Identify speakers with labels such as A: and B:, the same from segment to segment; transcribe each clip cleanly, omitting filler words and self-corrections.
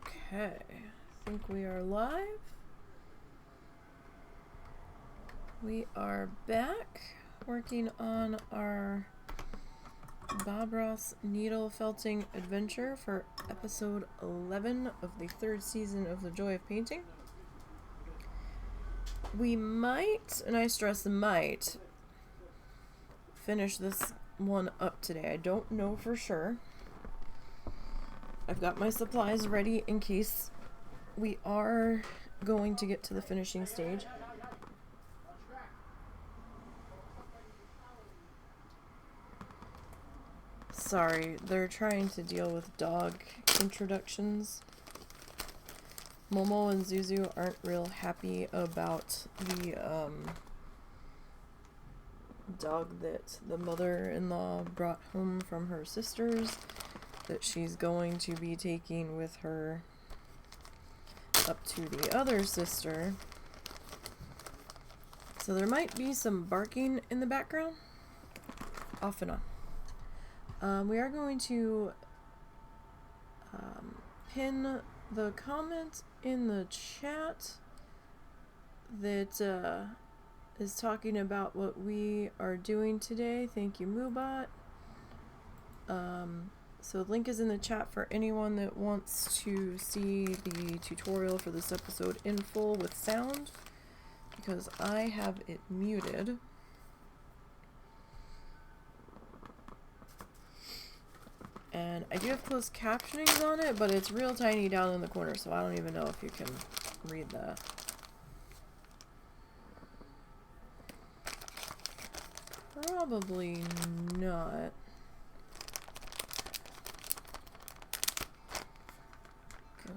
A: Okay, I think we are live. We are back working on our Bob Ross needle felting adventure for episode 11 of the third season of The Joy of Painting. We might, and I stress might, finish this one up today. I don't know for sure. I've got my supplies ready in case we are going to get to the finishing stage. Sorry, they're trying to deal with dog introductions. Momo and Zuzu aren't real happy about the dog that the mother-in-law brought home from her sisters that she's going to be taking with her up to the other sister. So there might be some barking in the background, off and on. We are going to pin the comment in the chat that is talking about what we are doing today. Thank you, Moobot. So the link is in the chat for anyone that wants to see the tutorial for this episode in full with sound, because I have it muted. And I do have closed captionings on it, but it's real tiny down in the corner, so I don't even know if you can read that. Probably not.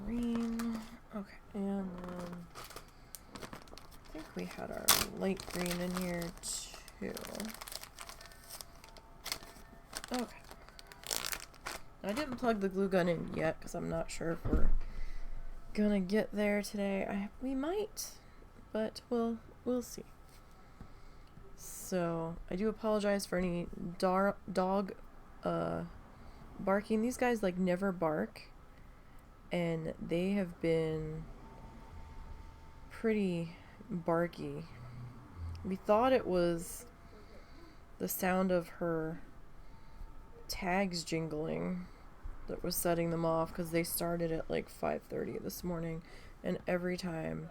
A: Green. Okay, and then I think we had our light green in here too. Okay. I didn't plug the glue gun in yet because I'm not sure if we're gonna get there today. We might, but we'll see. So I do apologize for any dog barking. These guys like never bark, and they have been pretty barky. We thought it was the sound of her tags jingling that was setting them off, because they started at like 5:30 this morning, and every time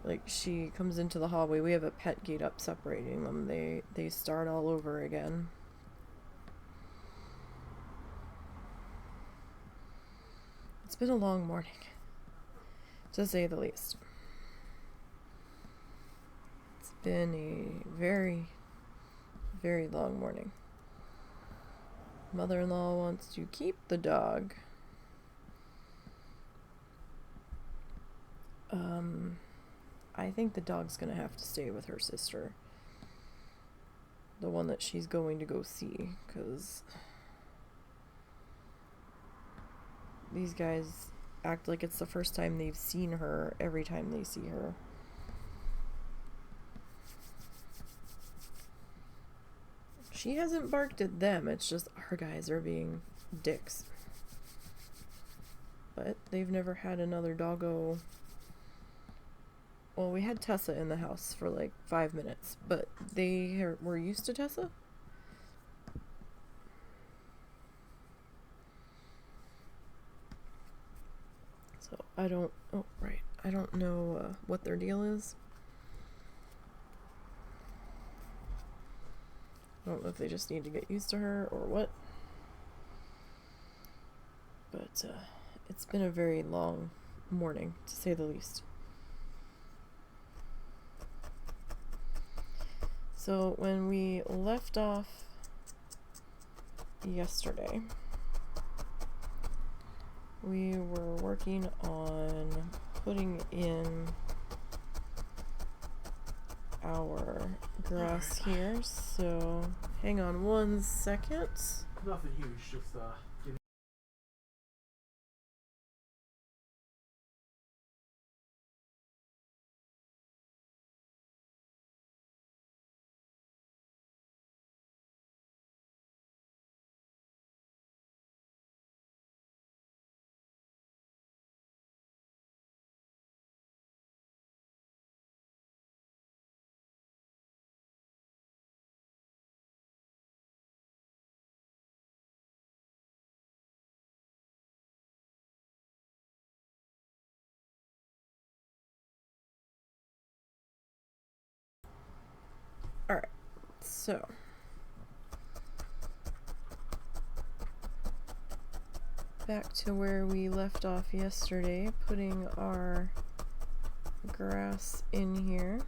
A: like she comes into the hallway, we have a pet gate up separating them, they start all over again. It's been a long morning, to say the least. It's been a very, very long morning. Mother-in-law wants to keep the dog. I think the dog's gonna have to stay with her sister, the one that she's going to go see, because these guys act like it's the first time they've seen her every time they see her. She hasn't barked at them, it's just our guys are being dicks. But they've never had another doggo. Well, we had Tessa in the house for like 5 minutes, but they were used to Tessa. So I don't know what their deal is. I don't know if they just need to get used to her or what. But it's been a very long morning, to say the least. So when we left off yesterday, we were working on putting in our grass here, so hang on 1 second.
B: Nothing huge, just
A: So, back to where we left off yesterday, putting our grass in here.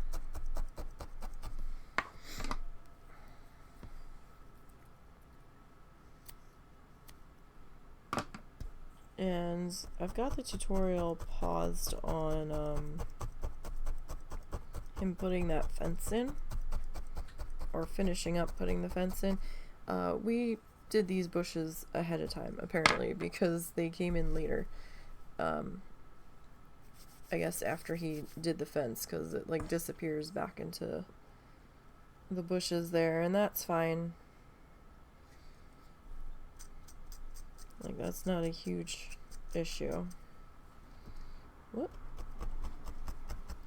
A: And I've got the tutorial paused on him putting that fence in, or finishing up putting the fence in. We did these bushes ahead of time, apparently, because they came in later. I guess after he did the fence, because it like disappears back into the bushes there, and that's fine. Like, that's not a huge issue. Whoop.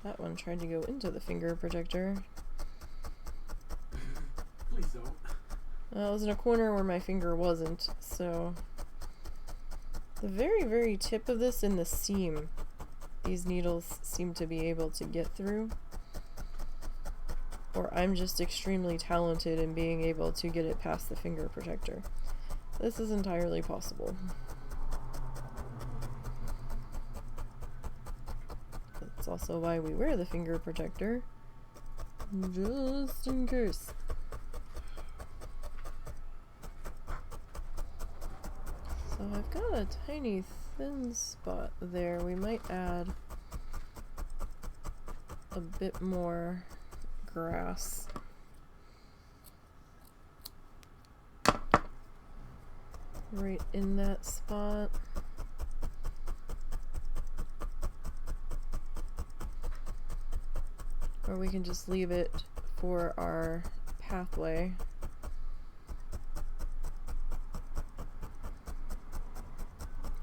A: That one tried to go into the finger protector.
B: Please don't.
A: I was in a corner where my finger wasn't, so... The very, very tip of this in the seam, these needles seem to be able to get through. Or I'm just extremely talented in being able to get it past the finger protector. This is entirely possible. That's also why we wear the finger protector. Just in case. So I've got a tiny thin spot there. We might add a bit more grass. Right in that spot. Or we can just leave it for our pathway.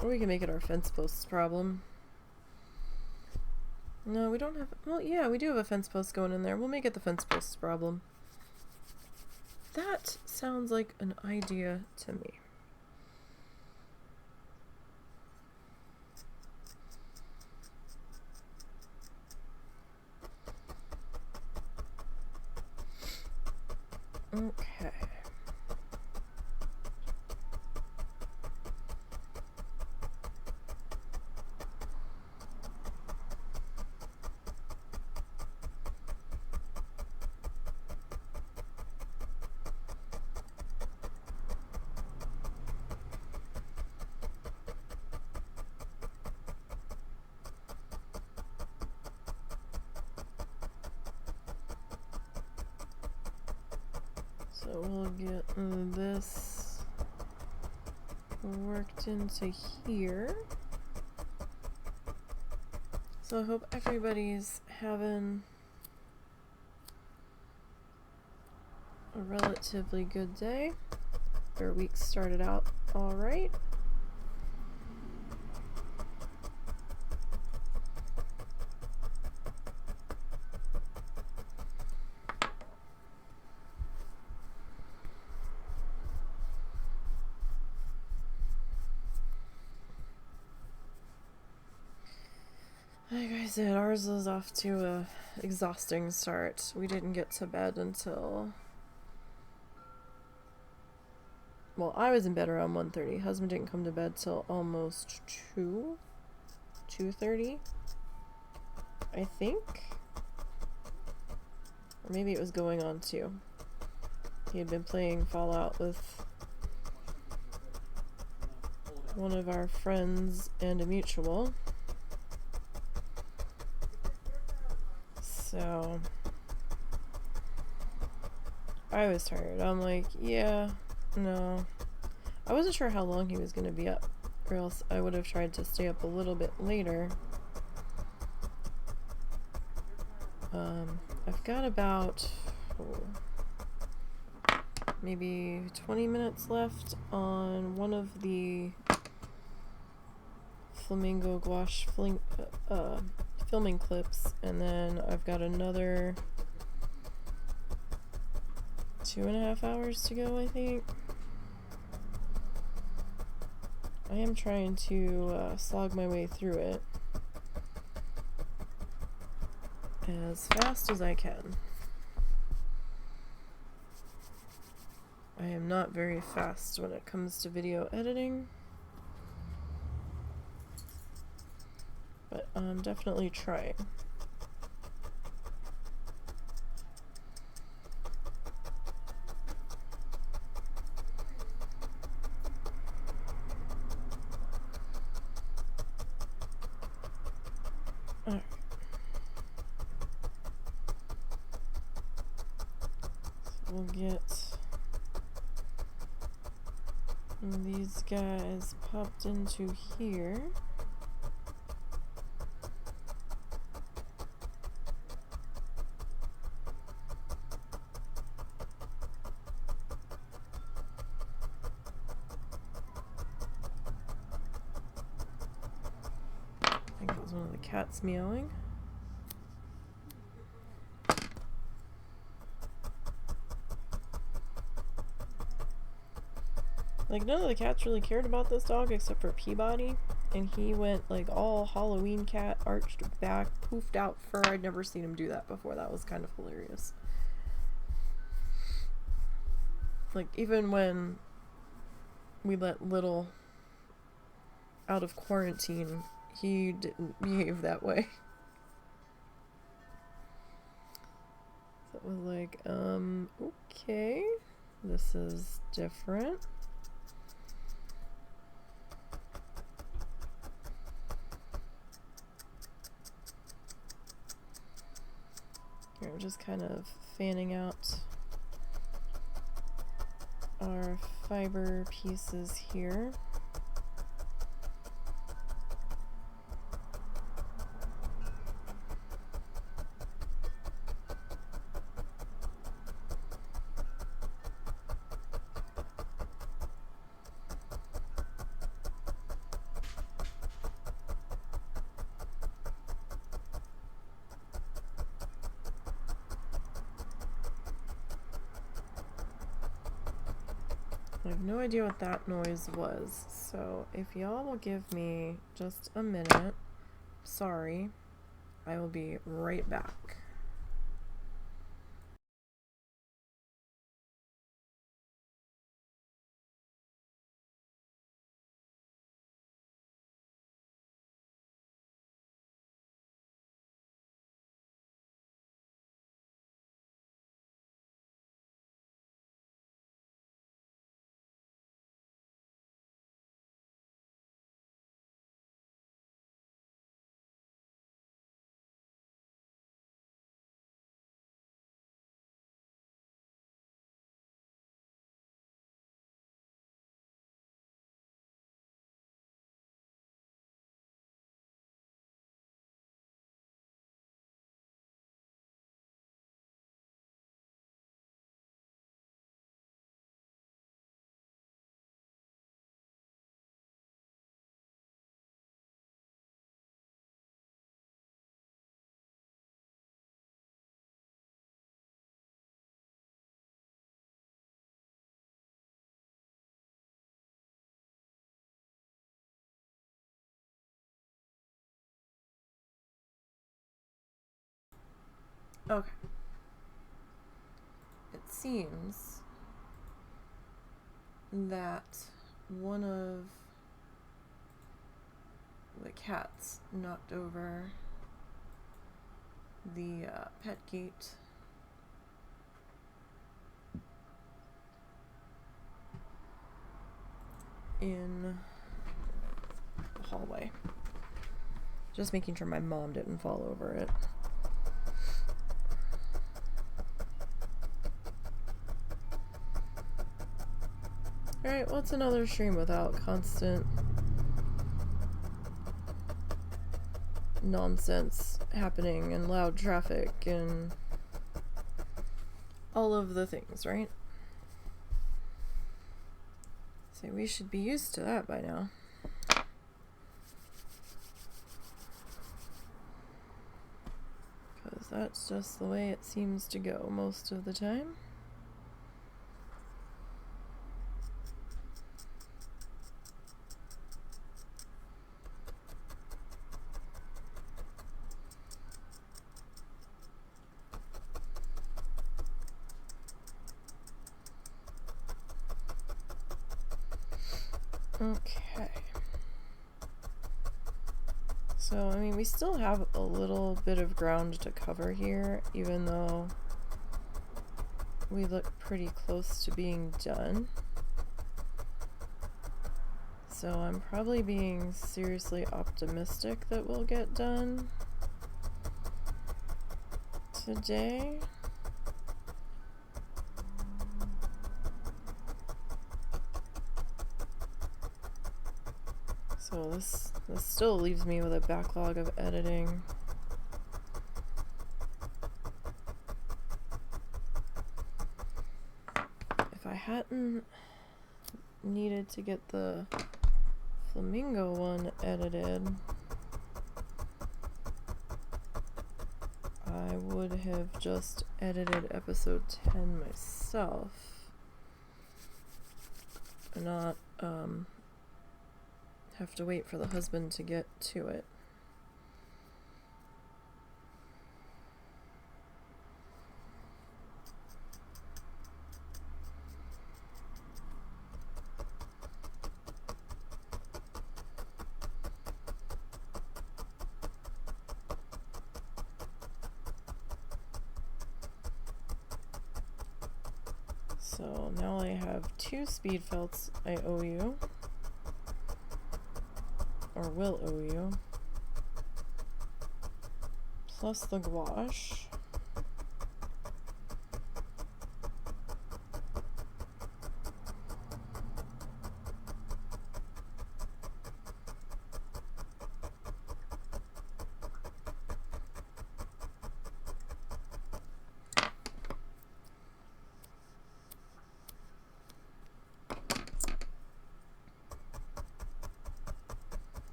A: Or we can make it our fence posts problem. No, we don't have... Well, yeah, we do have a fence post going in there. We'll make it the fence posts problem. That sounds like an idea to me. Okay. So we'll get this worked into here. So I hope everybody's having a relatively good day. Their week started out all right. Like I said, ours was off to a exhausting start. We didn't get to bed until... Well, I was in bed around 1:30. Husband didn't come to bed till almost 2:30, I think. Or maybe it was going on 2. He had been playing Fallout with one of our friends and a mutual. So I was tired. I'm like, yeah, no. I wasn't sure how long he was going to be up, or else I would have tried to stay up a little bit later. I've got about maybe 20 minutes left on one of the flamingo gouache filming clips, and then I've got another 2.5 hours to go, I think. I am trying to slog my way through it as fast as I can. I am not very fast when it comes to video editing, but I'm definitely trying. Alright. So we'll get these guys popped into here. I think it was one of the cats meowing. Like, none of the cats really cared about this dog except for Peabody, and he went like all Halloween cat, arched back, poofed out fur. I'd never seen him do that before. That was kind of hilarious. Like, even when we let Little out of quarantine, he didn't behave that way. So it was like, okay, this is different. Here, I'm just kind of fanning out our fiber pieces here. I have no idea what that noise was, so if y'all will give me just a minute, sorry, I will be right back. Okay. It seems that one of the cats knocked over the pet gate in the hallway. Just making sure my mom didn't fall over it. Alright, what's another stream without constant nonsense happening and loud traffic and all of the things, right? So we should be used to that by now. Because that's just the way it seems to go most of the time. Okay. So, I mean, we still have a little bit of ground to cover here, even though we look pretty close to being done. So I'm probably being seriously optimistic that we'll get done today. So this still leaves me with a backlog of editing. If I hadn't needed to get the flamingo one edited, I would have just edited episode 10 myself and not have to wait for the husband to get to it. So now I have 2 speed felts I owe you, or will owe you, plus the gouache.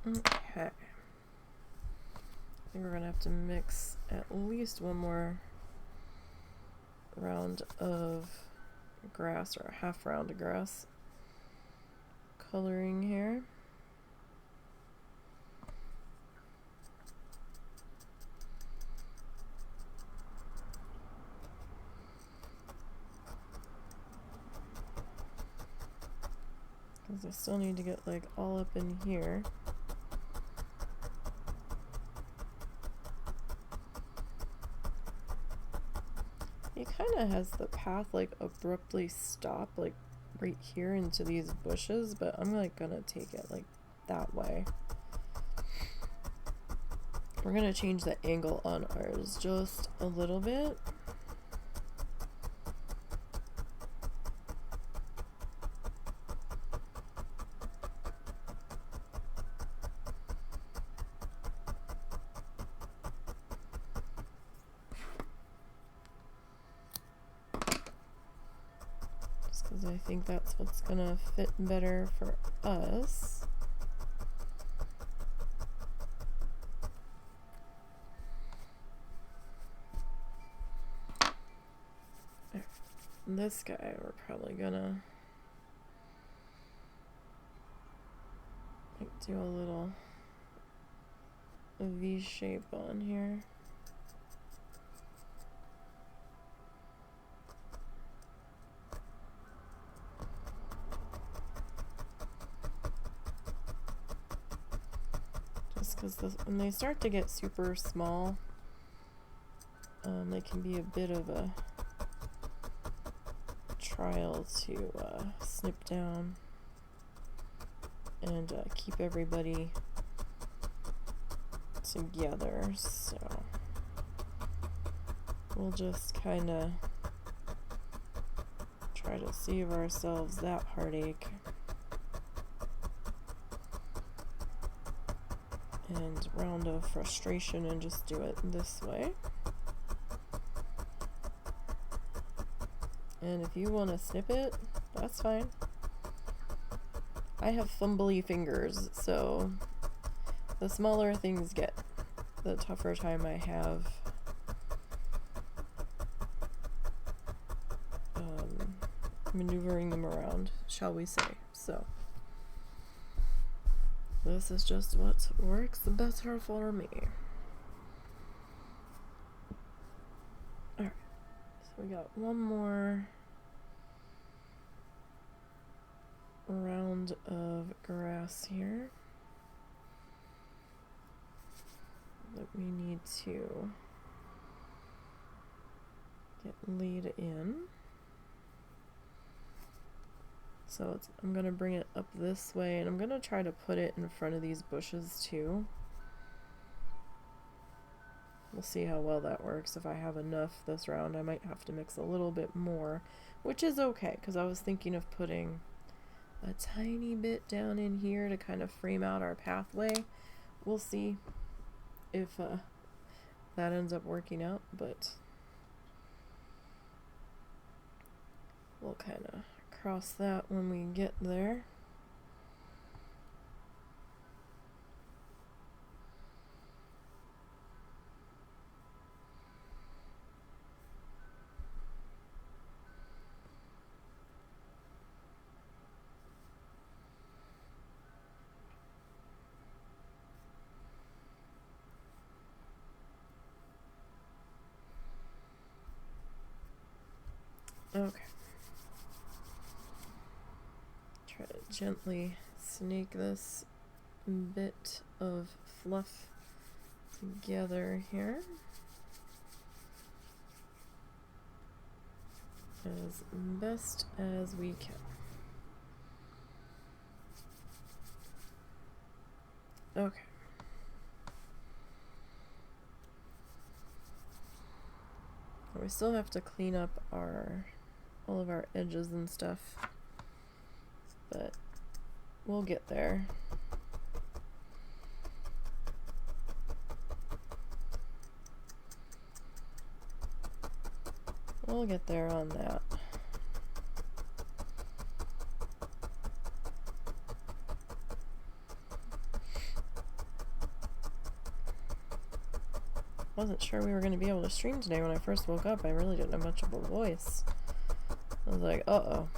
A: Okay. I think we're gonna have to mix at least one more round of grass, or a half round of grass coloring here. Because I still need to get like all up in here. It kind of has the path like abruptly stop like right here into these bushes, but I'm like gonna take it like that way. We're gonna change the angle on ours just a little bit. Because I think that's what's gonna fit better for us. This guy we're probably gonna like do a little V shape on here. Because when they start to get super small, they can be a bit of a trial to snip down and keep everybody together. So we'll just kind of try to save ourselves that heartache. And round of frustration and just do it this way. And if you want to snip it, that's fine. I have fumbly fingers, so the smaller things get, the tougher time I have maneuvering them around, shall we say. So This is just what works better for me. Alright, so we got one more round of grass here that we need to get laid in. So I'm going to bring it up this way, and I'm going to try to put it in front of these bushes too. We'll see how well that works. If I have enough this round, I might have to mix a little bit more, which is okay, because I was thinking of putting a tiny bit down in here to kind of frame out our pathway. We'll see if that ends up working out, but we'll kind of cross that when we get there. Okay. Try to gently snake this bit of fluff together here as best as we can. Okay. We still have to clean up all of our edges and stuff, but we'll get there. We'll get there on that. Wasn't sure we were going to be able to stream today when I first woke up. I really didn't have much of a voice. I was like, uh-oh.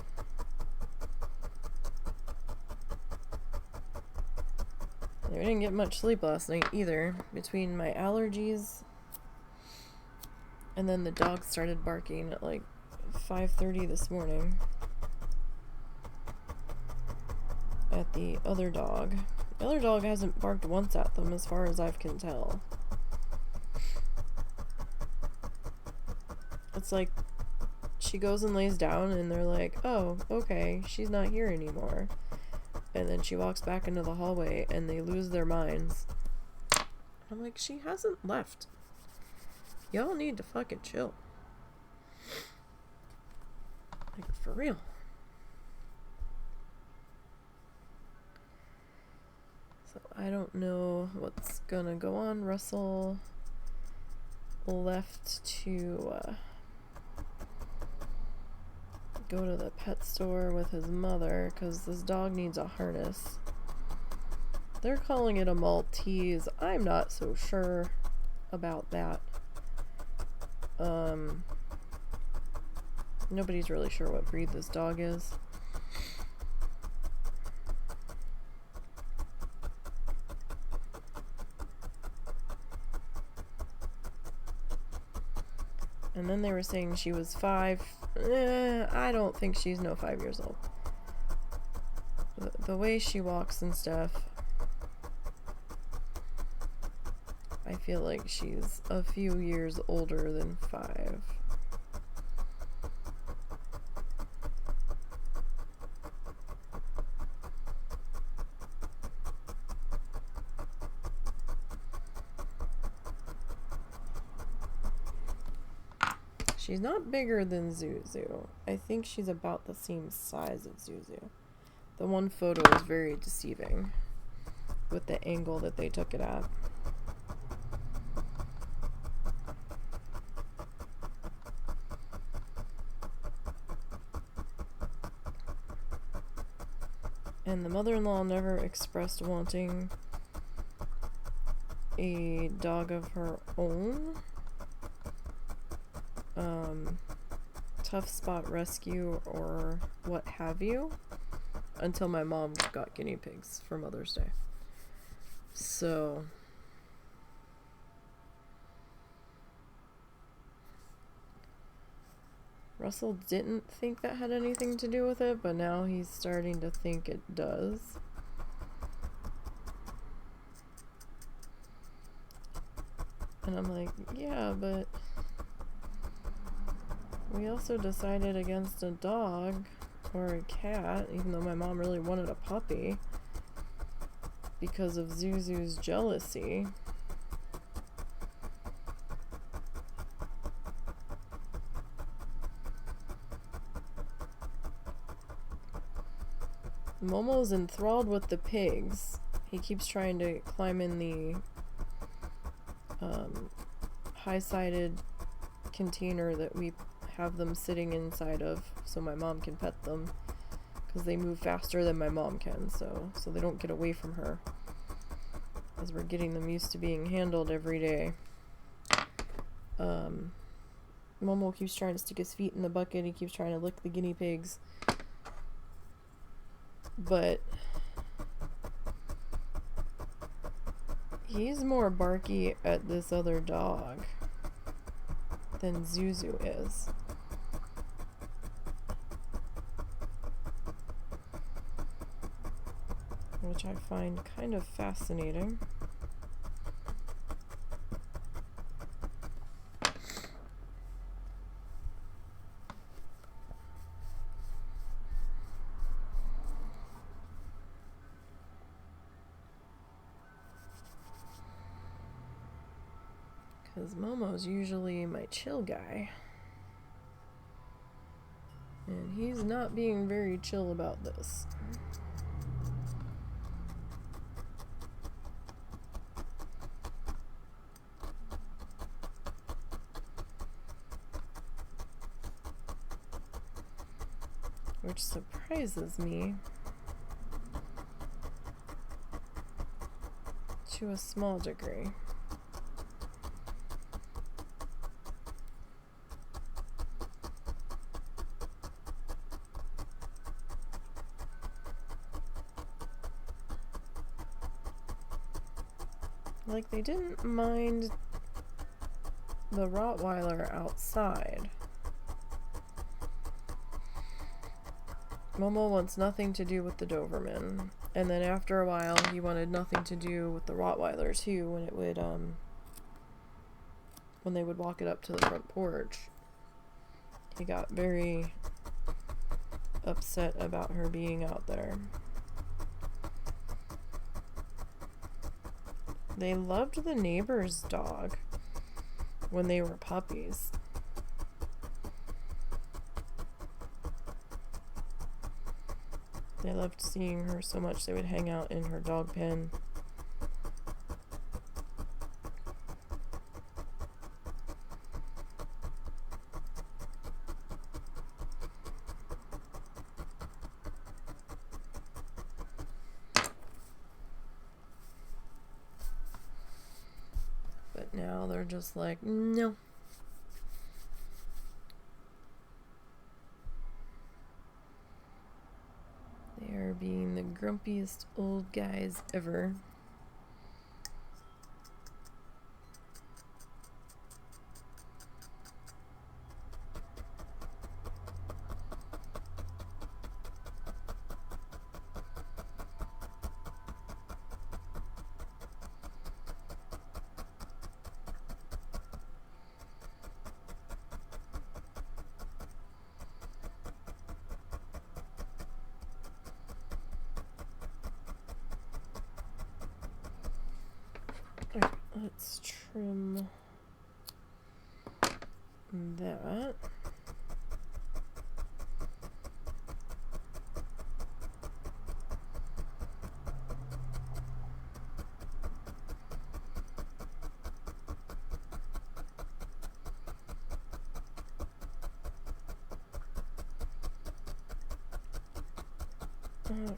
A: We didn't get much sleep last night either. Between my allergies and then the dog started barking at like 5:30 this morning at the other dog. The other dog hasn't barked once at them as far as I can tell. It's like she goes and lays down and they're like, oh, okay, she's not here anymore. And then she walks back into the hallway and they lose their minds. I'm like, she hasn't left. Y'all need to fucking chill. Like, for real. So I don't know what's gonna go on. Russell left to go to the pet store with his mother because this dog needs a harness. They're calling it a Maltese. I'm not so sure about that. Nobody's really sure what breed this dog is. And then they were saying she was 5. I don't think she's no 5 years old. The way she walks and stuff, I feel like she's a few years older than 5. She's not bigger than Zuzu. I think she's about the same size as Zuzu. The one photo is very deceiving with the angle that they took it at. And the mother-in-law never expressed wanting a dog of her own. Tough spot rescue or what have you, until my mom got guinea pigs for Mother's Day. So Russell didn't think that had anything to do with it, but now he's starting to think it does. And I'm like, yeah, but we also decided against a dog or a cat, even though my mom really wanted a puppy, because of Zuzu's jealousy. Momo's enthralled with the pigs. He keeps trying to climb in the high-sided container that we have them sitting inside of so my mom can pet them, because they move faster than my mom can, so they don't get away from her, as we're getting them used to being handled every day. Momo keeps trying to stick his feet in the bucket. He keeps trying to lick the guinea pigs, but he's more barky at this other dog than Zuzu is. Which I find kind of fascinating. Because Momo's usually my chill guy. And he's not being very chill about this. Which surprises me to a small degree. Like, they didn't mind the Rottweiler outside. Momo wants nothing to do with the Doberman. And then after a while, he wanted nothing to do with the Rottweiler too, when it would, when they would walk it up to the front porch. He got very upset about her being out there. They loved the neighbor's dog when they were puppies. They loved seeing her so much they would hang out in her dog pen. But now they're just like, no. They are being the grumpiest old guys ever. Alright, let's trim that. Alright.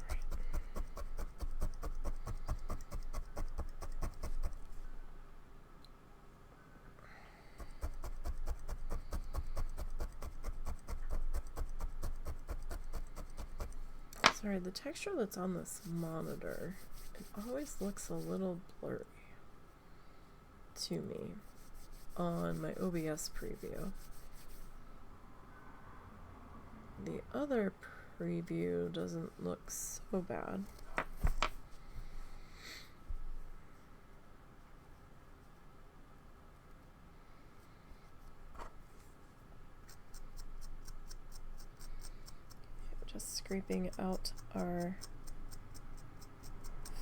A: Sorry, the texture that's on this monitor It always looks a little blurry to me on my OBS preview. The other preview doesn't look so bad. Just scraping out our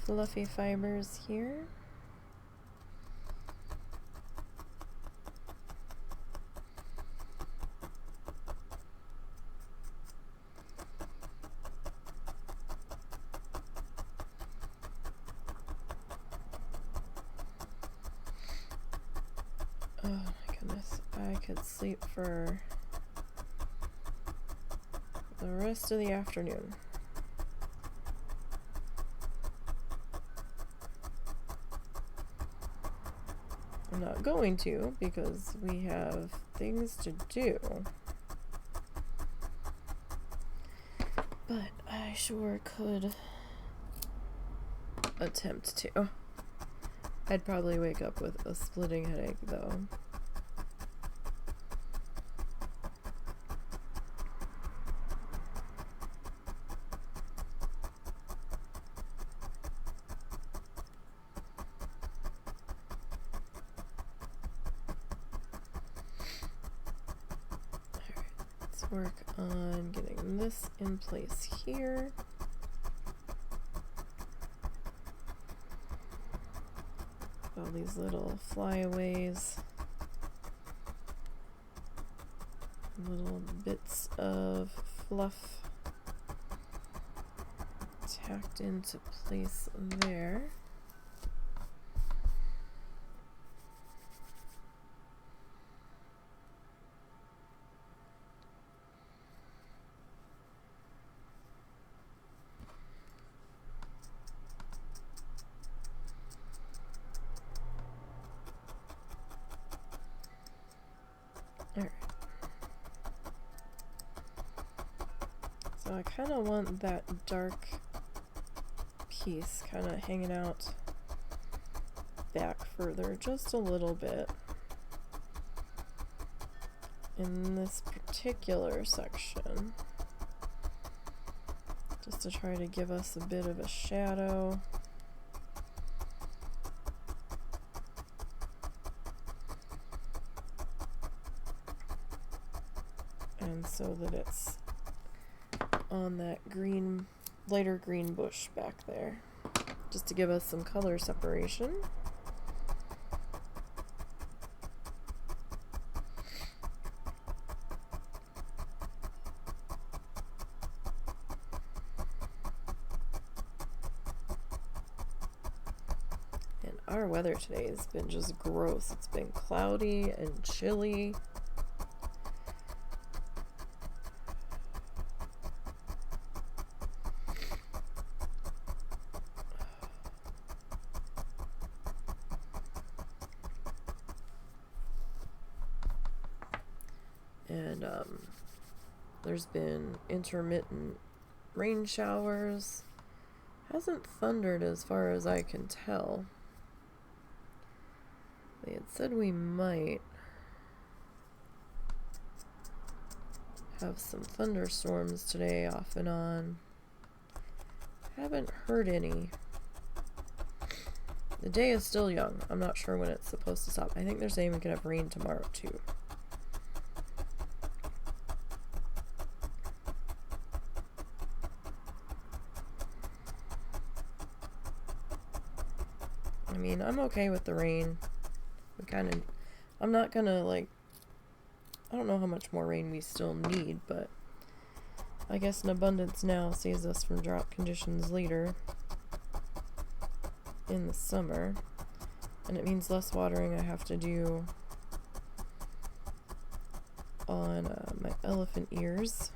A: fluffy fibers here. Oh my goodness, I could sleep for the rest of the afternoon. I'm not going to because we have things to do. But I sure could attempt to. I'd probably wake up with a splitting headache though. Work on getting this in place here. All these little flyaways, little bits of fluff tacked into place there. So I kind of want that dark piece kind of hanging out back further just a little bit in this particular section, just to try to give us a bit of a shadow. And so that it's on that green, lighter green bush back there, just to give us some color separation. And our weather today has been just gross. It's been cloudy and chilly. And there's been intermittent rain showers. Hasn't thundered as far as I can tell. They had said we might have some thunderstorms today off and on. Haven't heard any. The day is still young. I'm not sure when it's supposed to stop. I think they're saying we could have rain tomorrow too. I mean, I'm okay with the rain. I'm not gonna, like, I don't know how much more rain we still need, but I guess an abundance now saves us from drought conditions later in the summer. And it means less watering I have to do on my elephant ears.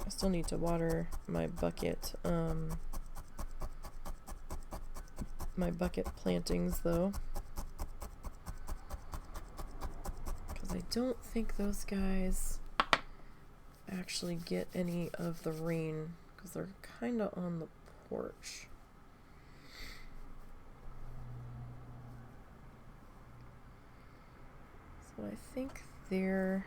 A: I still need to water my bucket plantings though, because I don't think those guys actually get any of the rain because they're kind of on the porch. So I think they're...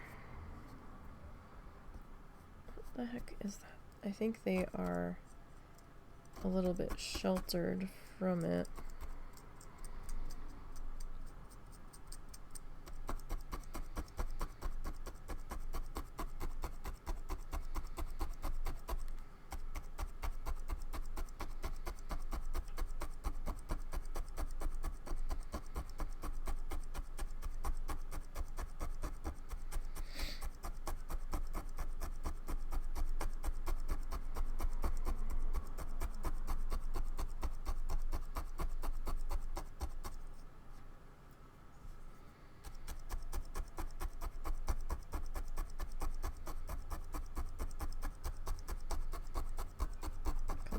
A: What the heck is that? I think they are a little bit sheltered from it.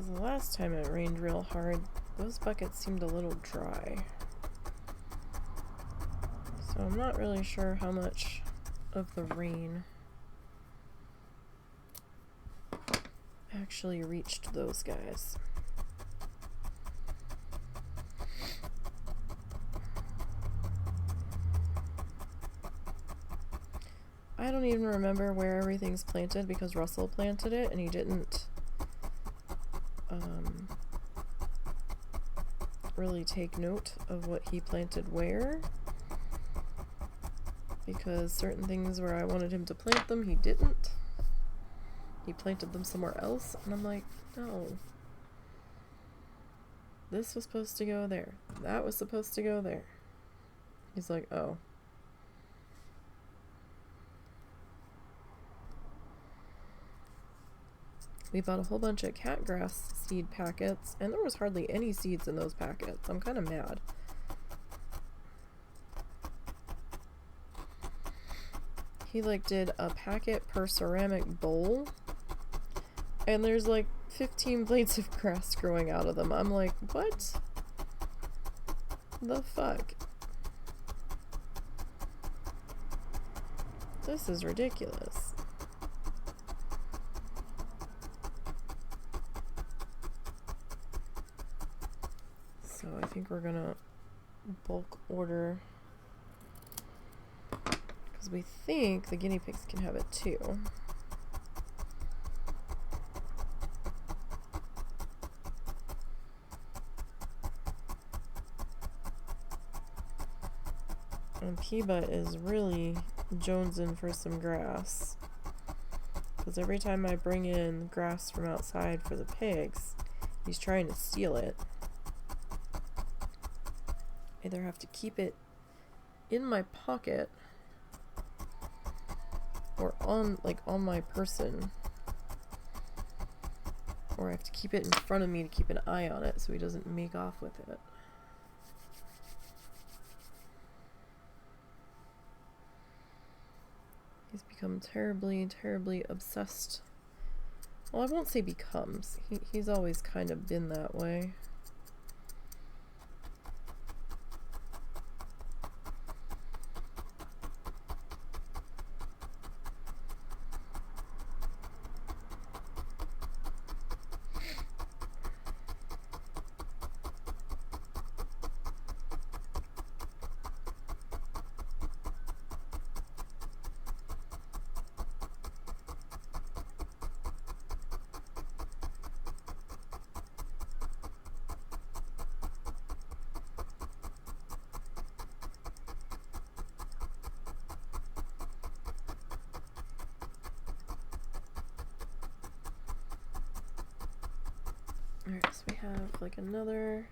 A: The last time it rained real hard, those buckets seemed a little dry. So I'm not really sure how much of the rain actually reached those guys. I don't even remember where everything's planted because Russell planted it and he didn't really take note of what he planted where, because certain things where I wanted him to plant them, he didn't. He planted them somewhere else, and I'm like, no. This was supposed to go there. That was supposed to go there. He's like, oh. We bought a whole bunch of catgrass seed packets, and there was hardly any seeds in those packets. I'm kind of mad. He like did a packet per ceramic bowl, and there's like 15 blades of grass growing out of them. I'm like, what the fuck? This is ridiculous. So I think we're gonna bulk order, because we think the guinea pigs can have it too. And Peba is really jonesing for some grass, because every time I bring in grass from outside for the pigs, he's trying to steal it. Either have to keep it in my pocket or on my person, or I have to keep it in front of me to keep an eye on it so he doesn't make off with it. He's become terribly, terribly obsessed. Well, I won't say becomes. He's always kind of been that way. Alright, so we have like another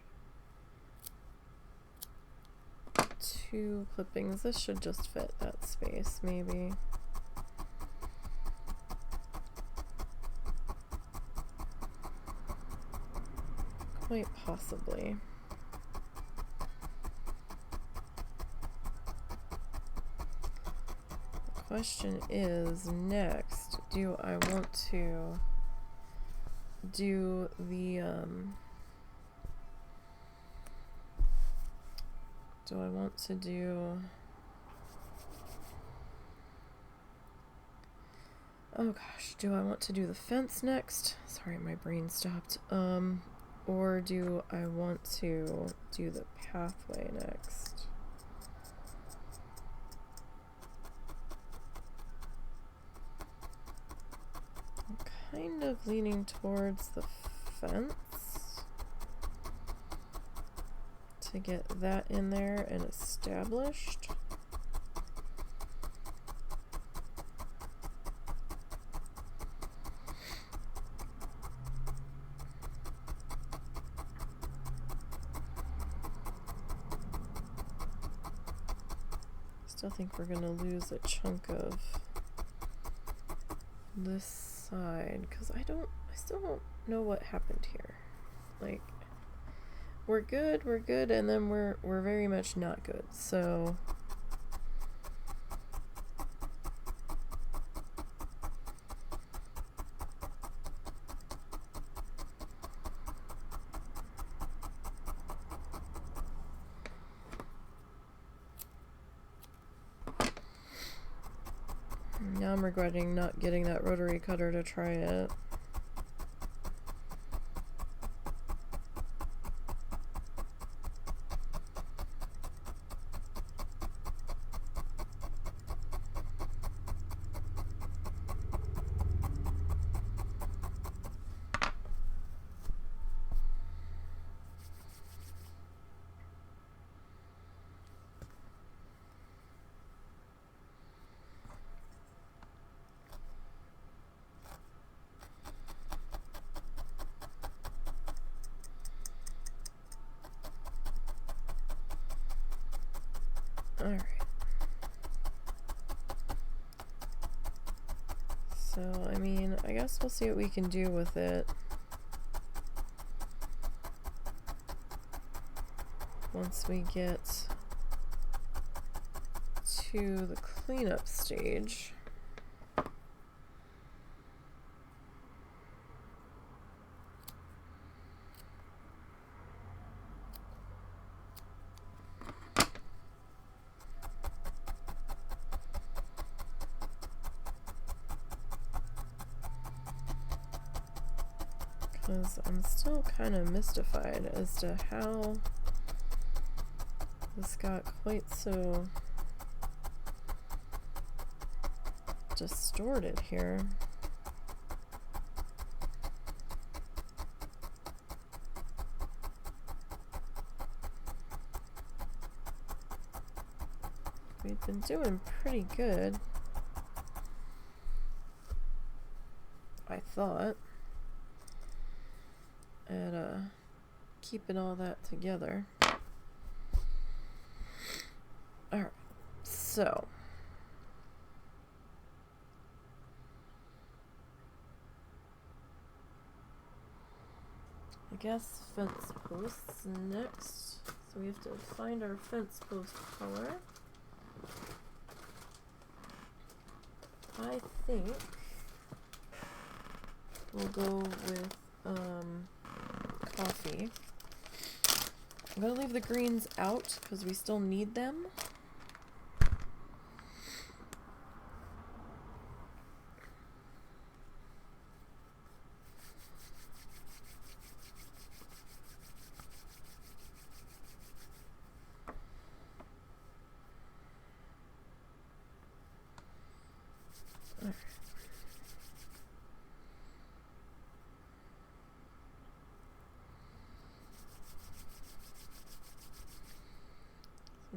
A: 2 clippings. This should just fit that space, maybe. Quite possibly. The question is, next, do I want to do the Oh gosh, do I want to do the fence next? Sorry, my brain stopped. Or do I want to do the pathway next? I'm kind of leaning towards the fence to get that in there and established. Still think we're gonna lose a chunk of this side because I still don't know what happened here. Like, we're good, and then we're very much not good. So now I'm regretting not getting that rotary cutter to try it. Alright. So, I mean, I guess we'll see what we can do with it once we get to the cleanup stage. Because I'm still kind of mystified as to how this got quite so distorted here. We've been doing pretty good, I thought, at keeping all that together. Alright, so I guess fence posts next. So we have to find our fence post color. I think we'll go with coffee. I'm gonna leave the greens out because we still need them.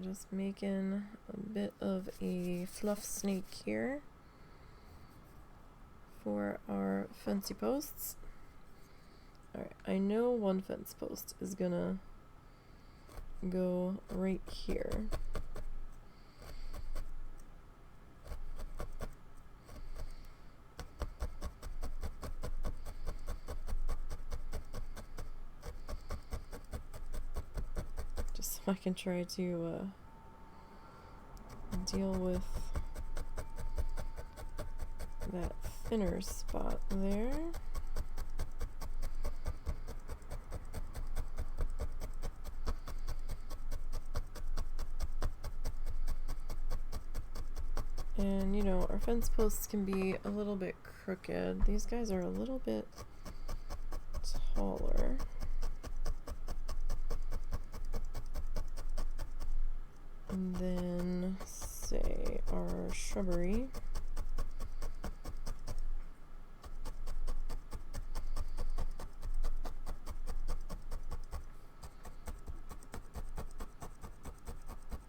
A: Just making a bit of a fluff snake here for our fancy posts. Alright, I know one fence post is gonna go right here. Just so I can try to deal with that thinner spot there. And And you know, our fence posts can be a little bit crooked. These guys are a little bit taller. And then, say, our shrubbery.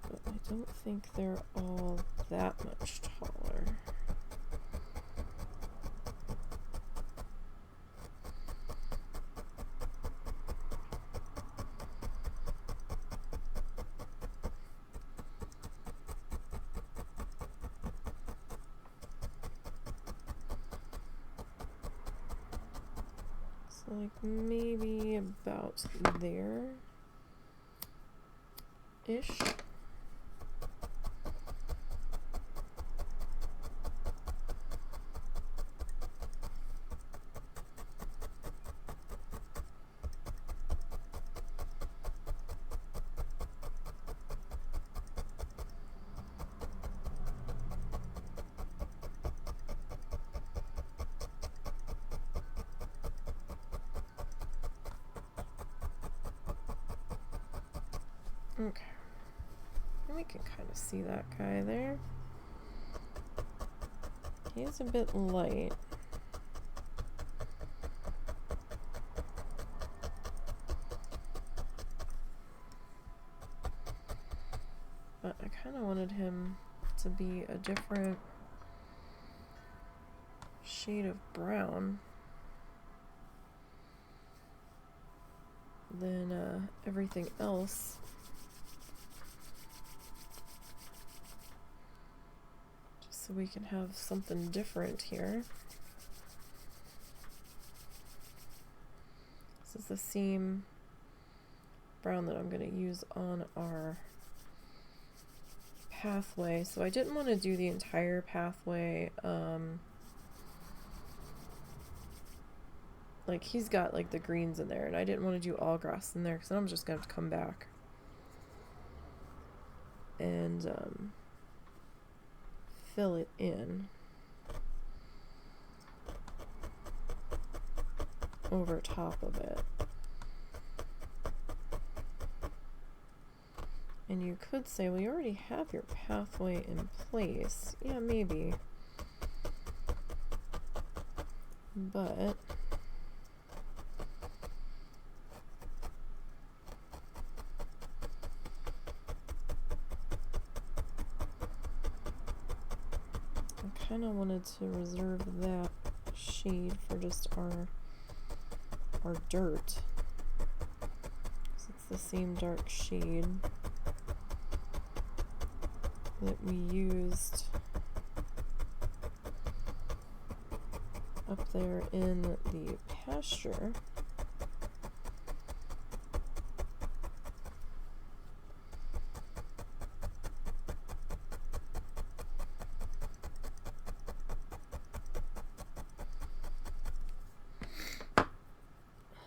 A: But I don't think they're all that much taller. Like maybe about there-ish. Okay, and we can kind of see that guy there. He's a bit light. But I kind of wanted him to be a different shade of brown than everything else. So we can have something different here. This is the seam brown that I'm going to use on our pathway. So I didn't want to do the entire pathway. Like he's got like the greens in there, and I didn't want to do all grass in there because then I'm just going to have to come back and fill it in over top of it. And you could say, well, you already have your pathway in place. Yeah, maybe. But I kind of wanted to reserve that shade for just our dirt. So it's the same dark shade that we used up there in the pasture.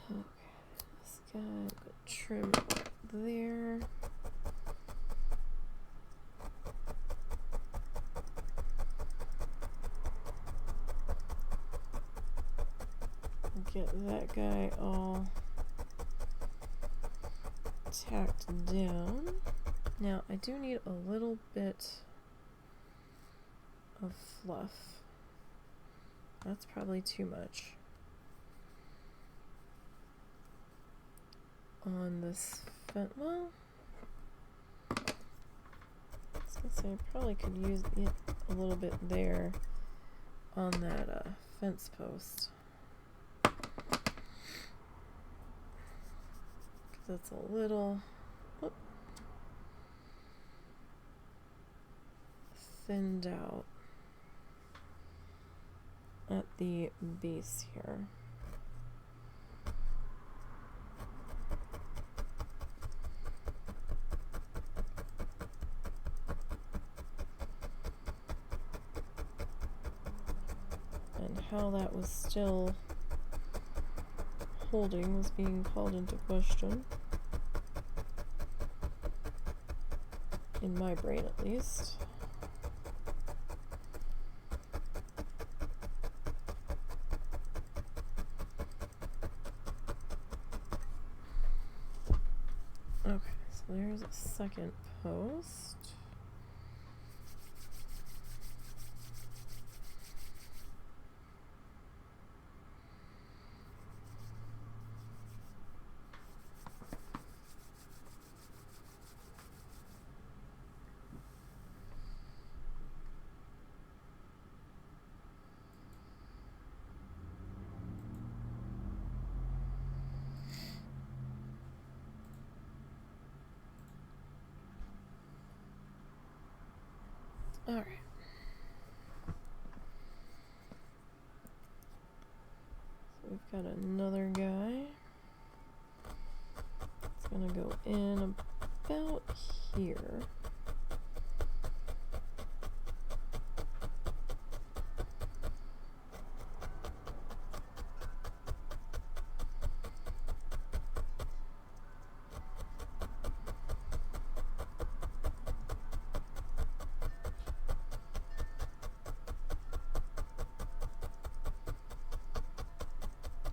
A: Okay, this guy I'm gonna trim up there. Get that guy all tacked down. Now I do need a little bit of fluff. That's probably too much on this fence. Well, I was gonna say I probably could use it a little bit there on that fence post. That's a little thinned out at the base here. And how that was still holding was being called into question. In my brain, at least. So there's a second post. All right. So we've got another guy. It's gonna go in about here.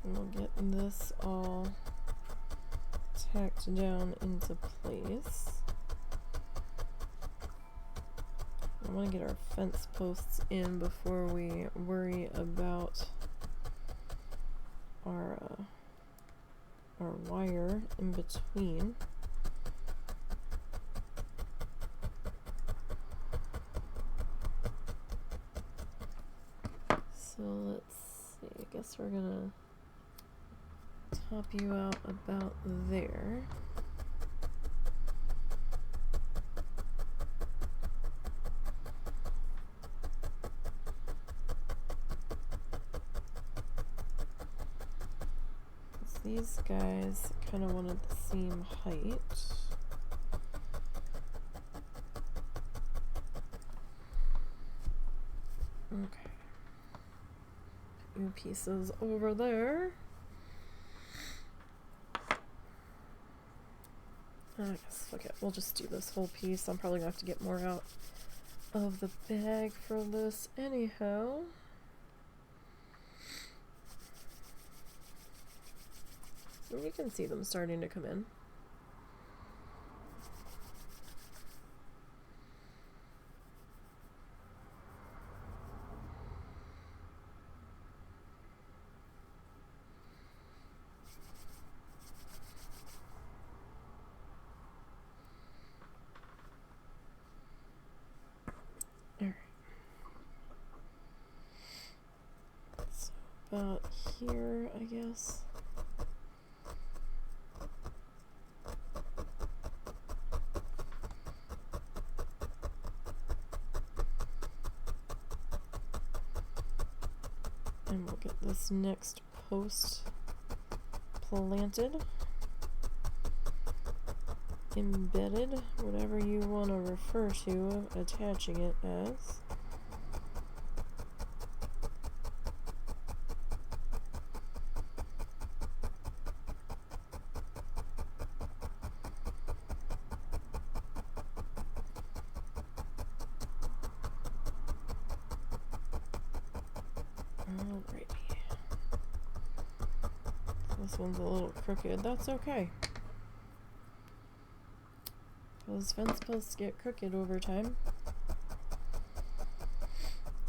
A: And we'll get this all tacked down into place. I want to get our fence posts in before we worry about our wire in between. So let's see, I guess we're gonna top you out about there. These guys kind of wanted the same height. Okay. Few pieces over there. I guess, fuck it, we'll just do this whole piece. I'm probably gonna have to get more out of the bag for this anyhow. And you can see them starting to come in. Alright. So about here, I guess. And we'll get this next post planted, embedded, whatever you want to refer to attaching it as. Alrighty. This one's a little crooked. That's okay. Those fence posts get crooked over time.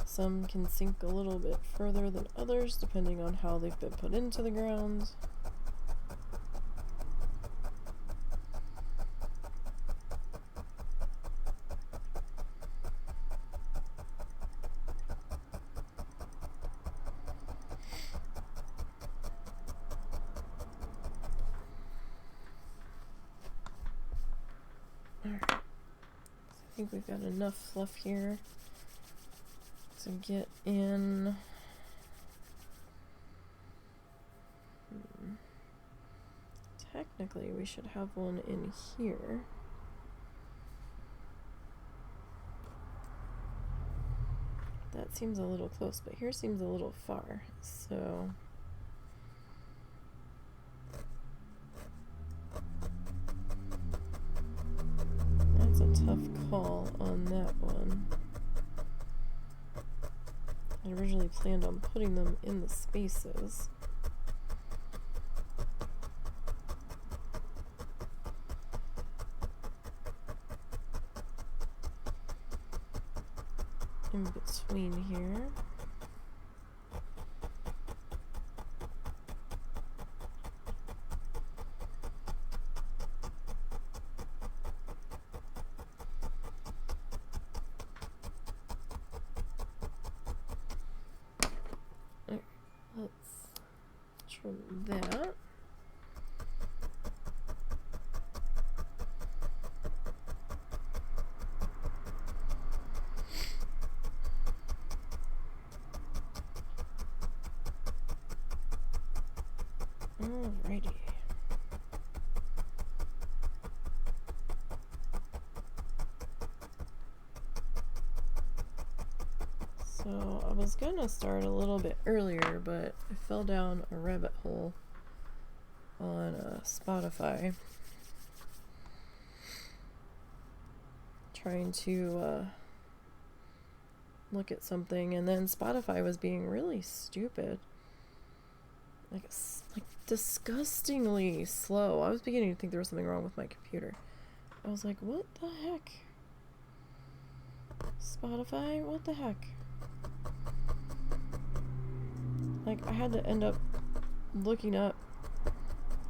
A: Some can sink a little bit further than others, depending on how they've been put into the ground. I think we've got enough fluff here to get in. Technically, we should have one in here. That seems a little close, but here seems a little far, so... That's a tough call on that one. I originally planned on putting them in the spaces. between here. Let's trim that. Alrighty. So I was gonna start a little bit earlier, but I fell down a rabbit hole on Spotify trying to look at something, and then Spotify was being really stupid. Like disgustingly slow. I was beginning to think there was something wrong with my computer. I was like, what the heck? Spotify? What the heck? Like, I had to end up looking up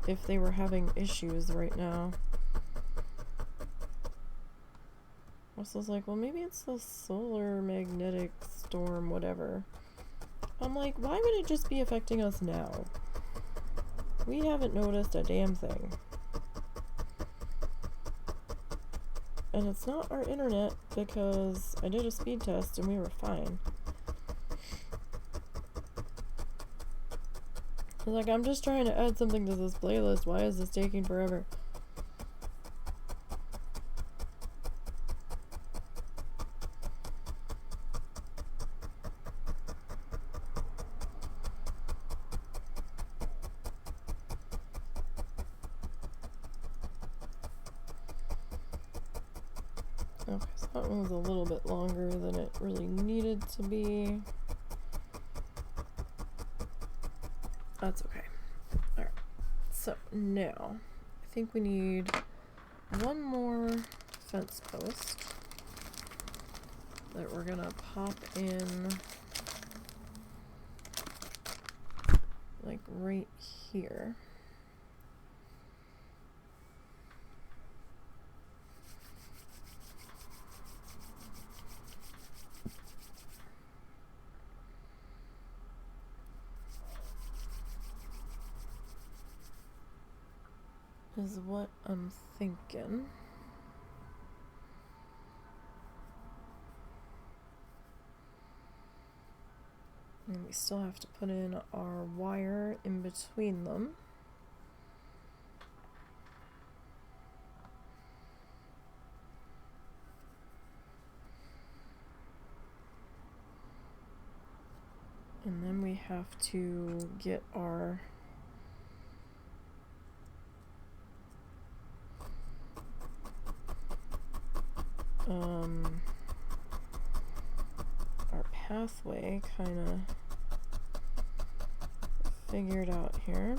A: if they were having issues right now. I was like, well, maybe it's the solar magnetic storm, whatever. I'm like, why would it just be affecting us now? We haven't noticed a damn thing. And it's not our internet, because I did a speed test and we were fine. I was like, I'm just trying to add something to this playlist. Why is this taking forever? Okay, so that one was a little bit longer than it really needed to be. That's okay. Alright, so now I think we need one more fence post that we're gonna pop in like right here. Is what I'm thinking. And we still have to put in our wire in between them. And then we have to get our pathway kind of figured out here.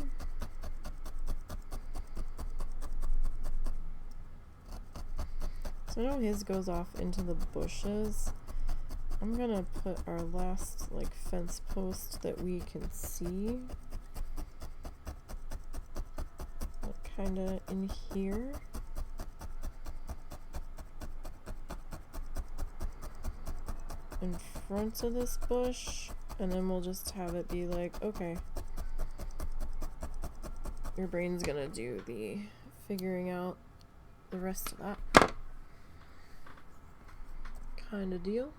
A: So I know his goes off into the bushes. I'm gonna put our last like fence post that we can see kind of in here. In front of this bush, and then we'll just have it be like, okay, your brain's gonna do the figuring out the rest of that kind of deal.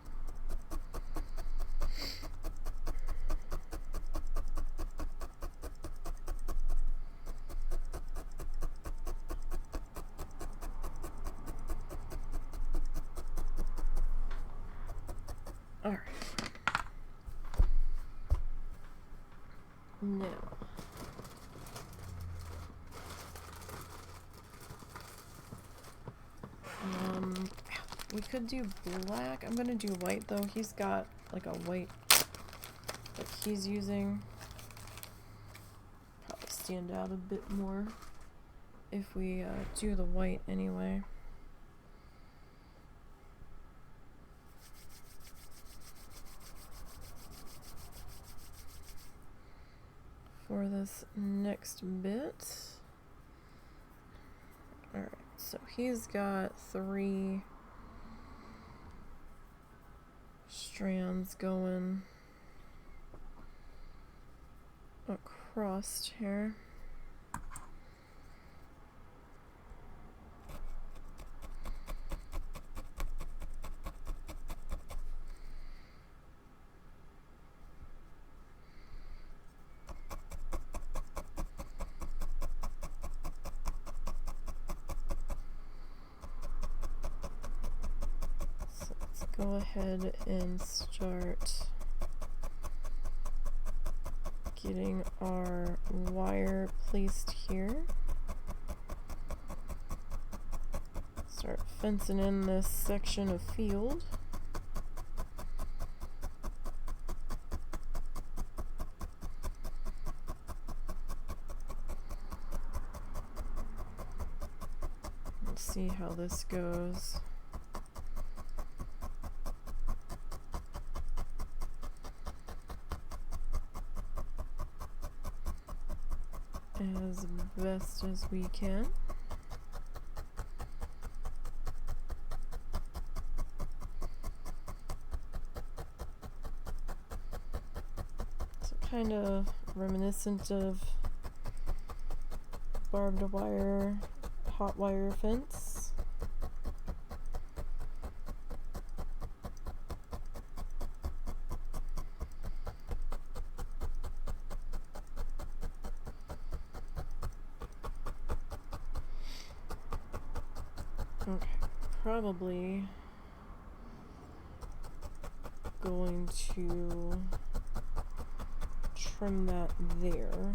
A: Alright. Now. We could do black. I'm gonna do white though. He's got like a white that he's using. Probably stand out a bit more if we do the white anyway. for this next bit. Alright, so he's got 3 strands going across here. Go ahead and start getting our wire placed here. Start fencing in this section of field. Let's see how this goes. As best as we can. So kind of reminiscent of barbed wire, hot wire fence. Okay, probably going to trim that there,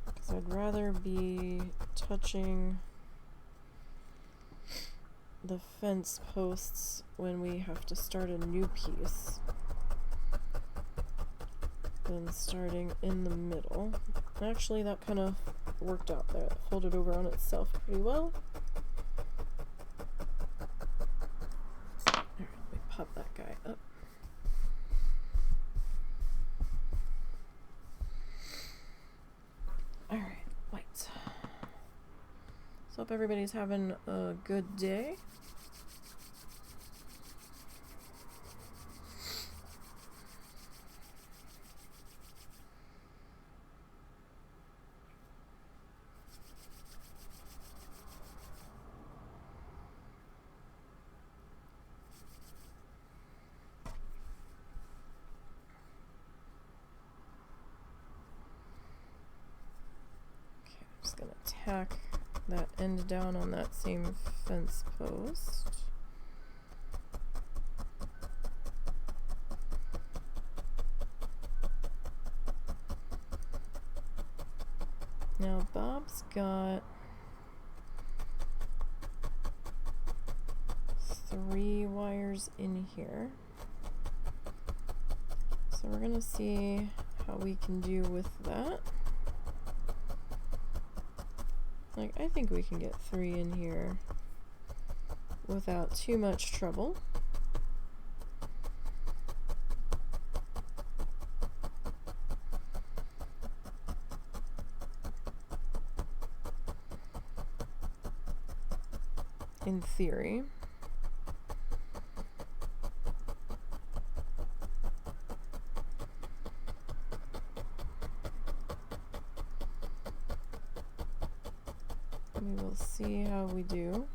A: because I'd rather be touching the fence posts when we have to start a new piece than starting in the middle. Actually, that kind of worked out there. It folded over on itself pretty well. Alright, let me pop that guy up. Alright, white. So hope everybody's having a good day. Just gonna tack that end down on that same fence post. Now Bob's got 3 wires in here. So we're gonna see how we can do with that. Like, I think we can get 3 in here without too much trouble. In theory. We will see how we do.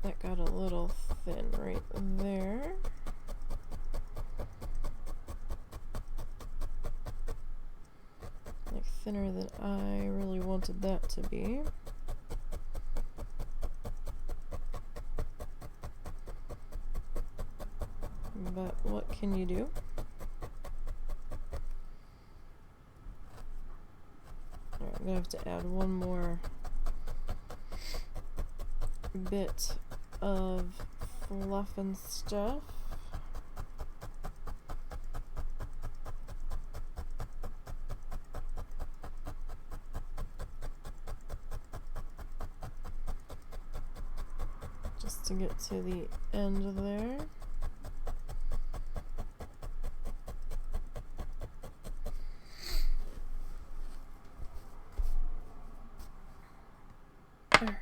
A: That got a little thin right there. Like thinner than I really wanted that to be. But what can you do? Alright, I'm gonna have to add one more bit of fluff and stuff. just to get to the end there. Alright.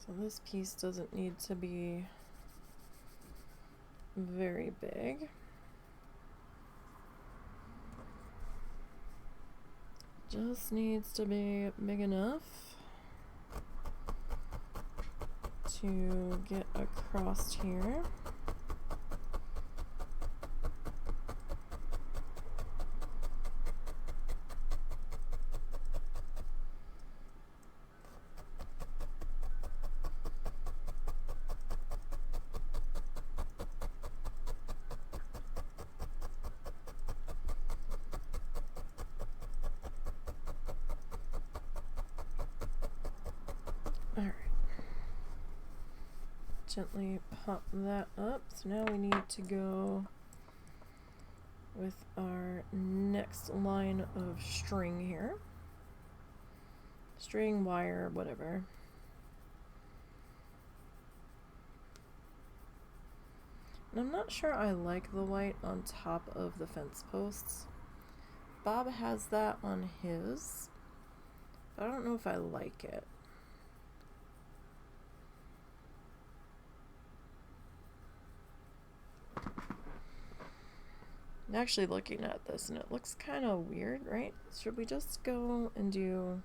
A: So this piece doesn't need to be very big. Just needs to be big enough to get across here. Alright. Gently pop that up. So now we need to go with our next line of string here. String, wire, whatever. And I'm not sure I like the white on top of the fence posts. Bob has that on his, but I don't know if I like it. I'm actually looking at this and it looks kind of weird, right? Should we just go and do...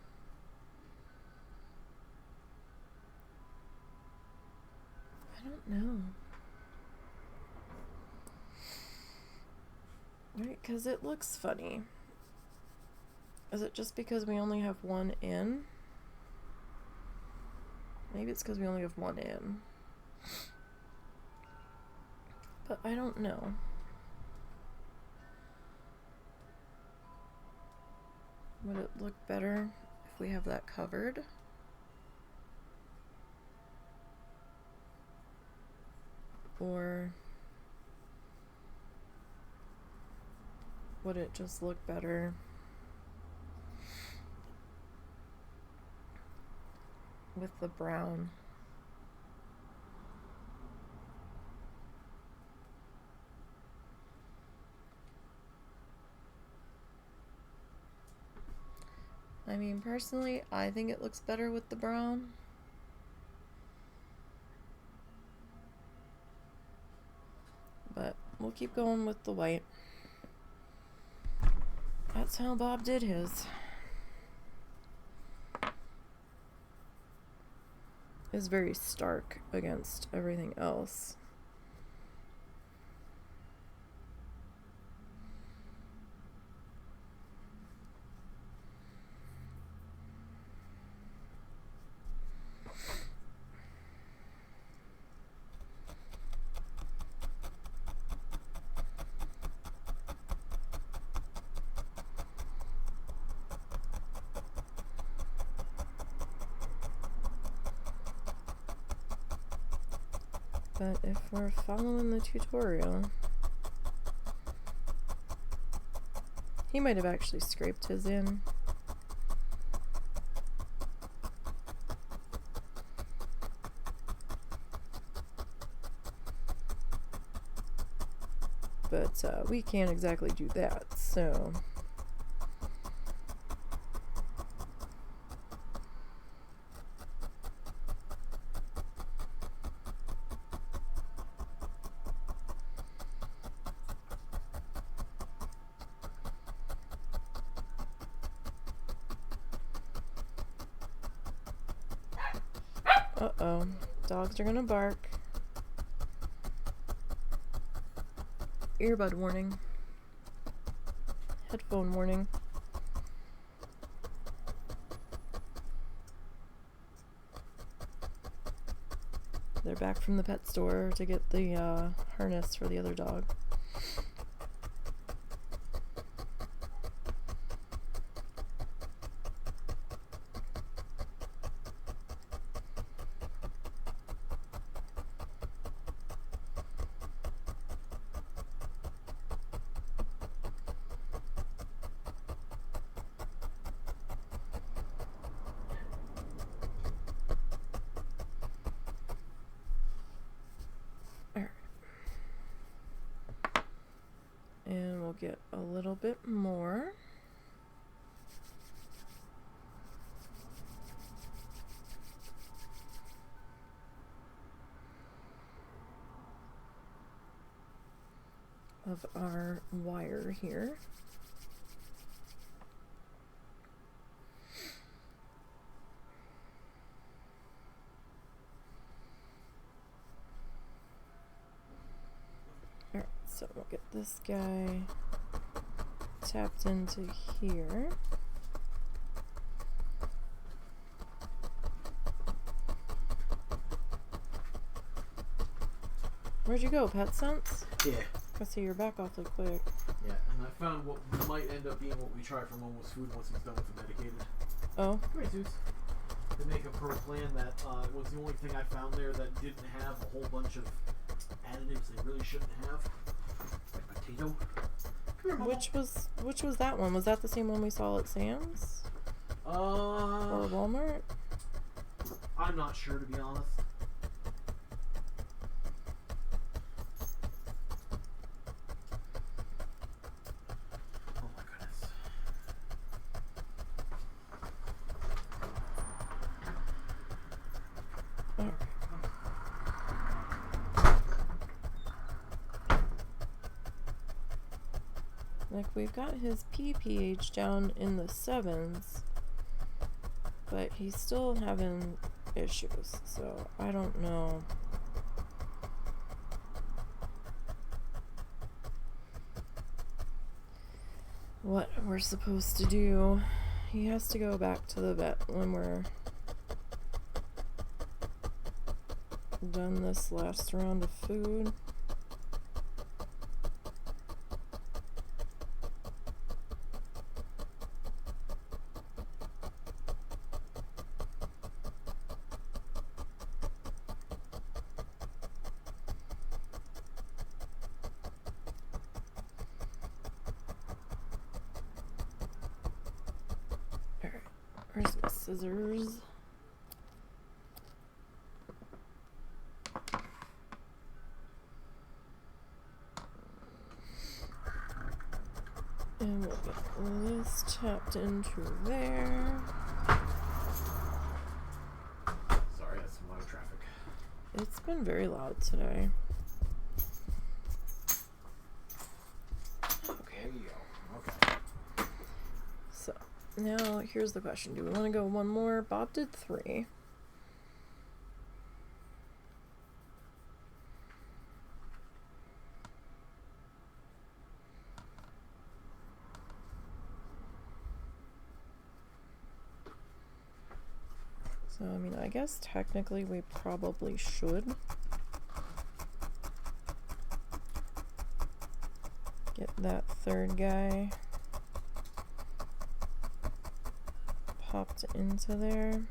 A: I don't know. Right, because it looks funny. Is it just because we only have one in? Maybe it's because we only have one in. But I don't know. Would it look better if we have that covered? Or would it just look better with the brown? I mean, personally, I think it looks better with the brown. But we'll keep going with the white. That's how Bob did his. It's very stark against everything else. But if we're following the tutorial, he might have actually scraped his in. But we can't exactly do that, so... Uh-oh, dogs are gonna bark. Earbud warning. Headphone warning. They're back from the pet store to get the harness for the other dog. get a little bit more. Of our wire here. Alright, so we'll get this guy tapped into here. Where'd you go, Pet Sense?
B: Yeah.
A: I see you're back awfully quick.
B: Yeah, and I found what might end up being what we try from Almost Food once he's done with the medicated.
A: Oh.
B: Come here, Zeus. They make a pro plan that was the only thing I found there that didn't have a whole bunch of additives they really shouldn't have. Like potato. Come here, Mama.
A: Which was that one? Was that the same one we saw at Sam's? Or Walmart?
B: I'm not sure, to be honest. Oh my goodness.
A: Oh. Like, we've got his pH down in the 7s, but he's still having issues, so I don't know. What we're supposed to do. He has to go back to the vet when we're done this last round of food. Where's my scissors? And we'll get this tapped into there.
B: Sorry, that's some loud traffic.
A: It's been very loud today.
B: Okay, there you go. Okay.
A: So, now here's the question. Do we want to go one more? Bob did 3. So, I mean, I guess technically we probably should get that third guy popped into there.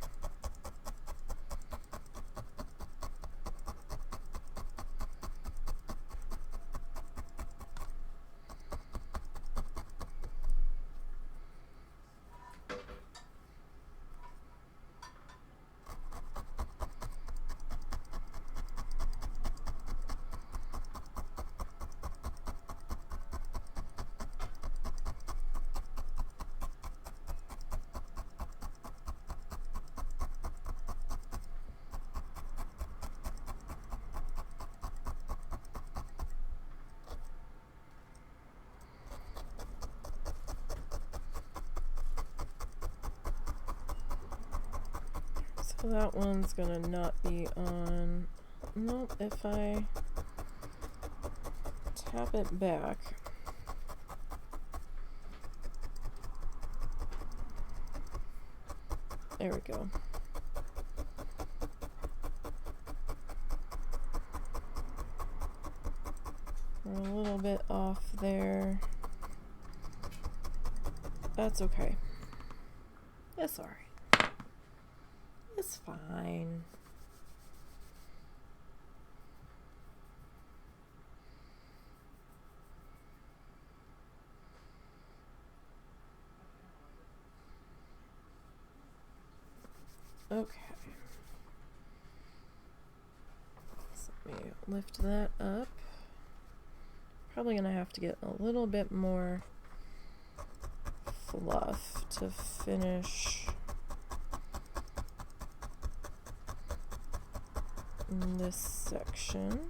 A: So that one's gonna not be on. Nope, if I tap it back. There we go. We're a little bit off there. That's okay. It's alright. It's fine. Okay. So let me lift that up. Probably gonna have to get a little bit more fluff to finish this section.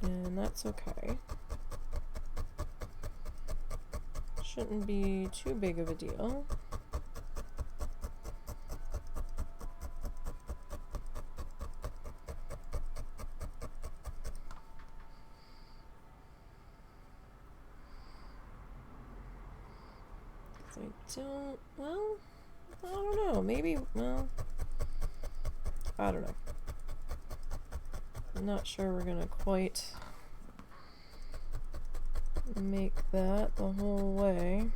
A: And that's okay. Shouldn't be too big of a deal. Well, I don't know, maybe, well, I don't know. I'm not sure we're gonna quite make that the whole way.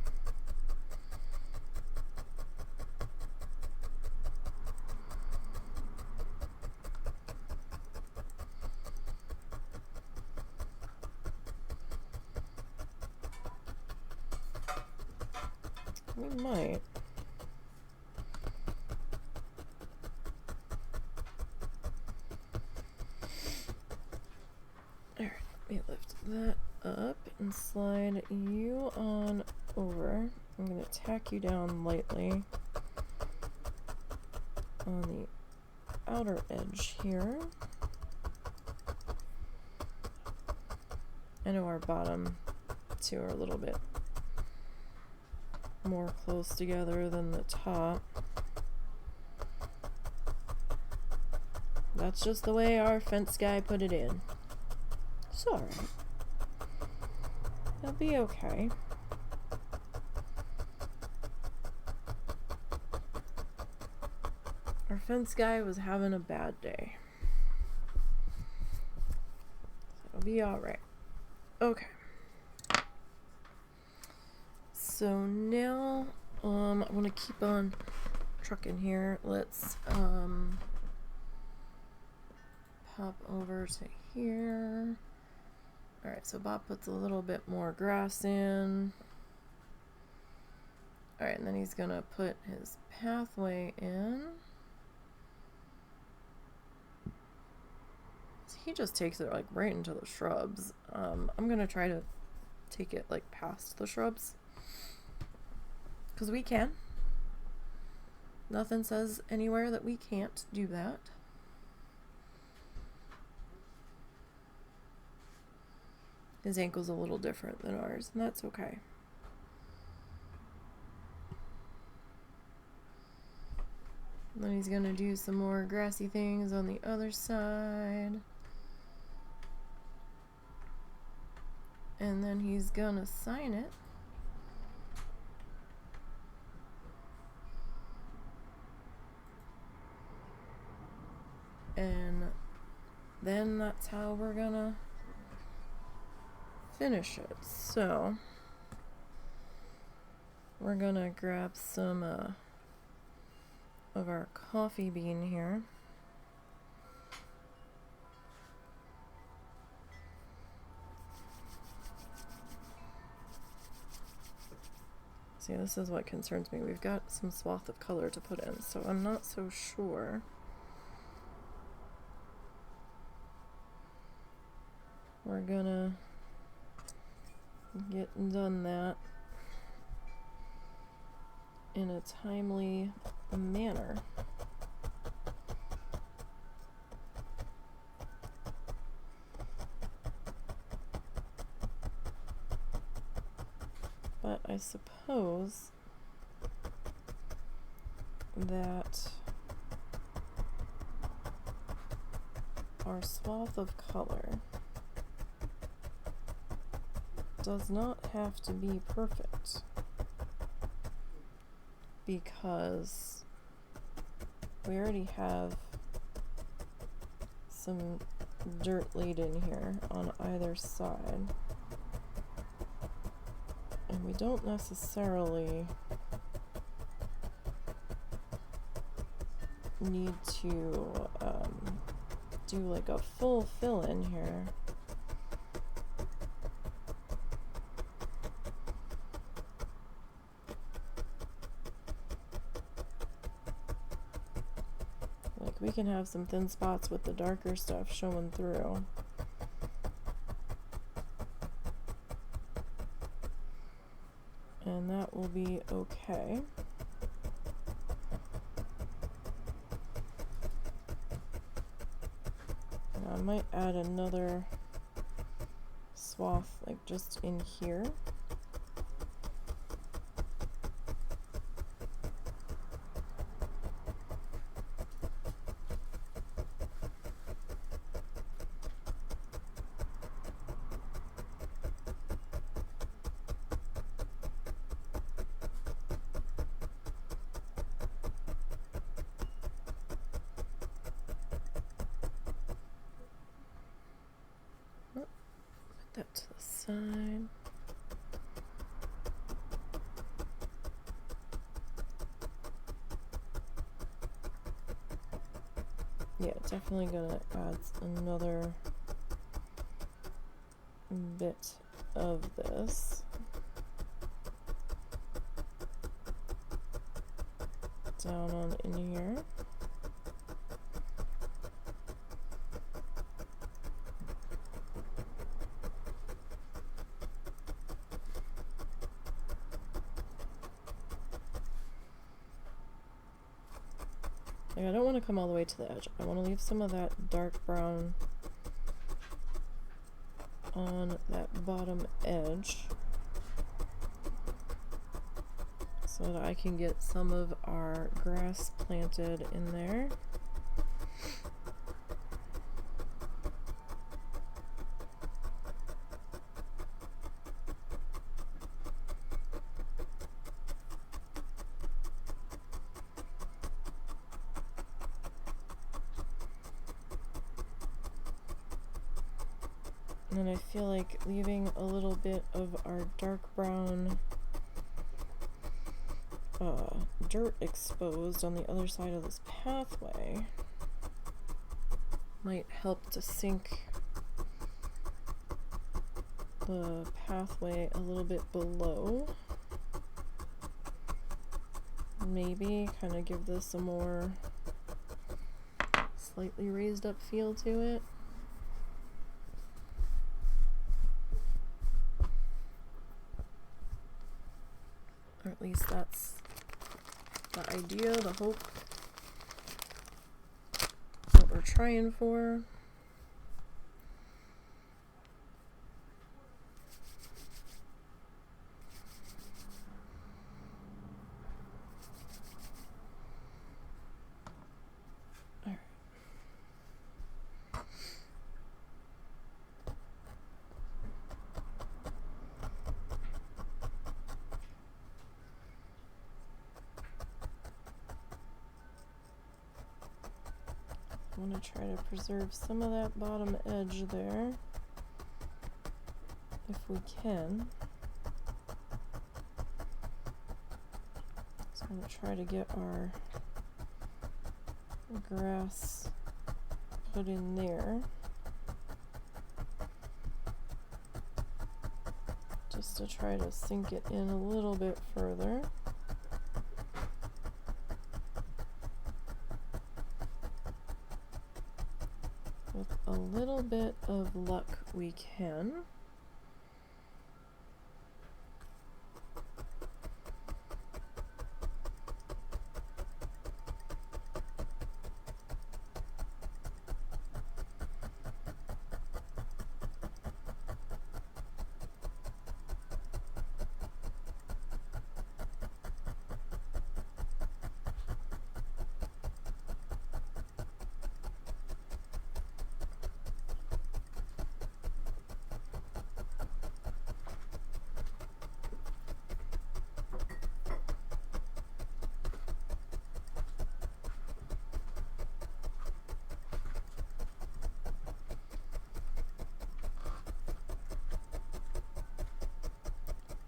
A: We might. Alright, we lift that up and slide you on over. I'm going to tack you down lightly on the outer edge here. I know our bottom two are a little bit more close together than the top. That's just the way our fence guy put it in. It's alright. It'll be okay. Our fence guy was having a bad day. It'll be alright. Okay. So now, I want to keep on trucking here. Let's pop over to here. Alright, so Bob puts a little bit more grass in. Alright, and then he's gonna put his pathway in. So he just takes it like right into the shrubs. I'm gonna try to take it like past the shrubs, because we can. Nothing says anywhere that we can't do that. His ankle's a little different than ours, and that's okay. And then he's gonna do some more grassy things on the other side. And then he's gonna sign it. And then that's how we're gonna finish it. So we're gonna grab some of our coffee bean here. See, this is what concerns me. We've got some swath of color to put in, so I'm not so sure. We're gonna get done that in a timely manner. But I suppose that our swath of color does not have to be perfect, because we already have some dirt laid in here on either side. And we don't necessarily need to do like a full fill in here. Like we can have some thin spots with the darker stuff showing through. And that will be okay. And I might add another swath like just in here. That to the side. Yeah, definitely gonna add another bit of this down on in here. Like, I don't want to come all the way to the edge. I want to leave some of that dark brown on that bottom edge so that I can get some of our grass planted in there. And then I feel like leaving a little bit of our dark brown dirt exposed on the other side of this pathway might help to sink the pathway a little bit below. Maybe kind of give this a more slightly raised up feel to it. Or at least that's the idea, the hope, what we're trying for. I want to try to preserve some of that bottom edge there, if we can. So I'm going to try to get our grass put in there, just to try to sink it in a little bit further. With a little bit of luck, we can.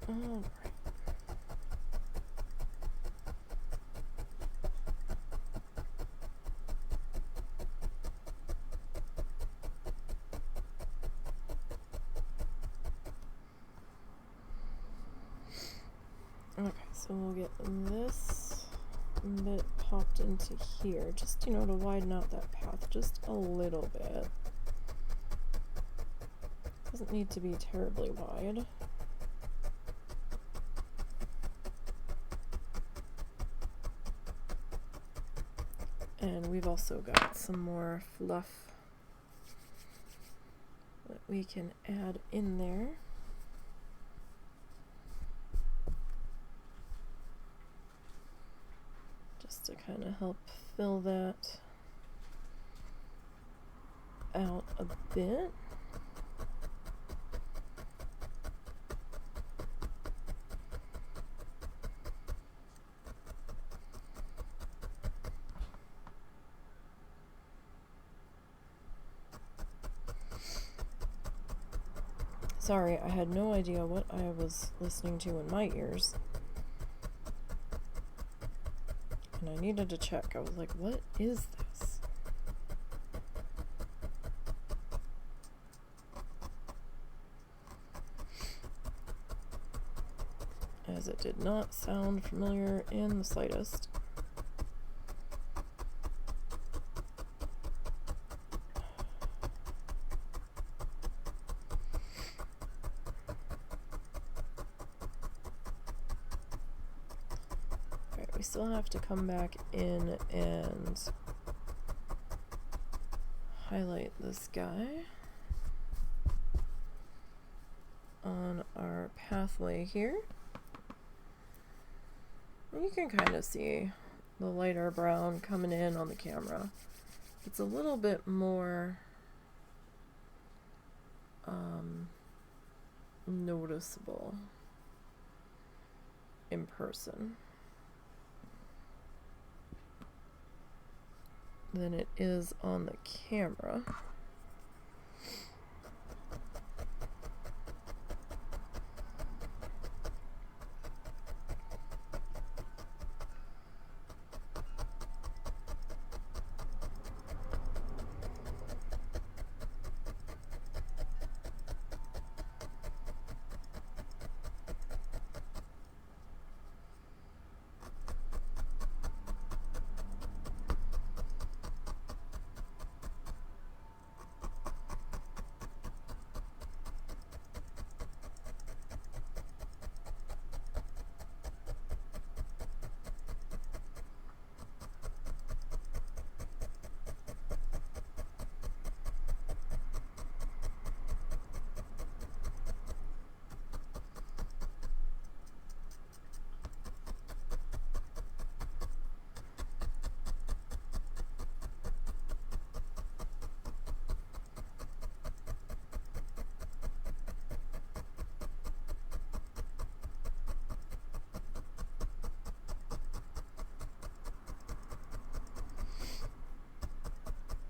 A: All right. Okay, so we'll get this bit popped into here, just, you know, to widen out that path just a little bit. Doesn't need to be terribly wide. And we've also got some more fluff that we can add in there. Just to kind of help fill that out a bit. Sorry, I had no idea what I was listening to in my ears. And I needed to check. I was like, what is this? As it did not sound familiar in the slightest. We still have to come back in and highlight this guy on our pathway here. And you can kind of see the lighter brown coming in on the camera. It's a little bit more noticeable in person than it is on the camera.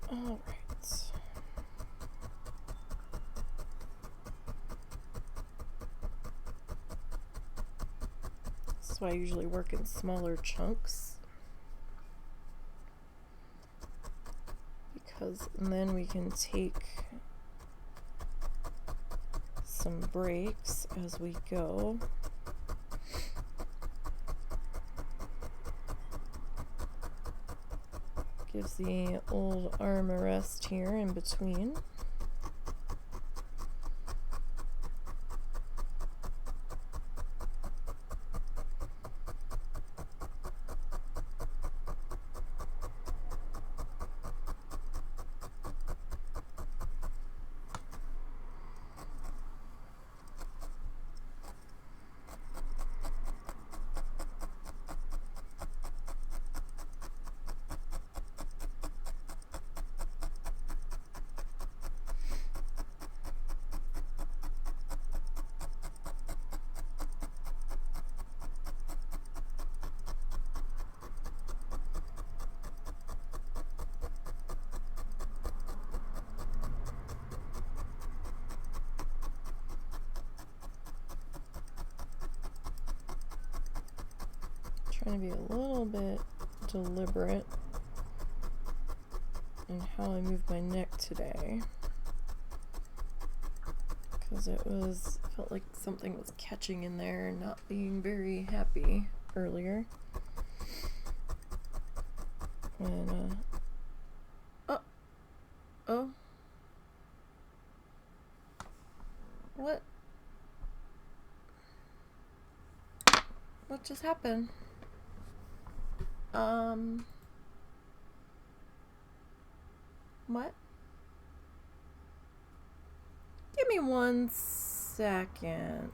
A: All right. That's why I usually work in smaller chunks, because then we can take some breaks as we go. Gives the old arm a rest here in between. trying to be a little bit deliberate in how I moved my neck today, because it felt like something was catching in there and not being very happy earlier. And oh, what just happened? What? Give me 1 second.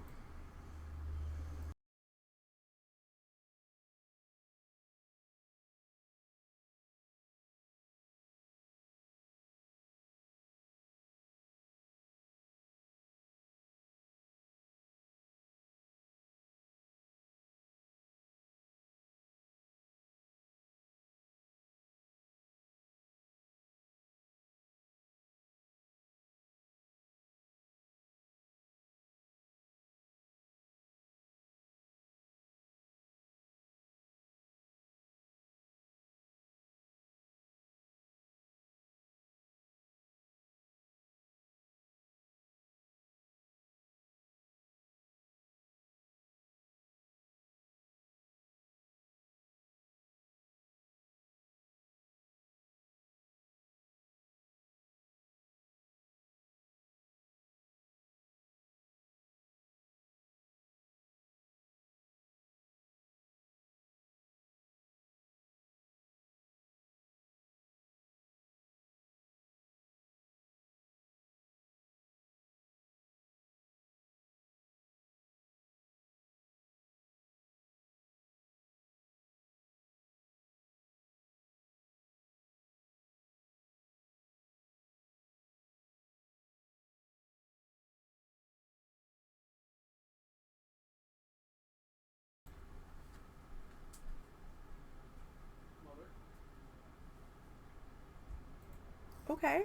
A: Okay,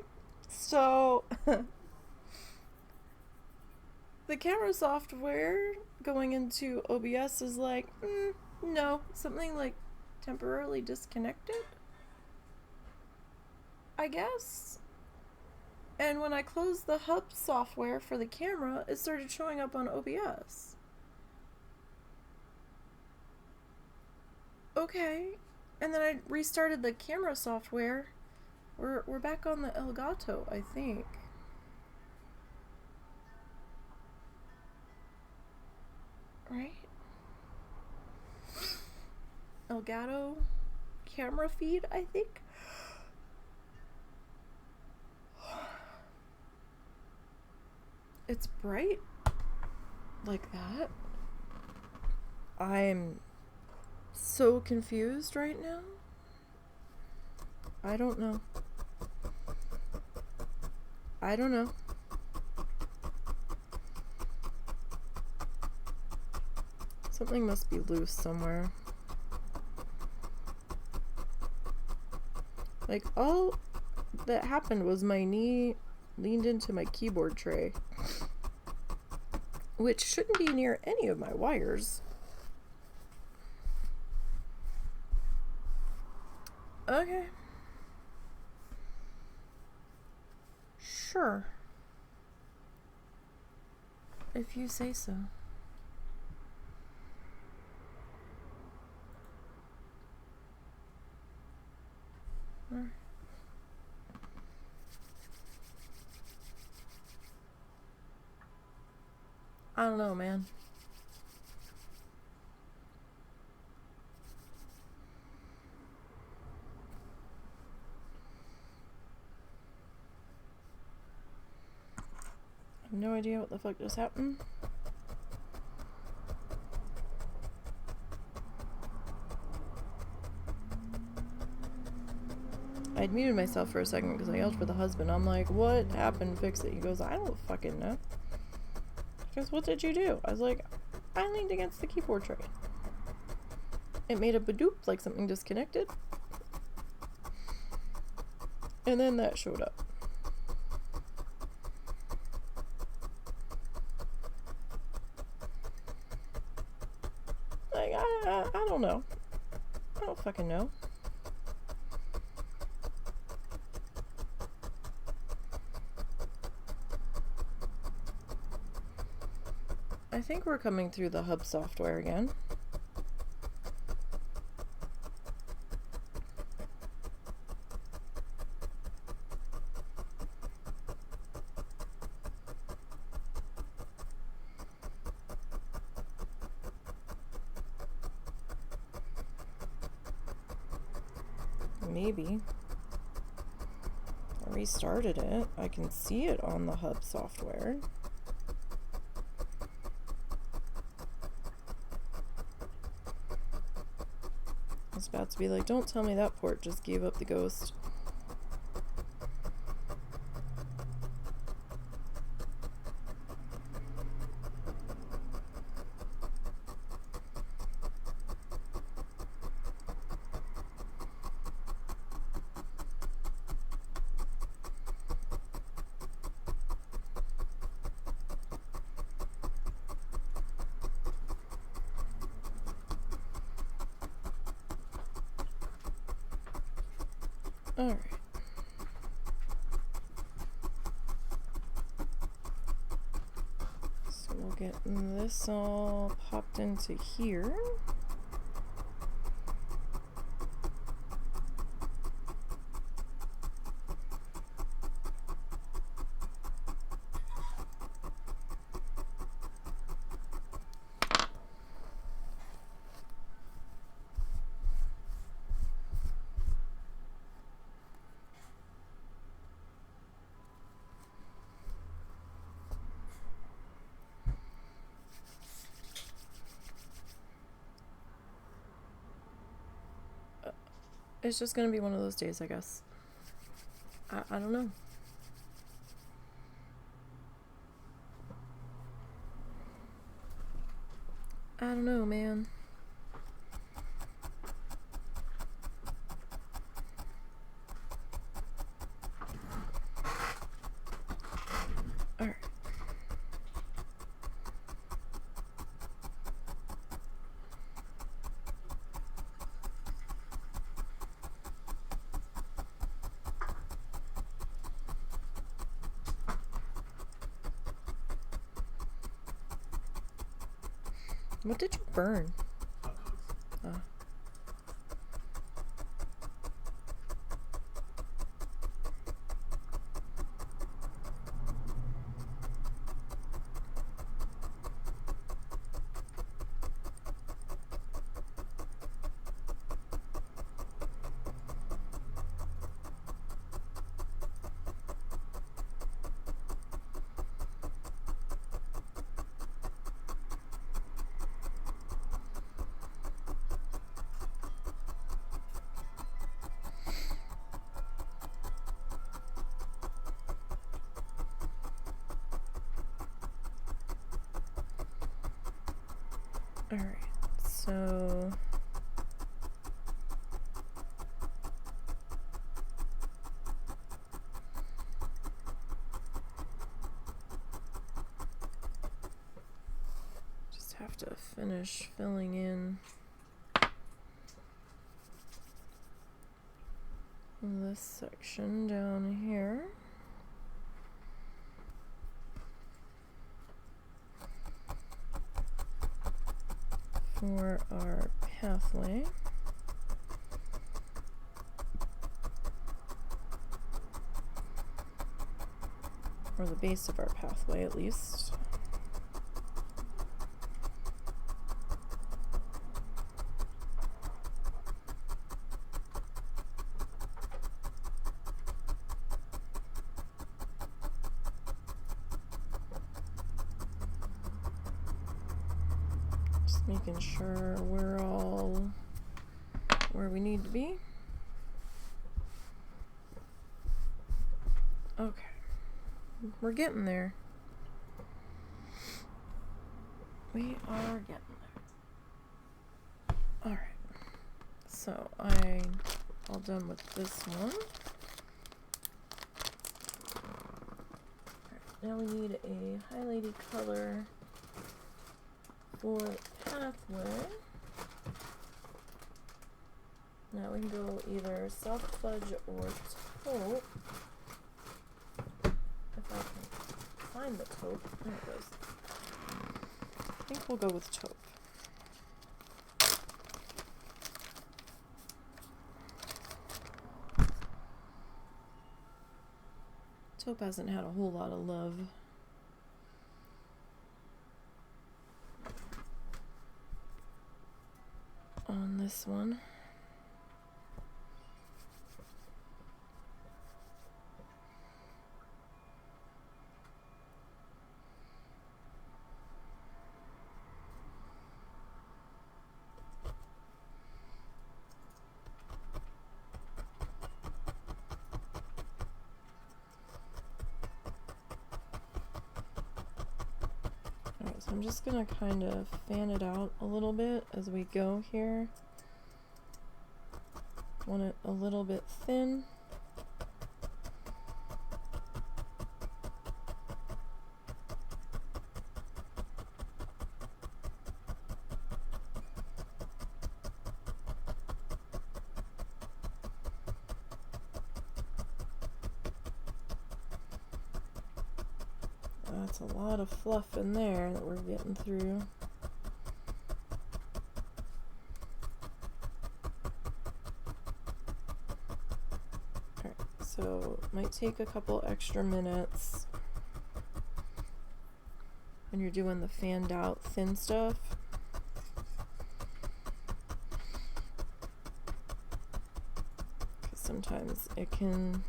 A: so the camera software going into OBS is like, no, something like temporarily disconnected, I guess. And when I closed the hub software for the camera, it started showing up on OBS. Okay, and then I restarted the camera software. We're back on the Elgato, I think. Right? Elgato camera feed, I think. It's bright like that. I'm so confused right now. I don't know. Something must be loose somewhere. Like, all that happened was my knee leaned into my keyboard tray, which shouldn't be near any of my wires. Okay. Sure. If you say so. I don't know, man. I have no idea what the fuck just happened. I'd muted myself for a second because I yelled for the husband. I'm like, what happened? Fix it. He goes, I don't fucking know. He goes, what did you do? I was like, I leaned against the keyboard tray. It made a badoop like something disconnected. And then that showed up. Like, I don't know. don't fucking know. I think we're coming through the hub software again. Maybe. I restarted it. I can see it on the hub software. I was about to be like, don't tell me that port just gave up the ghost. All right. So we'll get this all popped into here. It's just gonna be one of those days, I guess. I don't know. I don't know, man. Alright. What did you burn?
B: Hot dogs.
A: Alright, so just have to finish filling in this section down here. For our pathway. Or the base of our pathway, at least. Making sure we're all where we need to be. Okay. We're getting there. We are getting there. Alright. So I'm all done with this one. Alright, now we need a highlighted color for pathway. Now we can go either soft fudge or taupe. If I can find the taupe. There it goes. I think we'll go with taupe. Taupe hasn't had a whole lot of love. On this one. Alright, so I'm just gonna kind of fan it out a little bit as we go here. Want it a little bit thin. That's a lot of fluff in there that we're getting through. Alright, so it might take a couple extra minutes when you're doing the fanned out thin stuff. Because sometimes it can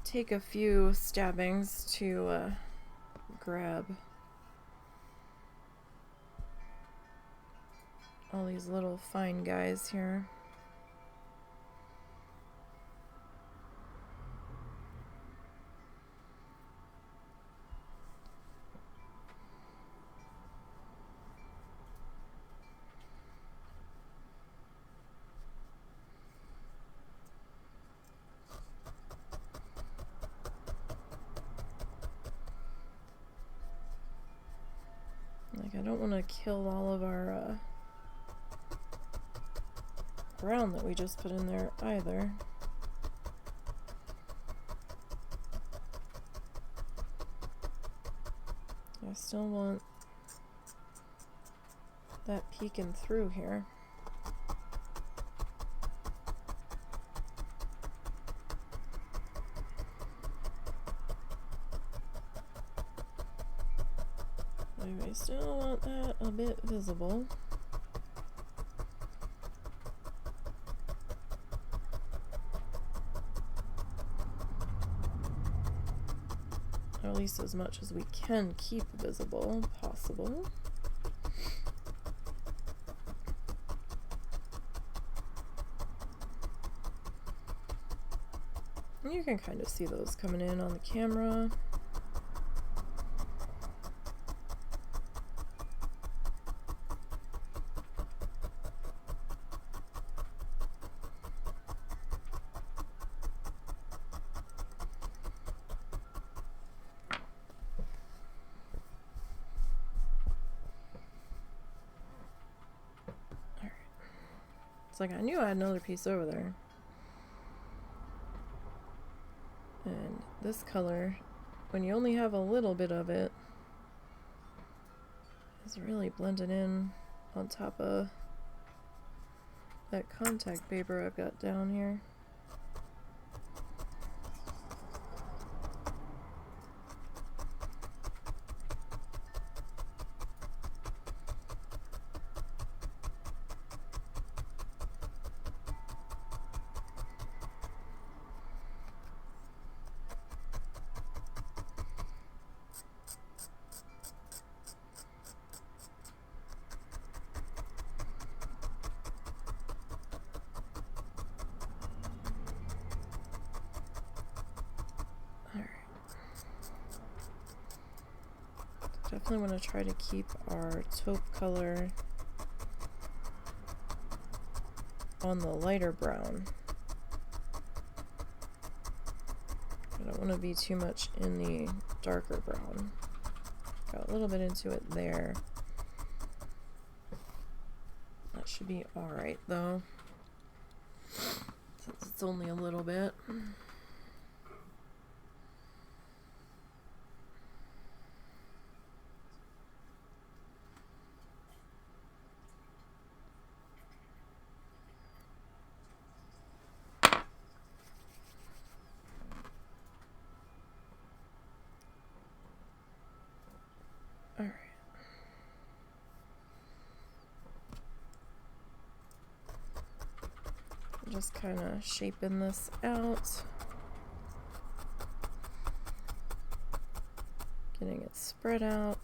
A: take a few stabbings to grab all these little fine guys here. Like, I don't want to kill all of our brown that we just put in there either. I still want that peeking through here. I still want that a bit visible. Or at least as much as we can keep visible possible. And you can kind of see those coming in on the camera. Like, I knew I had another piece over there. And this color, when you only have a little bit of it, is really blended in on top of that contact paper I've got down here. Definitely want to try to keep our taupe color on the lighter brown. I don't want to be too much in the darker brown. Got a little bit into it there. That should be alright though, since it's only a little bit. Alright. Just kind of shaping this out. Getting it spread out.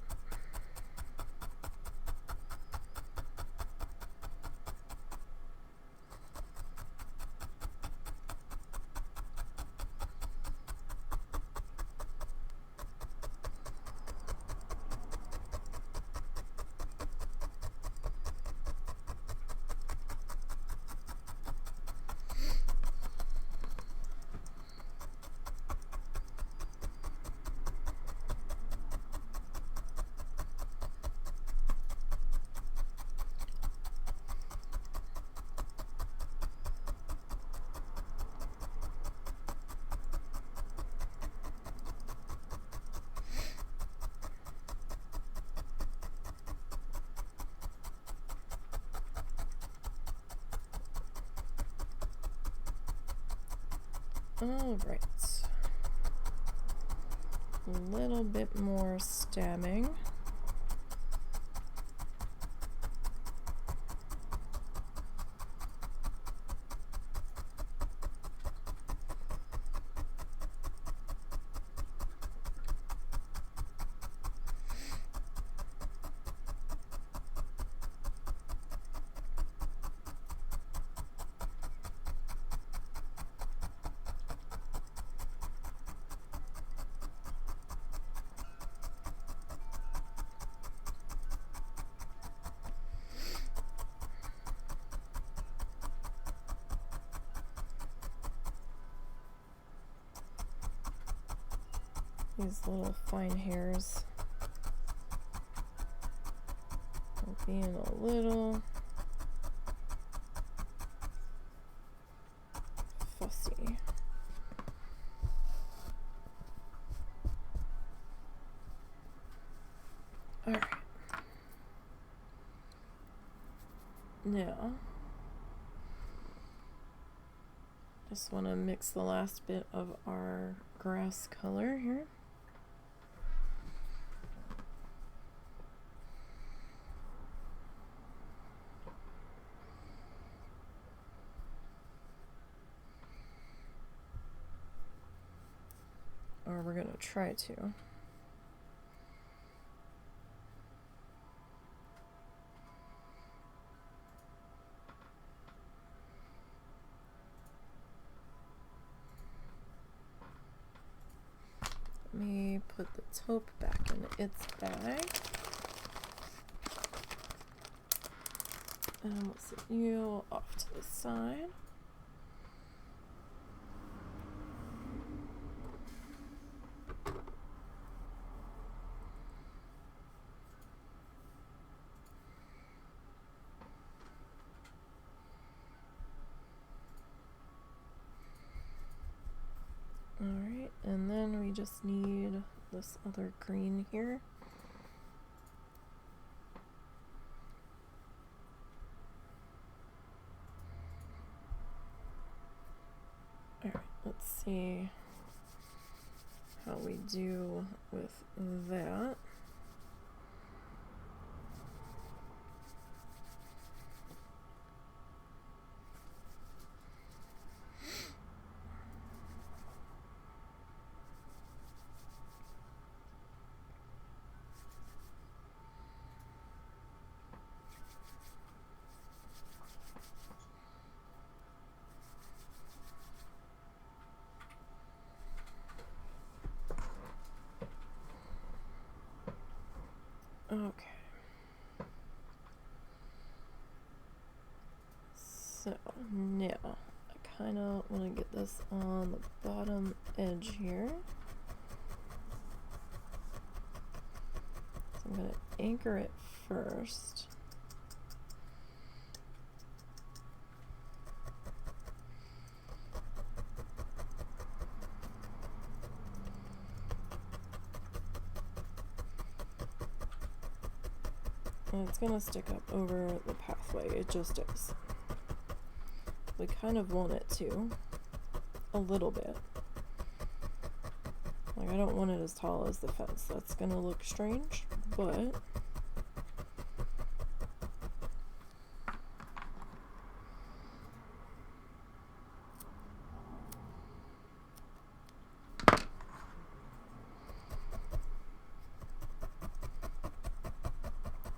A: All right, a little bit more stabbing. These little fine hairs are being a little fussy. All right. Now, just want to mix the last bit of our grass color here. Or we're going to try to. Let me put the taupe back in its bag. And we'll set you off to the side. Alright, and then we just need this other green here. Alright, let's see how we do with that. Okay. So now I kind of want to get this on the bottom edge here. So I'm going to anchor it first. And it's gonna stick up over the pathway. It just is. We kind of want it to. A little bit. Like, I don't want it as tall as the fence. That's gonna look strange, but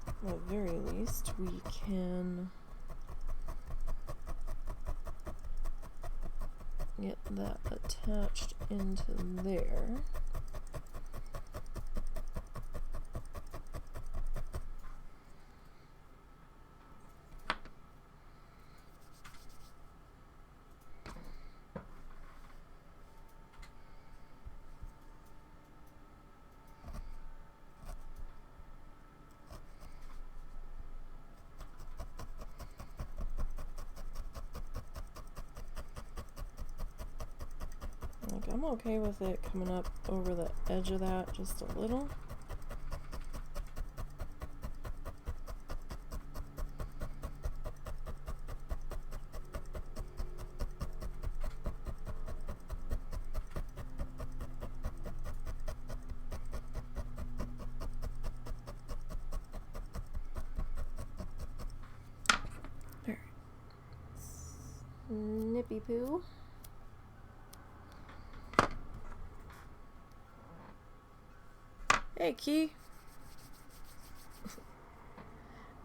A: at the very least, we can get that attached into there. Like, I'm okay with it coming up over the edge of that just a little. Alright. Snippy poo. Hey, Key.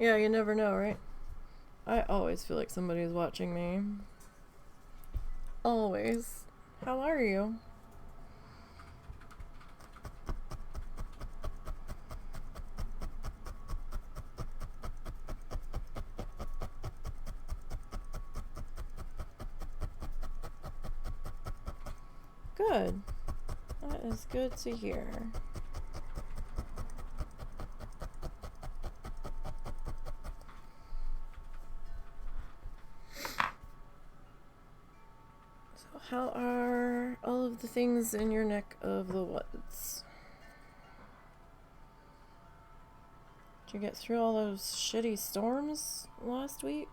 A: Yeah, you never know, right? I always feel like somebody's watching me. Always. How are you? Good. That is good to hear. How are all of the things in your neck of the woods? Did you get through all those shitty storms last week?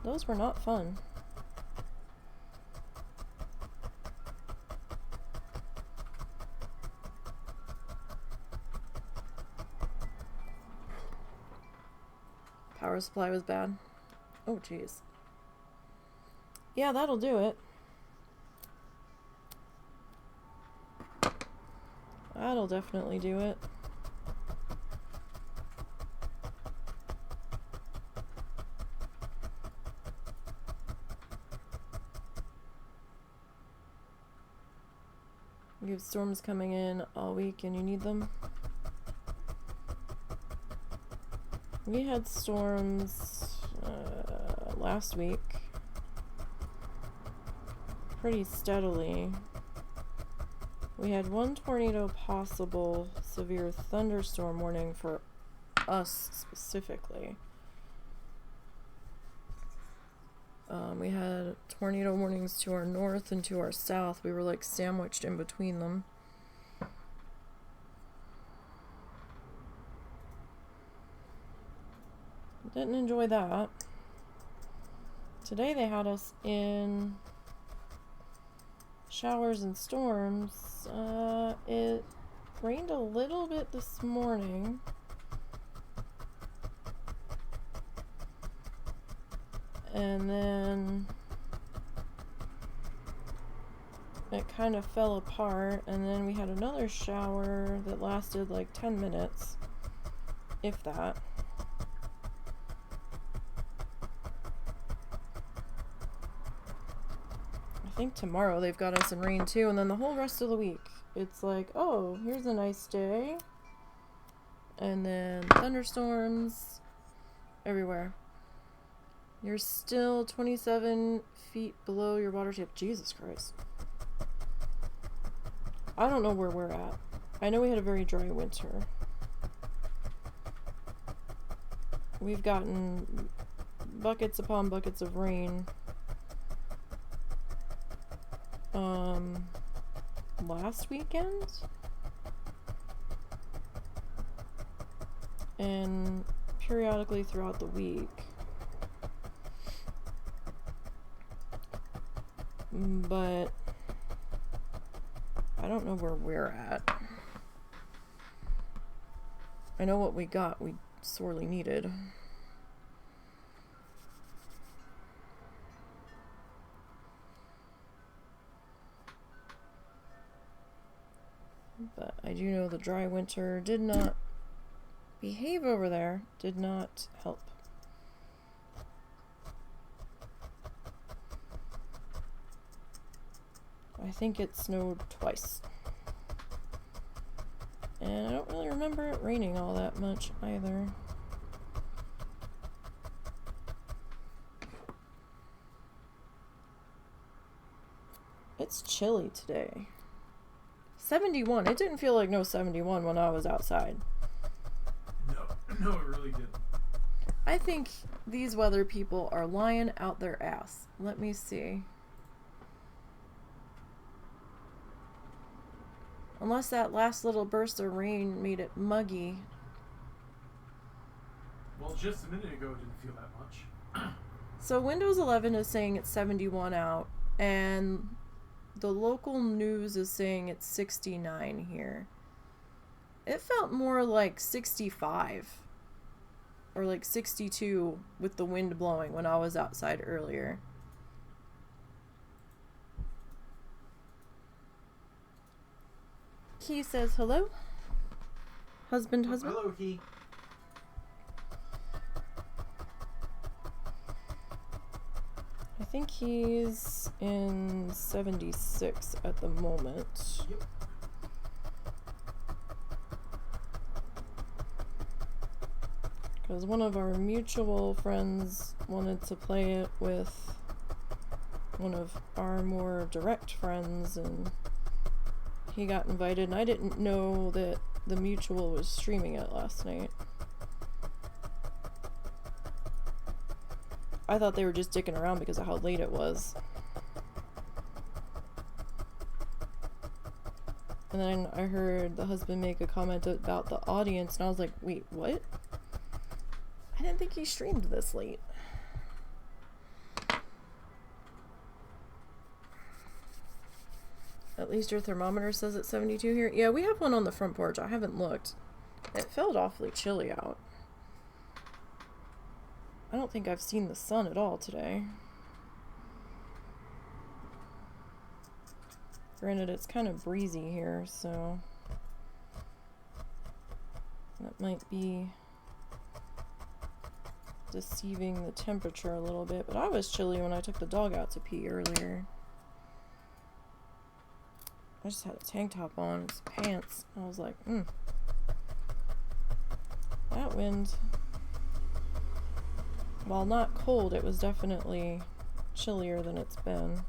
A: Those were not fun. Power supply was bad. Oh, jeez. Yeah, that'll do it. That'll definitely do it. You have storms coming in all week and you need them. We had storms last week pretty steadily. We had one tornado possible severe thunderstorm warning for us specifically. We had tornado warnings to our north and to our south. We were like sandwiched in between them. Didn't enjoy that. Today they had us in showers and storms. It rained a little bit this morning. And then it kind of fell apart, and then we had another shower that lasted like 10 minutes, if that. I think tomorrow they've got us in rain too, and then the whole rest of the week it's like, oh, here's a nice day, and then thunderstorms everywhere. You're still 27 feet below your water table. Jesus Christ. I don't know where we're at. I know we had a very dry winter. We've gotten buckets upon buckets of rain last weekend. And periodically throughout the week. But I don't know where we're at. I know what we got, we sorely needed. But I do know the dry winter did not behave over there, did not help. I think it snowed twice. And I don't really remember it raining all that much either. It's chilly today. 71. It didn't feel like no 71 when I was outside.
B: No, it really didn't.
A: I think these weather people are lying out their ass. Let me see. Unless that last little burst of rain made it muggy.
B: Well, just a minute ago it didn't feel that much.
A: So Windows 11 is saying it's 71 out, and the local news is saying it's 69 here. It felt more like 65 or like 62 with the wind blowing when I was outside earlier. He says hello. Husband.
B: Hello, Key.
A: I think he's in 76 at the moment.
B: Yep.
A: Because one of our mutual friends wanted to play it with one of our more direct friends, and he got invited, and I didn't know that the mutual was streaming it last night. I thought they were just dicking around because of how late it was. And then I heard the husband make a comment about the audience, and I was like, wait, what? I didn't think he streamed this late. At least your thermometer says it's 72 here. Yeah, we have one on the front porch. I haven't looked. It felt awfully chilly out. I don't think I've seen the sun at all today. Granted, it's kind of breezy here, so that might be deceiving the temperature a little bit, but I was chilly when I took the dog out to pee earlier. I just had a tank top on, it's pants. I was like, that wind, while not cold, it was definitely chillier than it's been.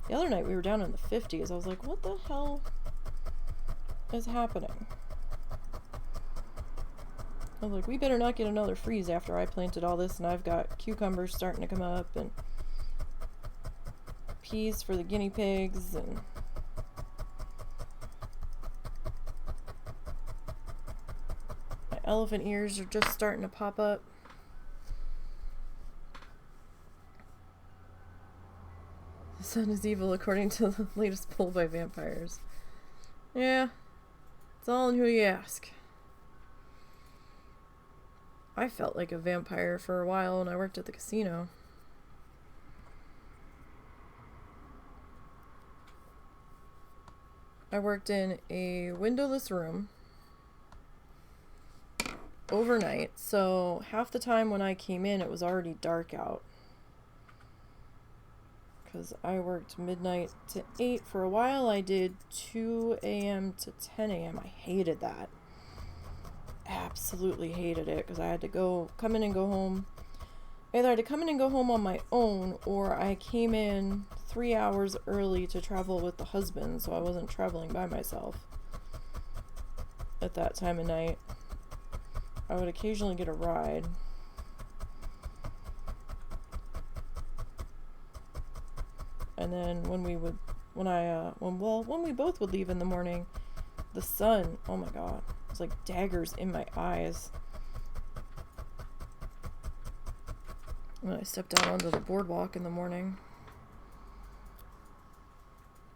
A: The other night we were down in the 50s. I was like, what the hell is happening? I was like, we better not get another freeze after I planted all this, and I've got cucumbers starting to come up, and peas for the guinea pigs, and my elephant ears are just starting to pop up. The sun is evil according to the latest poll by vampires. Yeah, it's all in who you ask. I felt like a vampire for a while when I worked at the casino. I worked in a windowless room overnight, so half the time when I came in it was already dark out. Because I worked midnight to 8 for a while. I did 2 a.m. to 10 a.m. I hated that. Absolutely hated it, because I had to come in and go home. Either I had to come in and go home on my own, or I came in 3 hours early to travel with the husband, so I wasn't traveling by myself at that time of night. I would occasionally get a ride. And then when we would when we both would leave in the morning, the sun, oh my god, it was like daggers in my eyes. When I stepped out onto the boardwalk in the morning.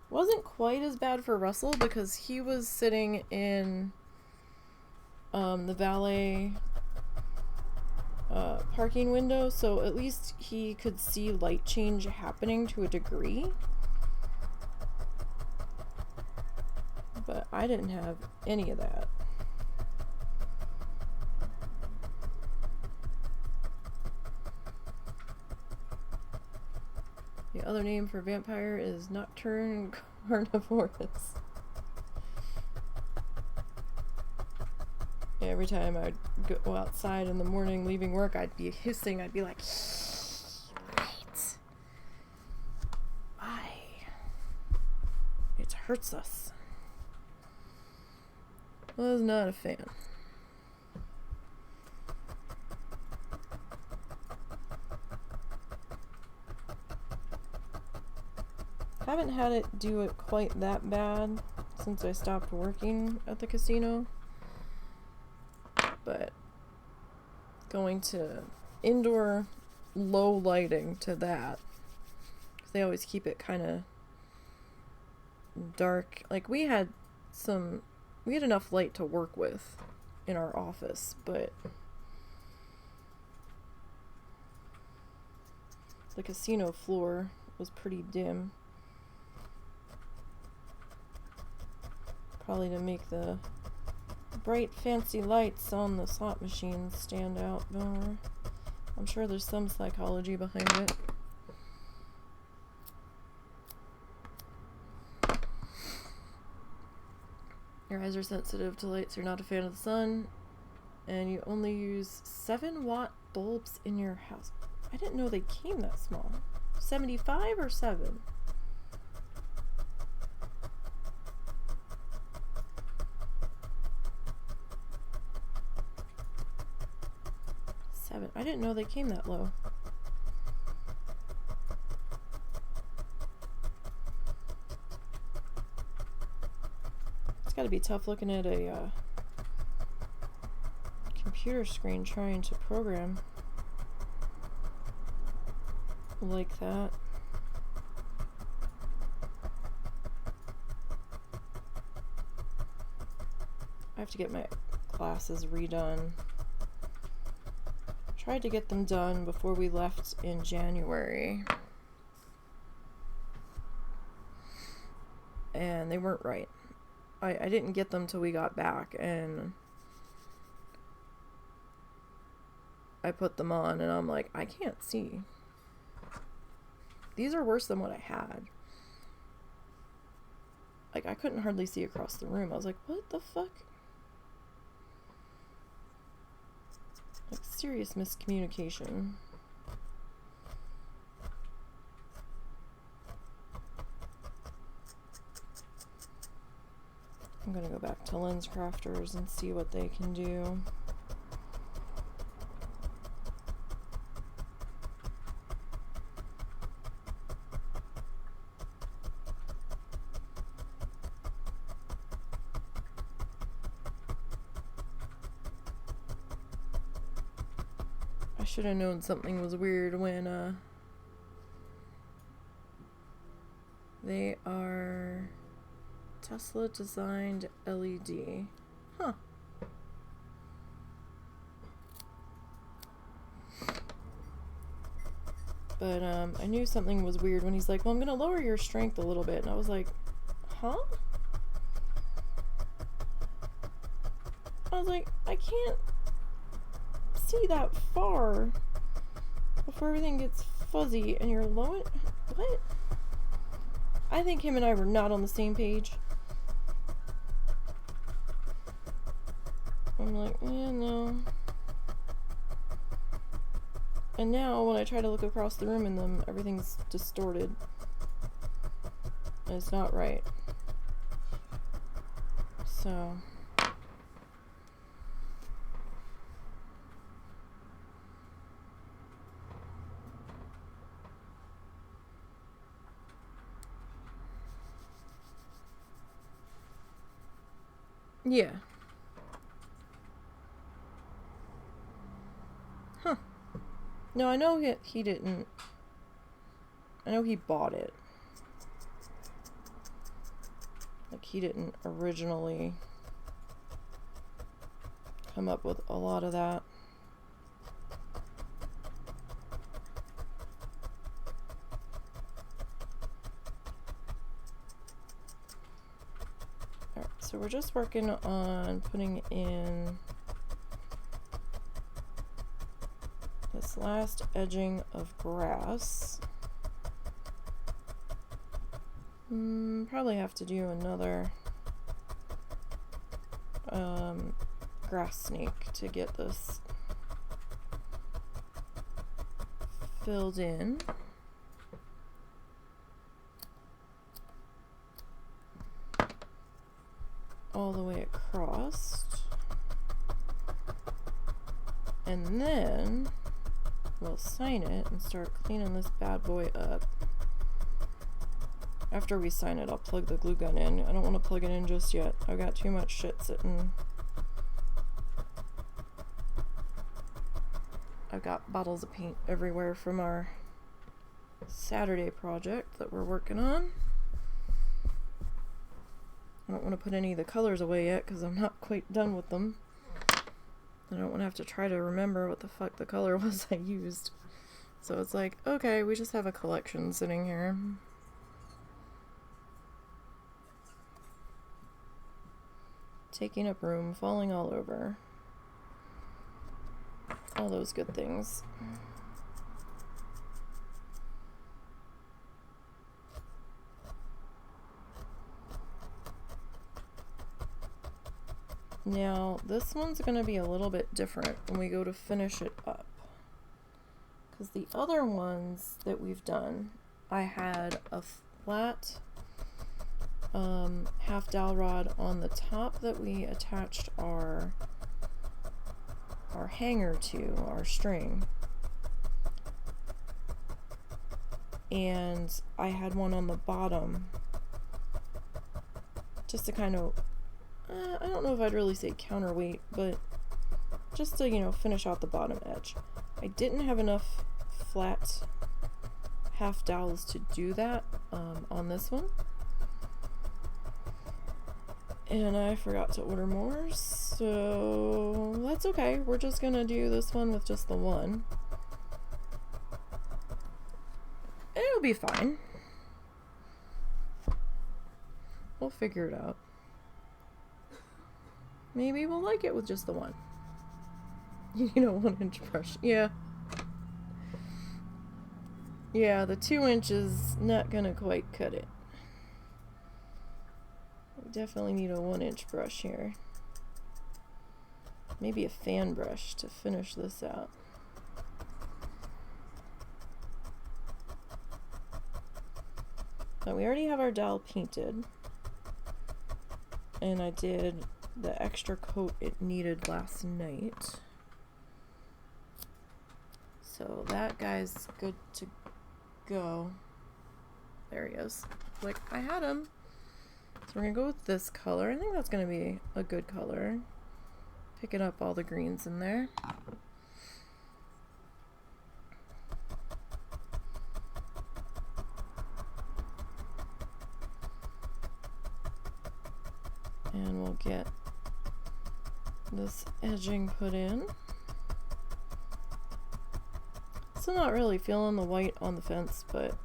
A: Wasn't quite as bad for Russell because he was sitting in the valet parking window, so at least he could see light change happening to a degree. But I didn't have any of that. The other name for vampire is nocturne carnivorous. Every time I'd go outside in the morning leaving work, I'd be hissing. I'd be like, right. Why? It hurts us. Was not a fan. Haven't had it do it quite that bad since I stopped working at the casino. But going to indoor low lighting to that, 'cause they always keep it kind of dark. Like we had enough light to work with in our office, but the casino floor was pretty dim. Probably to make the bright fancy lights on the slot machines stand out more. I'm sure there's some psychology behind it. Your eyes are sensitive to lights, you're not a fan of the sun, and you only use 7-watt bulbs in your house. I didn't know they came that small. 75 or 7? I didn't know they came that low. It's gotta be tough looking at a computer screen trying to program like that. I have to get my classes redone. Tried to get them done before we left in January. And they weren't right. I didn't get them till we got back, and I put them on and I'm like, I can't see. These are worse than what I had. Like, I couldn't hardly see across the room. I was like, what the fuck? Like, serious miscommunication. I'm gonna go back to Lens Crafters and see what they can do. I should have known something was weird when they are Tesla designed LED. Huh. But I knew something was weird when he's like, well, I'm gonna lower your strength a little bit, and I was like, huh? I was like, I can't see that far before everything gets fuzzy, and you're low. What? I think him and I were not on the same page. I'm like, yeah, no. And now when I try to look across the room in them, everything's distorted. And it's not right. So Yeah. Huh. No, I know he didn't. I know he bought it. Like, he didn't originally come up with a lot of that. Alright, so we're just working on putting in this last edging of grass. Probably have to do another grass snake to get this filled in. All the way across. And then we'll sign it and start cleaning this bad boy up. After we sign it, I'll plug the glue gun in. I don't want to plug it in just yet. I've got too much shit sitting. I've got bottles of paint everywhere from our Saturday project that we're working on. I don't want to put any of the colors away yet because I'm not quite done with them. I don't want to have to try to remember what the fuck the color was I used. So it's like, okay, we just have a collection sitting here. Taking up room, falling all over. All those good things. Now, this one's going to be a little bit different when we go to finish it up. Because the other ones that we've done, I had a flat half dowel rod on the top that we attached our hanger to, our string. And I had one on the bottom just to kind of, I don't know if I'd really say counterweight, but just to, you know, finish out the bottom edge. I didn't have enough flat half dowels to do that on this one. And I forgot to order more, so that's okay. We're just gonna do this one with just the one. It'll be fine. We'll figure it out. Maybe we'll like it with just the one. You know, 1-inch brush. Yeah. Yeah, the 2 inches not gonna quite cut it. Definitely need a 1-inch brush here. Maybe a fan brush to finish this out. Now we already have our dowel painted. And I did the extra coat it needed last night. So that guy's good to go. There he is. Like, I had him. So we're gonna go with this color. I think that's gonna be a good color. Picking up all the greens in there. And we'll get this edging put in. Still not really feeling the white on the fence, but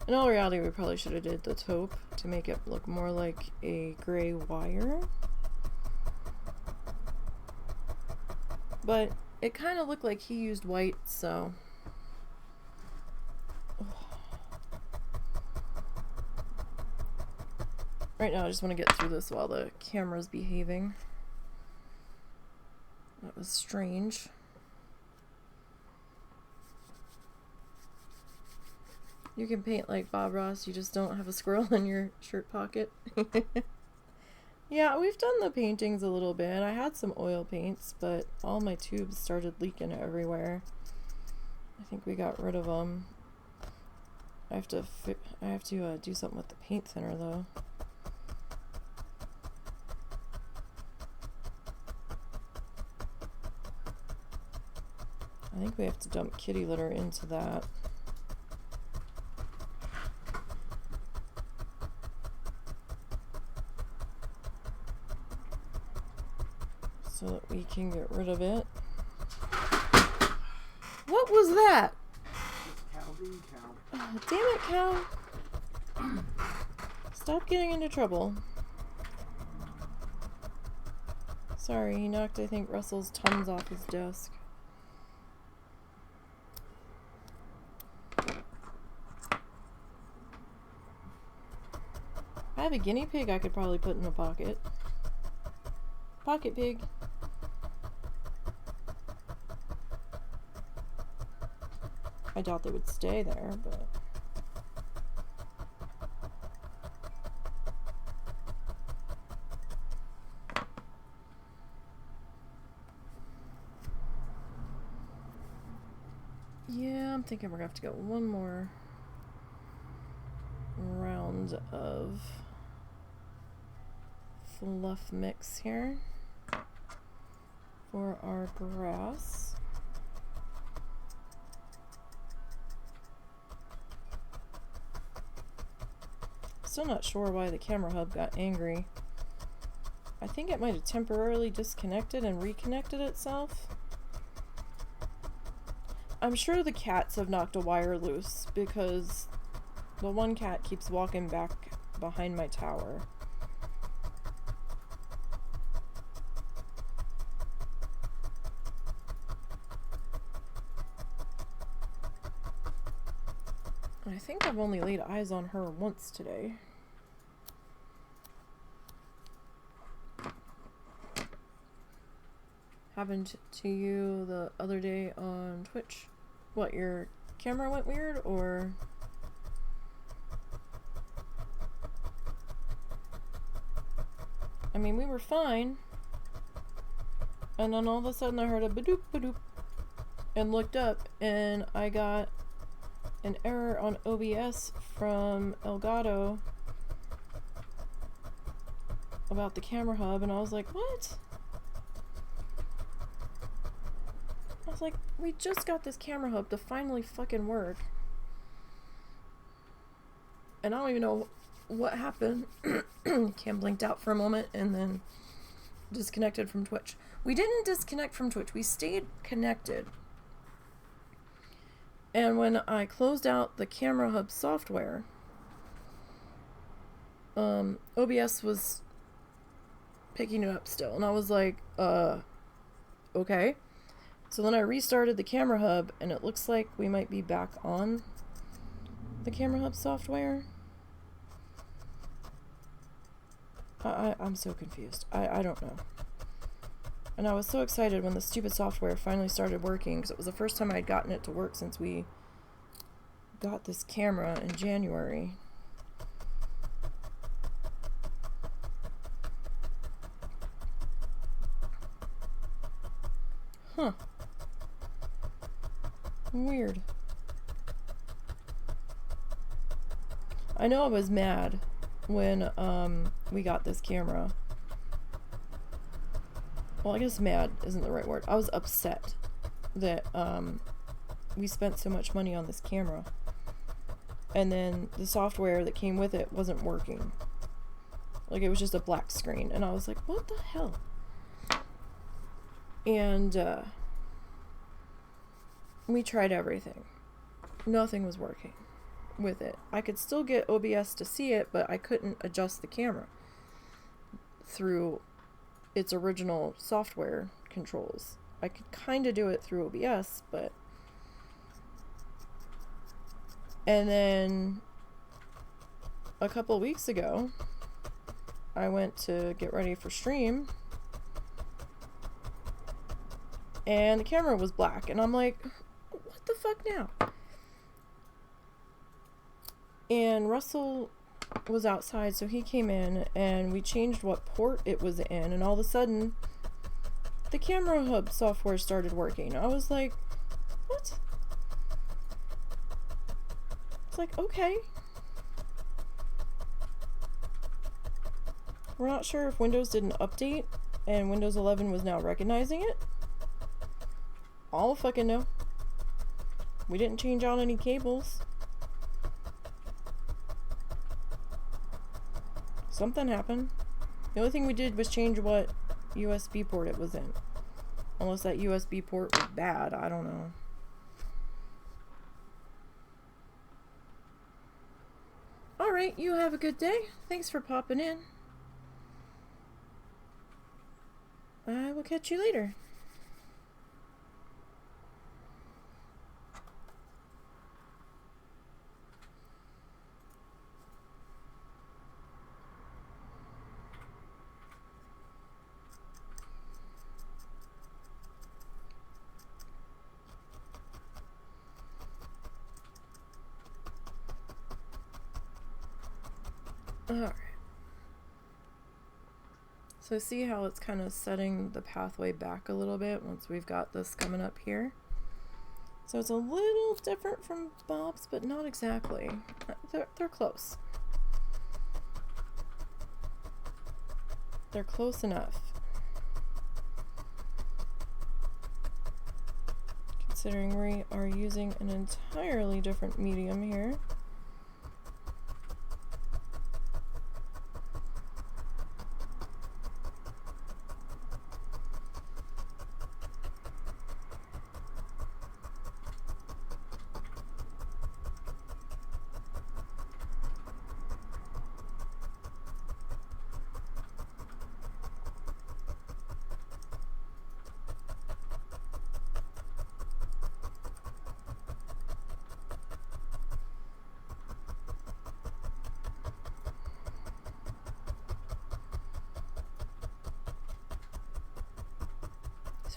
A: in all reality, we probably should have did the taupe to make it look more like a gray wire. But it kind of looked like he used white, so. Right now, I just want to get through this while the camera's behaving. That was strange. You can paint like Bob Ross, you just don't have a squirrel in your shirt pocket. Yeah, we've done the paintings a little bit. I had some oil paints, but all my tubes started leaking everywhere. I think we got rid of them. I have to do something with the paint thinner though. I think we have to dump kitty litter into that. So that we can get rid of it. What was that?
B: Cow being cow.
A: Oh, damn it, cow. Stop getting into trouble. Sorry, he knocked, I think, Russell's Tums off his desk. I have a guinea pig I could probably put in a pocket. Pocket pig. I doubt they would stay there, but... yeah, I'm thinking we're gonna have to get one more round of fluff mix here for our grass. Still not sure why the camera hub got angry. I think it might have temporarily disconnected and reconnected itself. I'm sure the cats have knocked a wire loose because the one cat keeps walking back behind my tower. I think I've only laid eyes on her once today. Happened to you the other day on Twitch? What, your camera went weird, or? I mean, we were fine. And then all of a sudden I heard a badoop badoop and looked up and I got an error on OBS from Elgato about the camera hub, and I was like, what? I was like, we just got this camera hub to finally fucking work. And I don't even know what happened. Cam blinked out for a moment and then disconnected from Twitch. We didn't disconnect from Twitch. We stayed connected. And when I closed out the camera hub software, OBS was picking it up still. And I was like, okay. So then I restarted the camera hub, and it looks like we might be back on the camera hub software. I'm so confused. I don't know. And I was so excited when the stupid software finally started working, because it was the first time I'd gotten it to work since we got this camera in January. Huh. Weird. I know I was mad when we got this camera. Well, I guess mad isn't the right word. I was upset that we spent so much money on this camera. And then the software that came with it wasn't working. Like, it was just a black screen. And I was like, what the hell? And we tried everything. Nothing was working with it. I could still get OBS to see it, but I couldn't adjust the camera through its original software controls. I could kind of do it through OBS, but... And then a couple of weeks ago, I went to get ready for stream, and the camera was black, and I'm like, what the fuck now? And Russell was outside, so he came in, and we changed what port it was in, and all of a sudden, the camera hub software started working. I was like, what? It's like, okay. We're not sure if Windows did an update, and Windows 11 was now recognizing it. I'll fucking know. We didn't change out any cables. Something happened. The only thing we did was change what USB port it was in. Unless that USB port was bad, I don't know. Alright, you have a good day. Thanks for popping in. I will catch you later. Alright. So see how it's kind of setting the pathway back a little bit once we've got this coming up here? So it's a little different from Bob's, but not exactly. They're close. They're close enough. Considering we are using an entirely different medium here.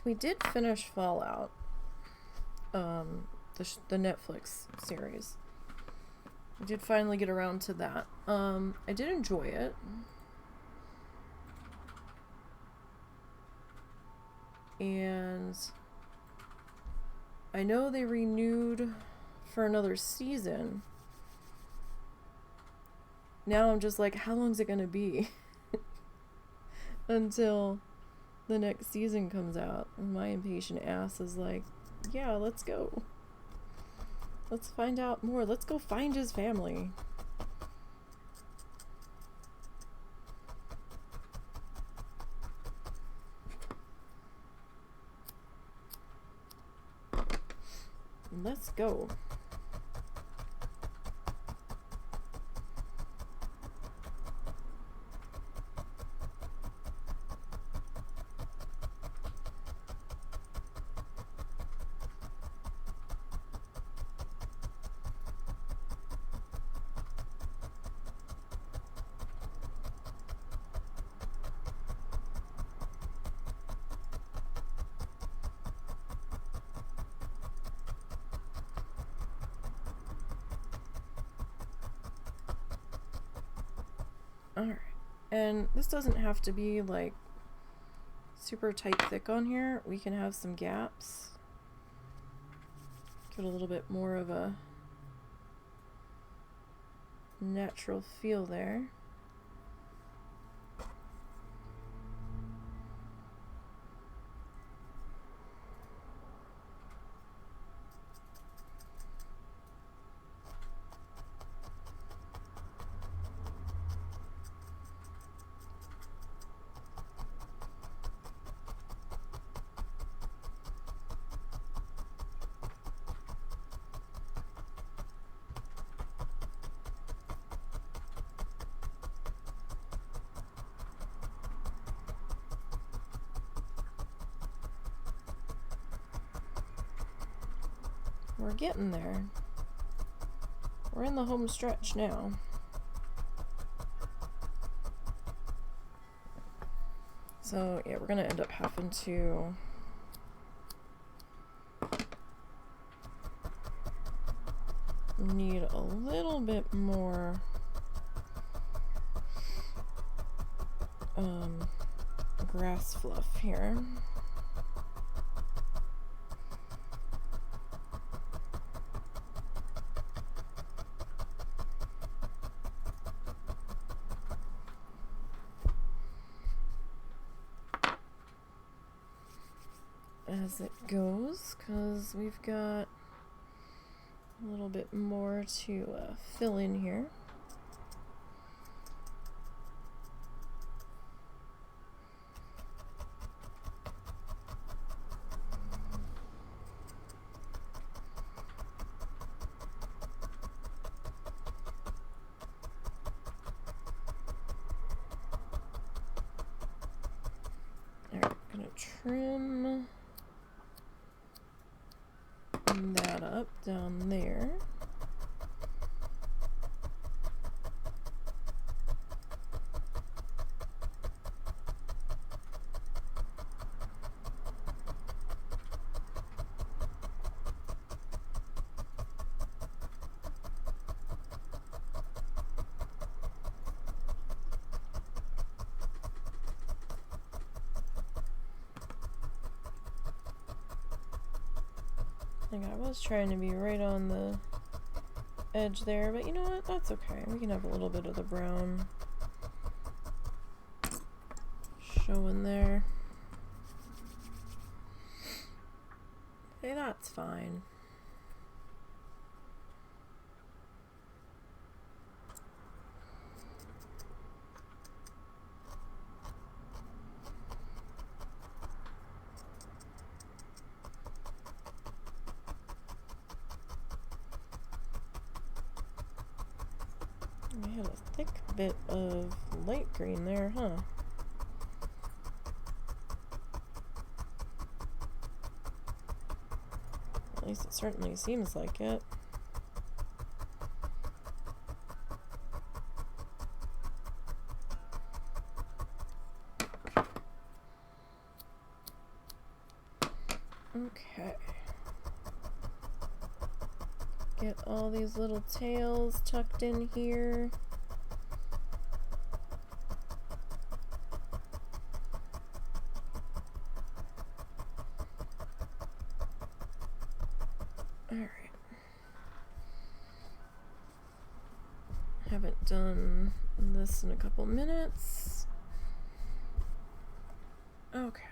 A: We did finish Fallout, the Netflix series. We did finally get around to that. I did enjoy it. And I know they renewed for another season. Now I'm just like, how long is it gonna be? Until the next season comes out, and my impatient ass is like, yeah, let's go. Let's find out more. Let's go find his family. Let's go. Alright, and this doesn't have to be like super tight thick on here. We can have some gaps. Give it a little bit more of a natural feel there. We're getting there. We're in the home stretch now. So yeah, we're gonna end up having to need a little bit more grass fluff here. As it goes, because we've got a little bit more to fill in here. Trim that up down there. I was trying to be right on the edge there, but you know what? That's okay. We can have a little bit of the brown showing there. Okay, that's fine. We had a thick bit of light green there, huh? At least it certainly seems like it. Okay. Get all these little tails tucked in here. Alright. Haven't done this in a couple minutes. Okay.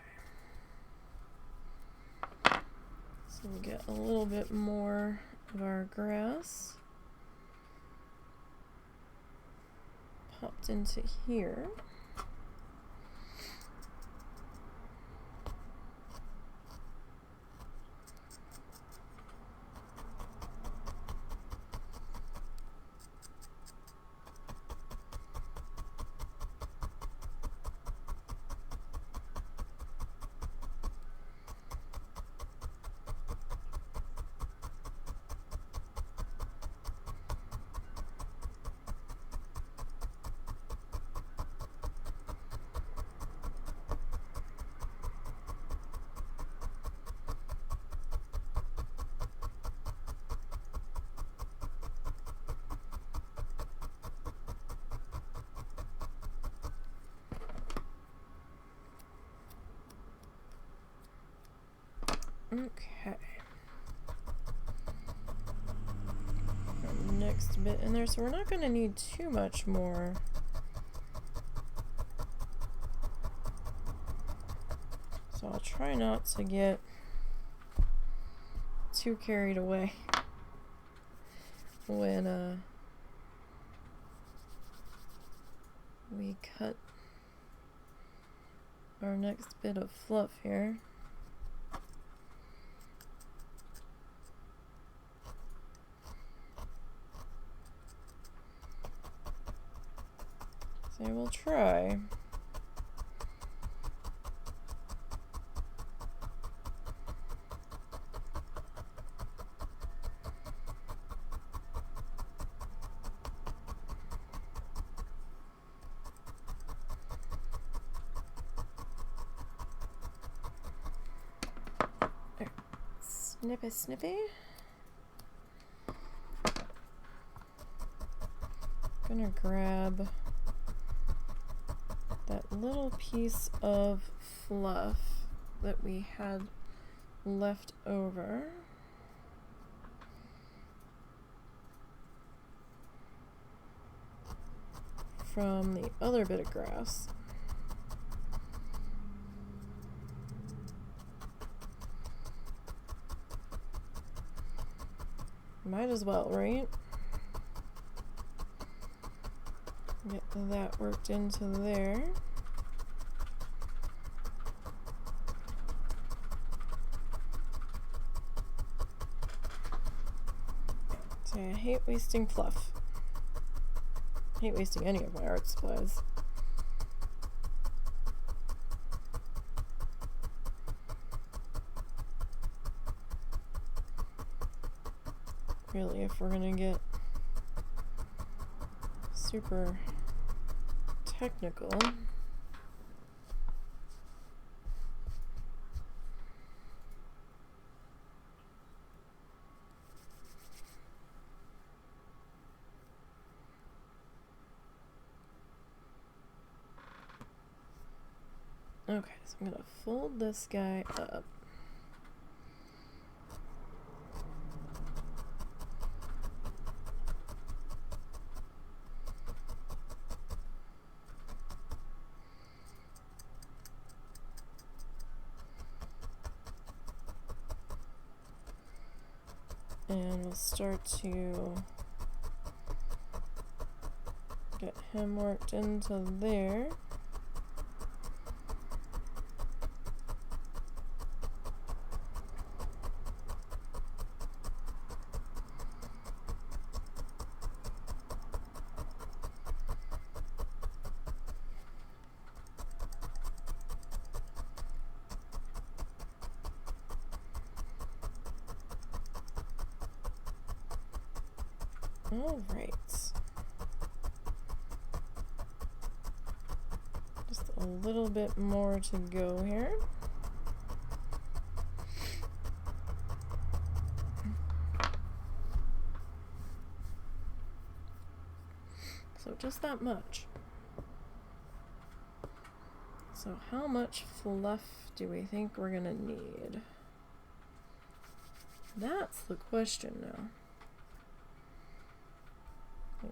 A: So we'll get a little bit more of our grass popped into here. Okay. Our next bit in there, so we're not going to need too much more. So I'll try not to get too carried away when we cut our next bit of fluff here. So we'll try. Snippy, snippy. Gonna grab that little piece of fluff that we had left over. From the other bit of grass. Might as well, right? Get that worked into there. So I hate wasting fluff. I hate wasting any of my art supplies. Really, if we're gonna get super technical. Okay, so I'm gonna fold this guy up. And we'll start to get him worked into there. All right. Just a little bit more to go here. So just that much. So how much fluff do we think we're gonna need? That's the question now.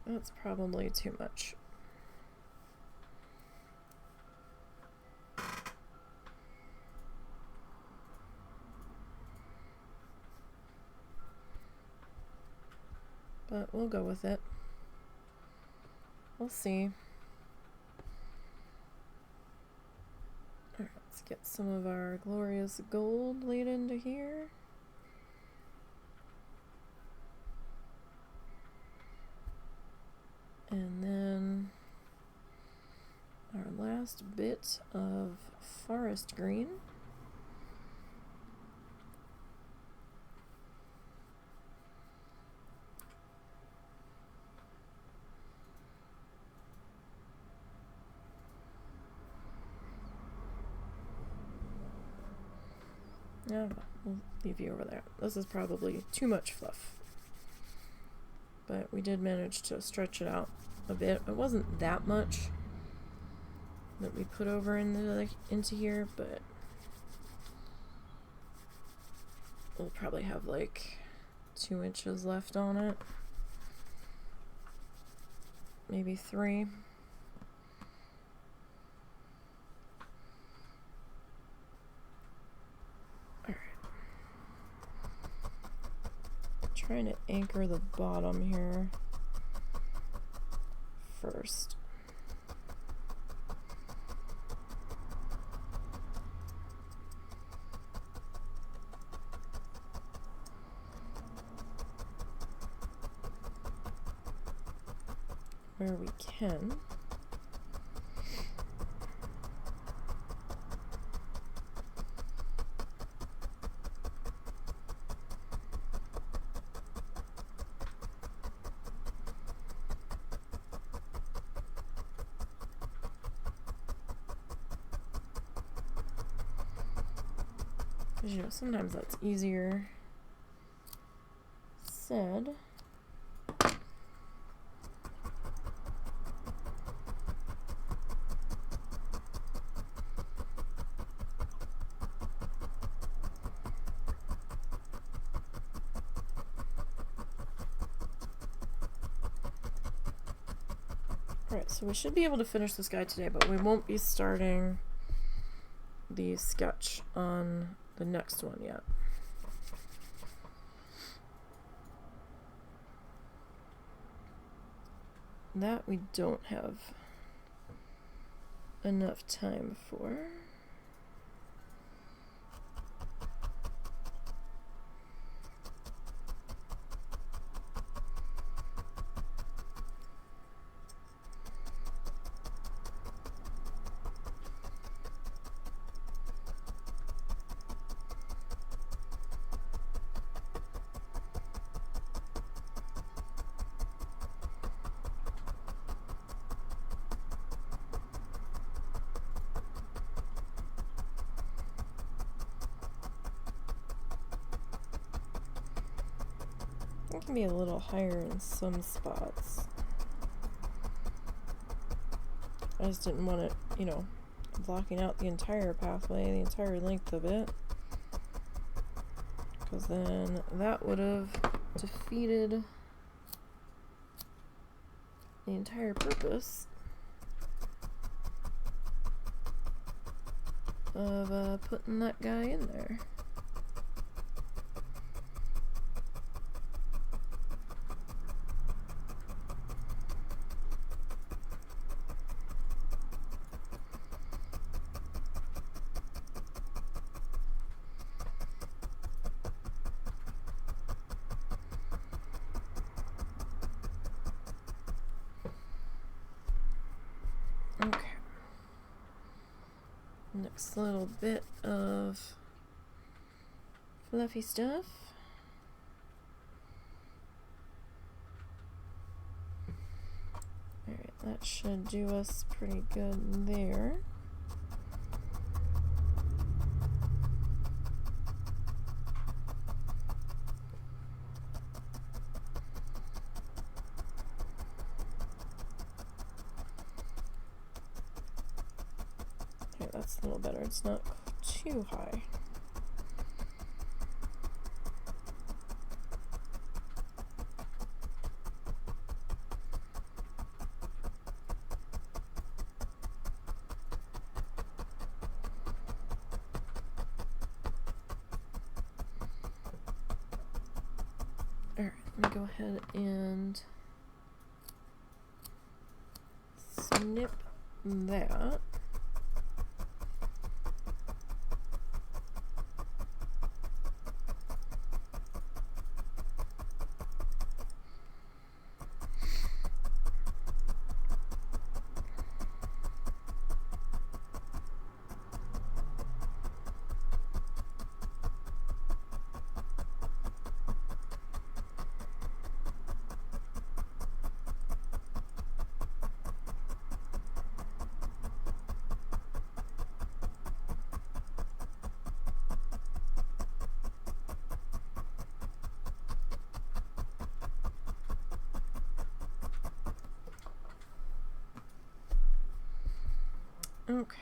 A: That's probably too much. But we'll go with it. We'll see. Alright, let's get some of our glorious gold laid into here. And then our last bit of forest green. Yeah, we'll leave you over there. This is probably too much fluff. But we did manage to stretch it out a bit. It wasn't that much that we put over into here, but we'll probably have like 2 inches left on it. Maybe 3. Trying to anchor the bottom here first. Where we can. You know, sometimes that's easier said. Alright, so we should be able to finish this guy today, but we won't be starting the sketch on the next one yet. That we don't have enough time for. It can be a little higher in some spots. I just didn't want it, you know, blocking out the entire pathway, the entire length of it. Because then that would have defeated the entire purpose of putting that guy in there. Okay. Next little bit of fluffy stuff. Alright, that should do us pretty good there. Okay, that's a little better. It's not too high. Alright, let me go ahead and snip that. Okay.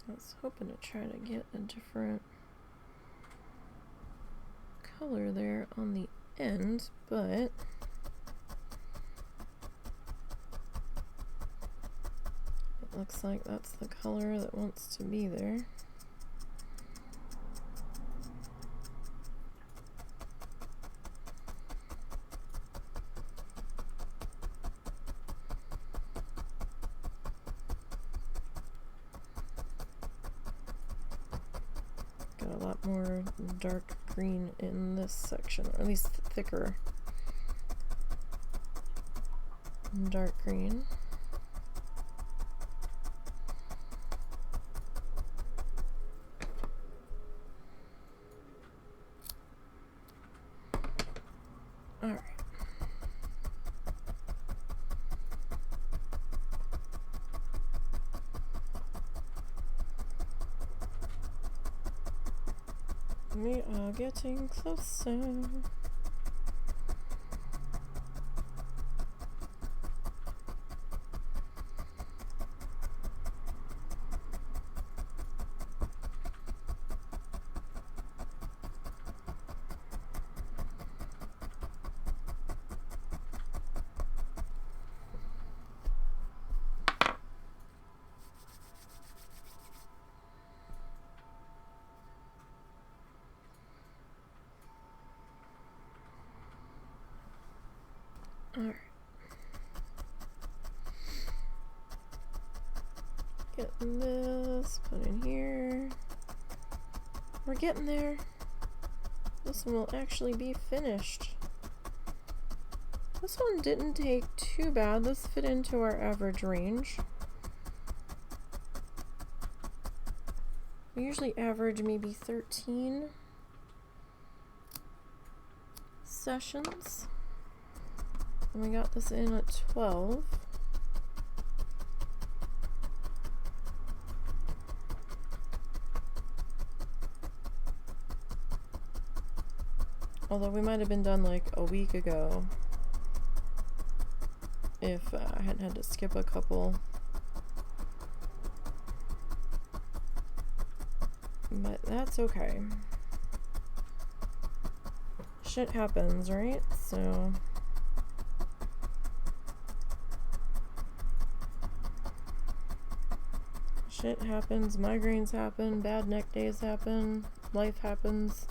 A: I was hoping to try to get a different color there on the end, but it looks like that's the color that wants to be there. A lot more dark green in this section, or at least thicker dark green. All right. We are getting closer. Alright. Getting this, put in here. We're getting there. This one will actually be finished. This one didn't take too bad. This fit into our average range. We usually average maybe 13 sessions. And we got this in at 12. Although we might have been done like a week ago if I hadn't had to skip a couple. But that's okay. Shit happens, right? So shit happens, migraines happen, bad neck days happen, life happens.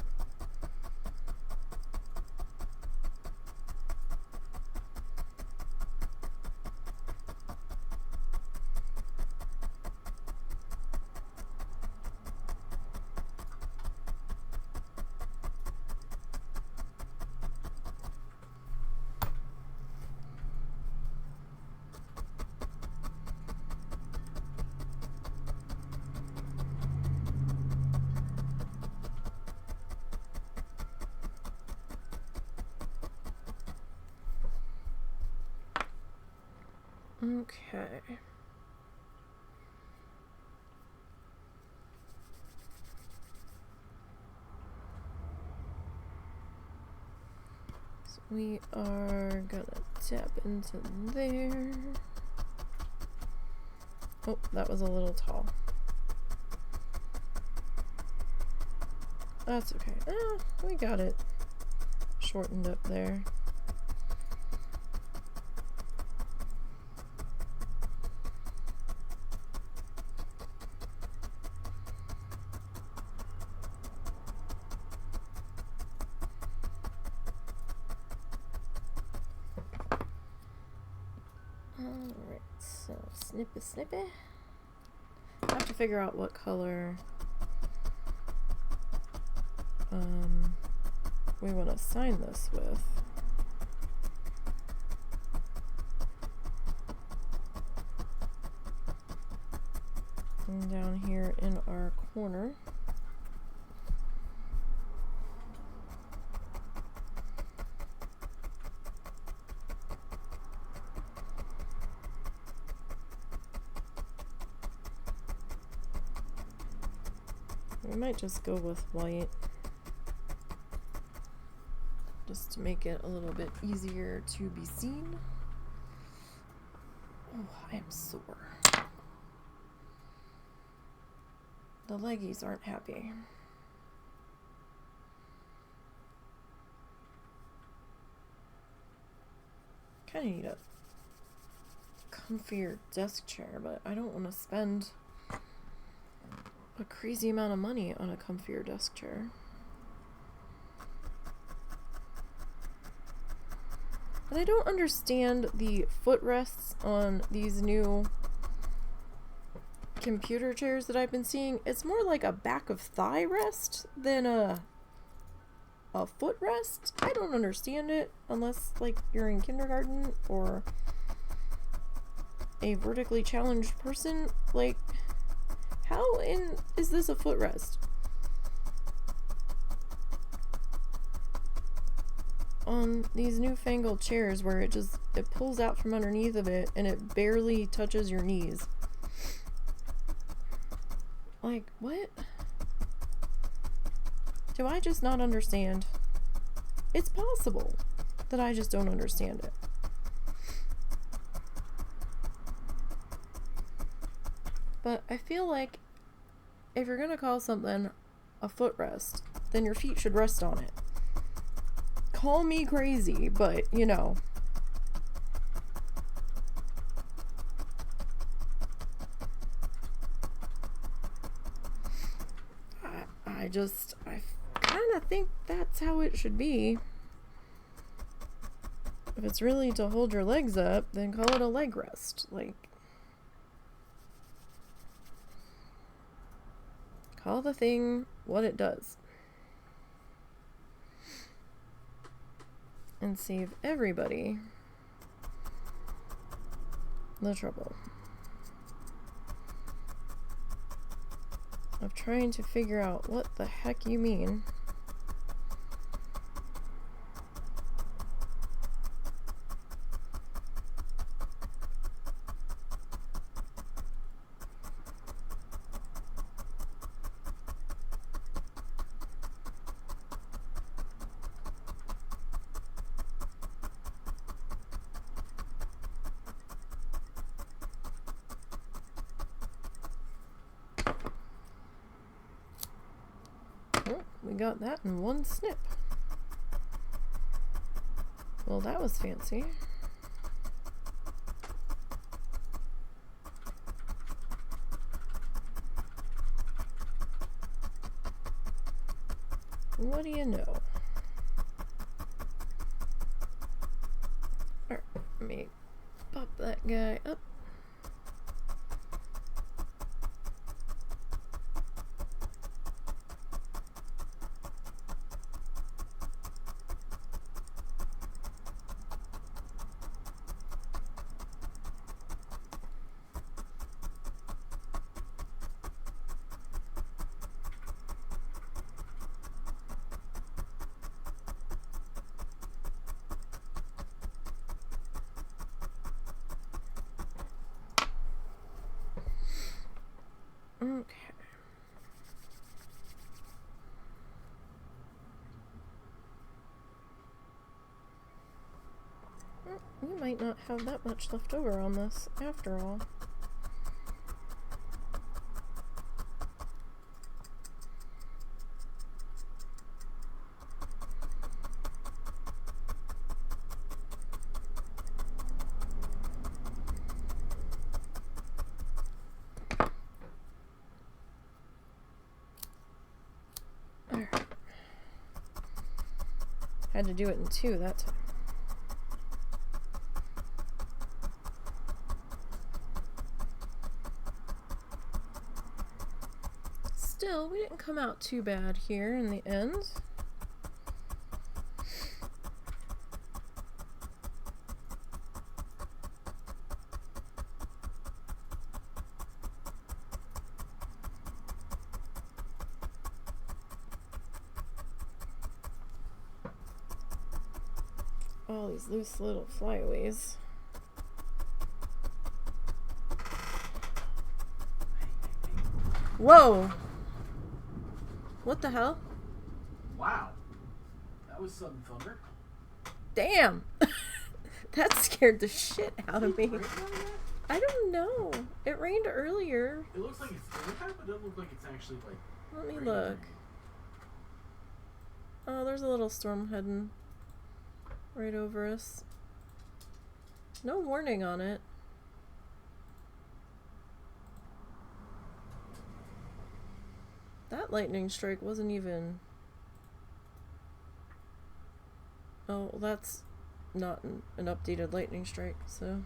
A: Okay. So we are gonna tap into there. Oh, that was a little tall. That's okay. We got it shortened up there. Alright, so snippy. I have to figure out what color we want to sign this with. And down here in our corner, we might just go with white, just to make it a little bit easier to be seen. Oh, I am sore. The leggies aren't happy. Kind of need a comfier desk chair, but I don't want to spend a crazy amount of money on a comfier desk chair. And I don't understand the footrests on these new computer chairs that I've been seeing. It's more like a back of thigh rest than a footrest. I don't understand it unless like you're in kindergarten or a vertically challenged person. Like, how is this a footrest on these newfangled chairs where it pulls out from underneath of it and it barely touches your knees? Like, what? Do I just not understand? It's possible that I just don't understand it. But I feel like if you're gonna call something a footrest, then your feet should rest on it. Call me crazy, but you know. I kind of think that's how it should be. If it's really to hold your legs up, then call it a leg rest. Like, call the thing what it does. And save everybody the trouble of trying to figure out what the heck you mean. We got that in one snip. Well, that was fancy. What do you know? Alright, let me pop that guy up. Okay. Well, we might not have that much left over on this after all. Had to do it in two that time. Still, we didn't come out too bad here in the end. All these loose little flyaways. Whoa! What the hell?
B: Wow. That was sudden thunder.
A: Damn! That scared the shit out of me. I don't know. It rained earlier.
B: It looks like it's daytime, but it doesn't look like it's actually like.
A: Let me look. Oh, there's a little storm heading right over us. No warning on it. That lightning strike wasn't even... Oh, well, that's not an updated lightning strike, so...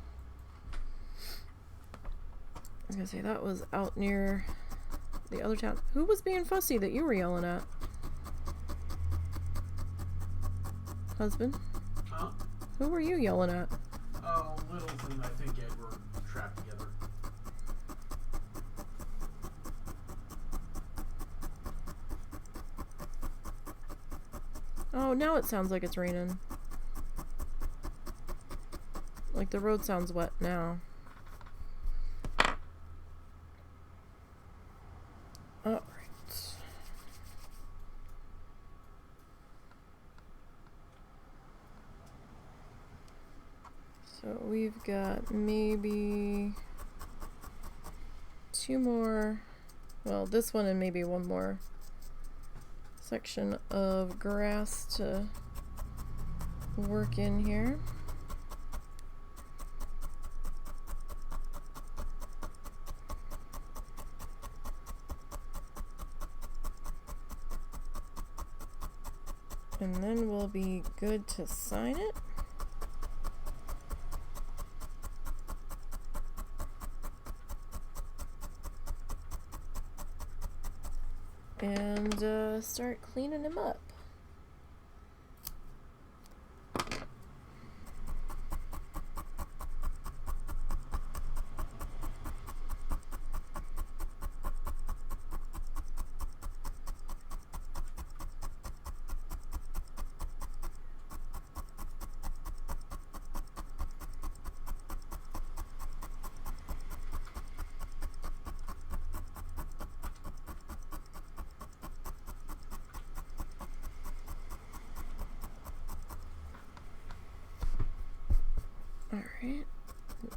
A: I was gonna say, that was out near the other town. Who was being fussy that you were yelling at? Husband?
B: Huh?
A: Who were you yelling at?
B: Oh, Littles and I think Ed were trapped together.
A: Oh, now it sounds like it's raining. Like the road sounds wet now. Alright. So we've got maybe two more, well, this one and maybe one more section of grass to work in here. And then we'll be good to sign it. gotta start cleaning him up. Alright,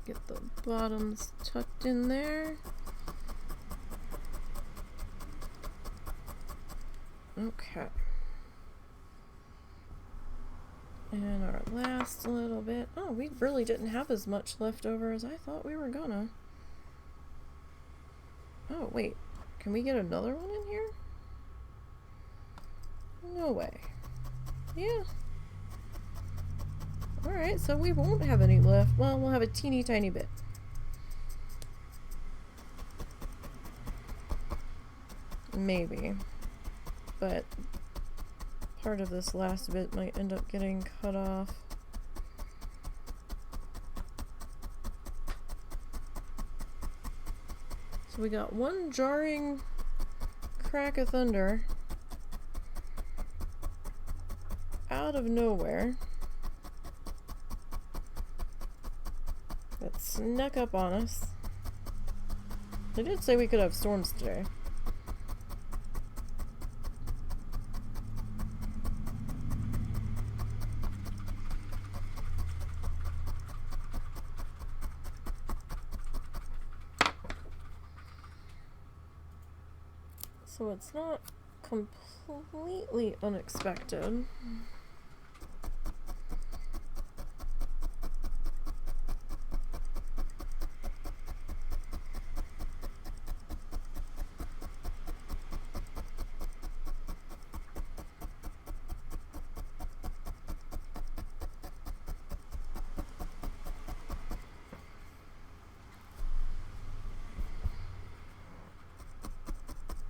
A: get the bottoms tucked in there. Okay. And our last little bit. Oh, we really didn't have as much left over as I thought we were gonna. Oh, wait. Can we get another one in here? No way. Yeah. Alright, so we won't have any left. Well, we'll have a teeny tiny bit. Maybe. But part of this last bit might end up getting cut off. So we got one jarring crack of thunder out of nowhere that snuck up on us. They did say we could have storms today. So it's not completely unexpected.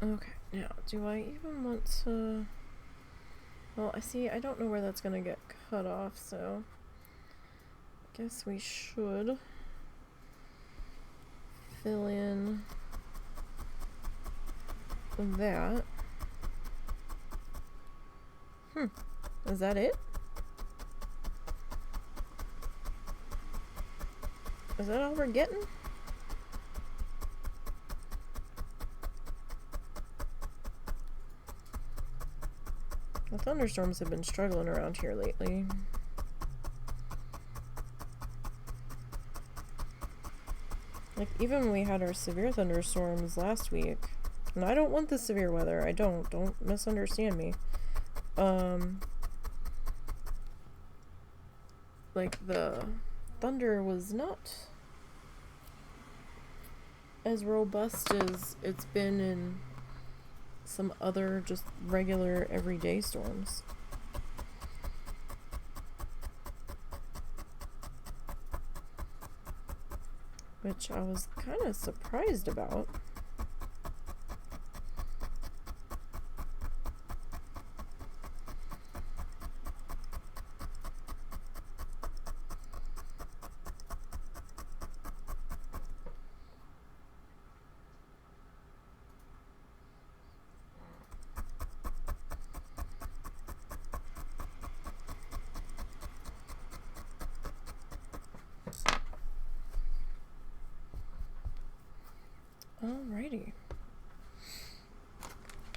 A: Okay, now, do I even want to... Well, I don't know where that's gonna get cut off, so... I guess we should fill in that. Is that it? Is that all we're getting? The thunderstorms have been struggling around here lately. Like, even when we had our severe thunderstorms last week, and I don't want the severe weather, I don't misunderstand me. Like, the thunder was not as robust as it's been in some other just regular everyday storms. Which I was kind of surprised about. Alrighty.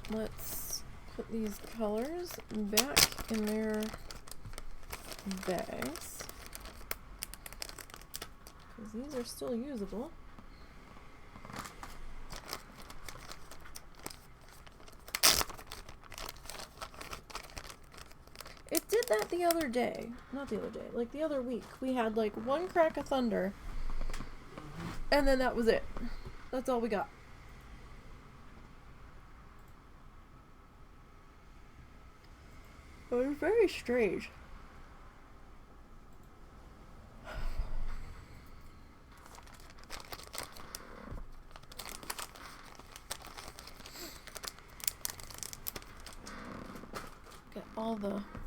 A: Let's put these colors back in their bags, because these are still usable. It did that the other day. Not the other day, like the other week. We had like one crack of thunder, and then that was it. That's all we got. It was very strange.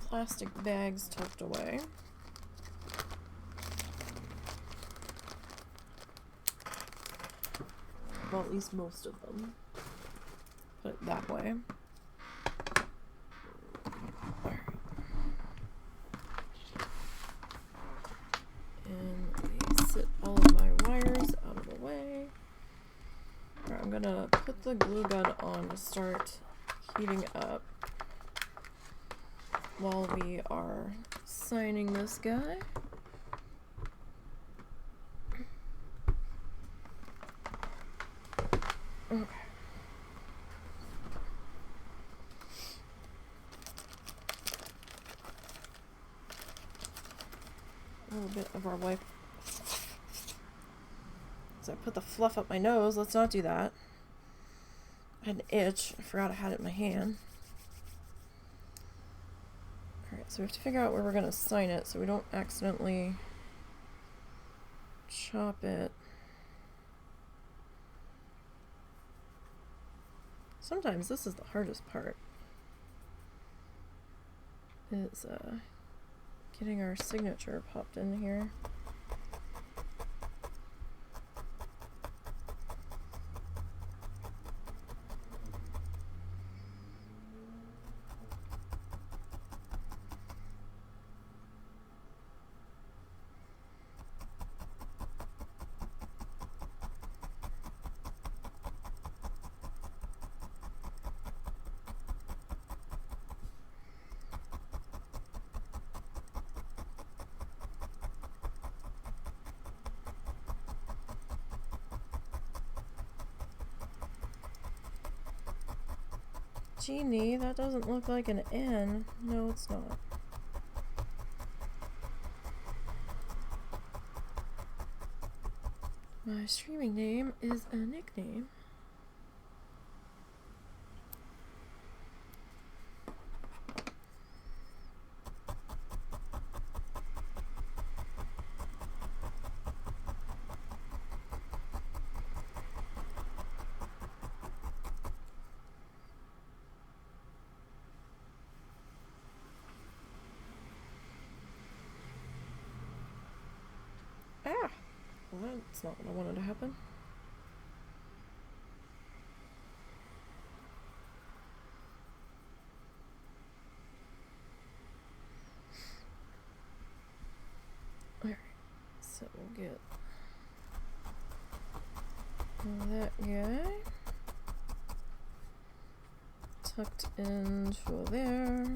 A: plastic bags tucked away. Well, at least most of them. Put it that way. Alright. And let me sit all of my wires out of the way. Alright, I'm gonna put the glue gun on to start heating up while we are signing this guy. Okay. A little bit of our wipe. So I put the fluff up my nose. Let's not do that. I had an itch. I forgot I had it in my hand. Alright, so we have to figure out where we're going to sign it so we don't accidentally chop it. Sometimes this is the hardest part. Is getting our signature popped in here. Genie, that doesn't look like an N. No, it's not. My streaming name is a nickname. Ah! Well, that's not what I wanted to happen. Alright, so we'll get that guy tucked into there.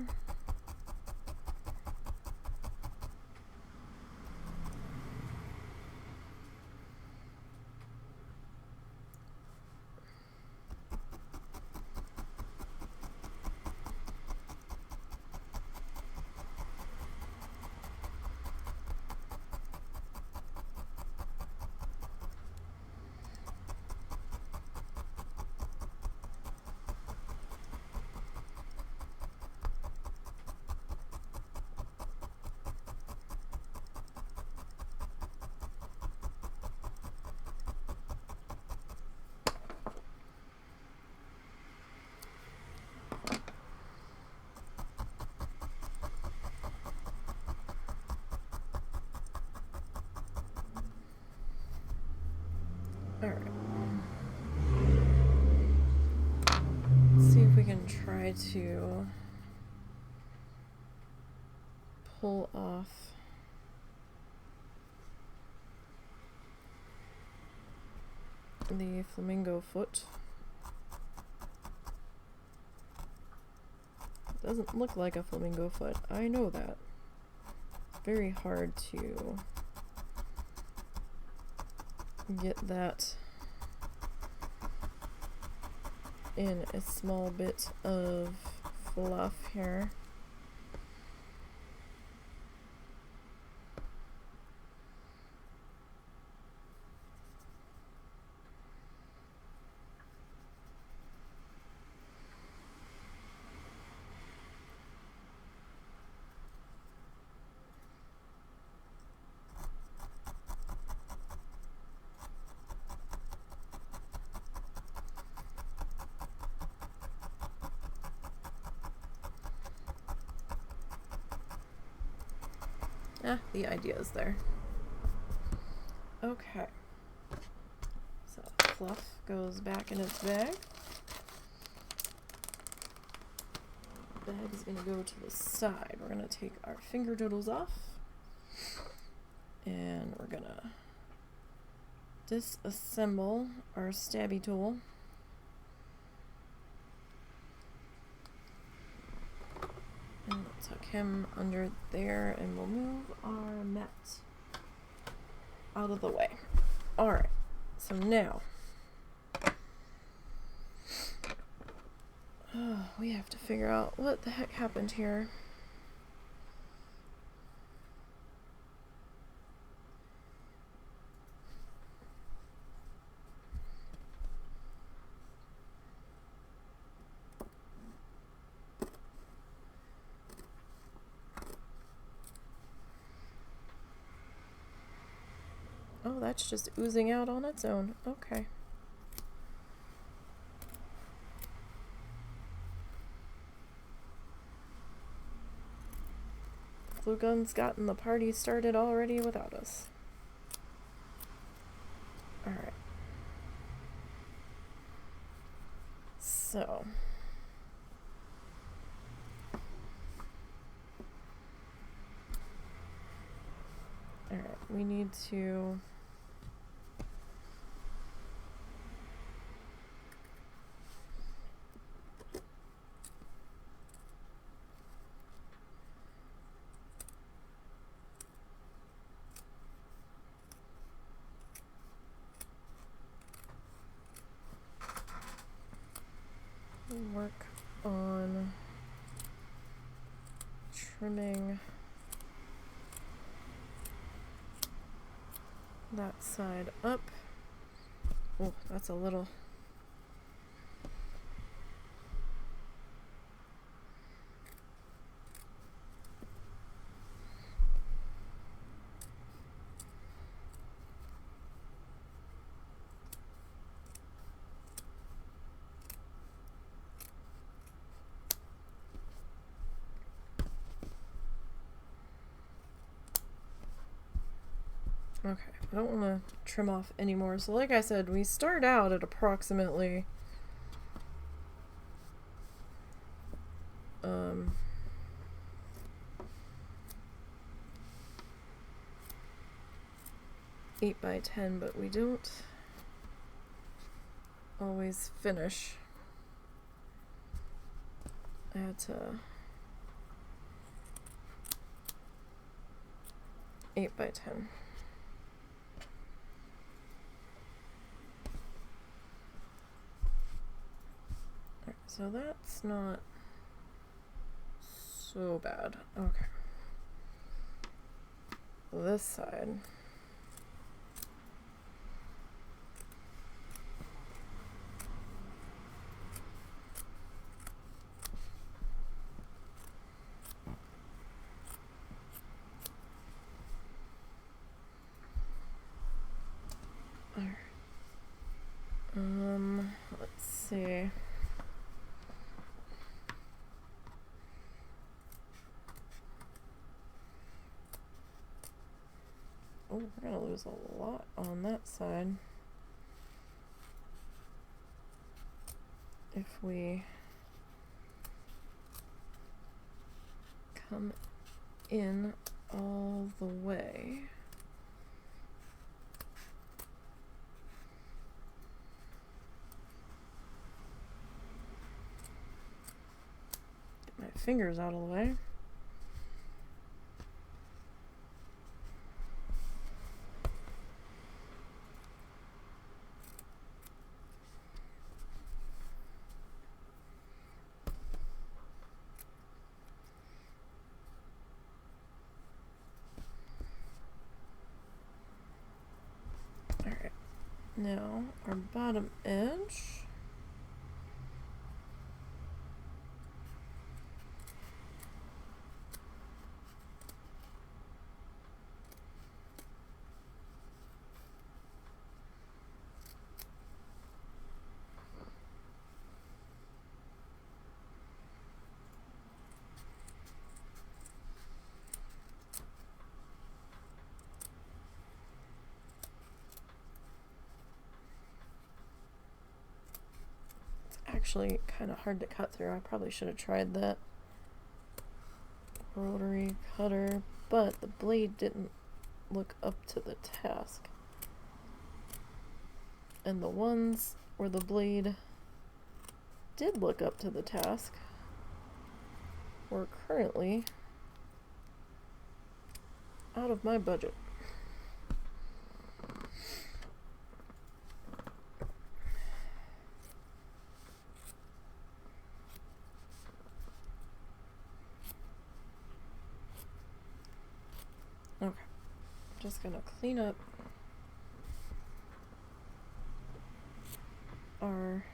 A: Alright. Let's see if we can try to pull off the flamingo foot. It doesn't look like a flamingo foot. I know that. Very hard to get that in a small bit of fluff here. The idea is there. Okay. So fluff goes back in its bag. Bag is going to go to the side. We're going to take our finger doodles off. And we're going to disassemble our stabby tool. And we'll tuck him under there, and we'll move our mat out of the way. Alright, so now we have to figure out what the heck happened here. Oh, that's just oozing out on its own. Okay. Glue gun's gotten the party started already without us. Alright. So. Alright, we need to work on trimming that side up. Oh, that's a little. Okay, I don't want to trim off anymore. So like I said, we start out at approximately 8 by 10, but we don't always finish at 8 by 10. So that's not so bad. Okay. This side. Alright. Let's see. Oh, we're gonna lose a lot on that side if we come in all the way. Get my fingers out of the way. Now, our bottom edge. actually kind of hard to cut through. I probably should have tried that rotary cutter, but the blade didn't look up to the task. And the ones where the blade did look up to the task were currently out of my budget. Okay, just gonna clean up our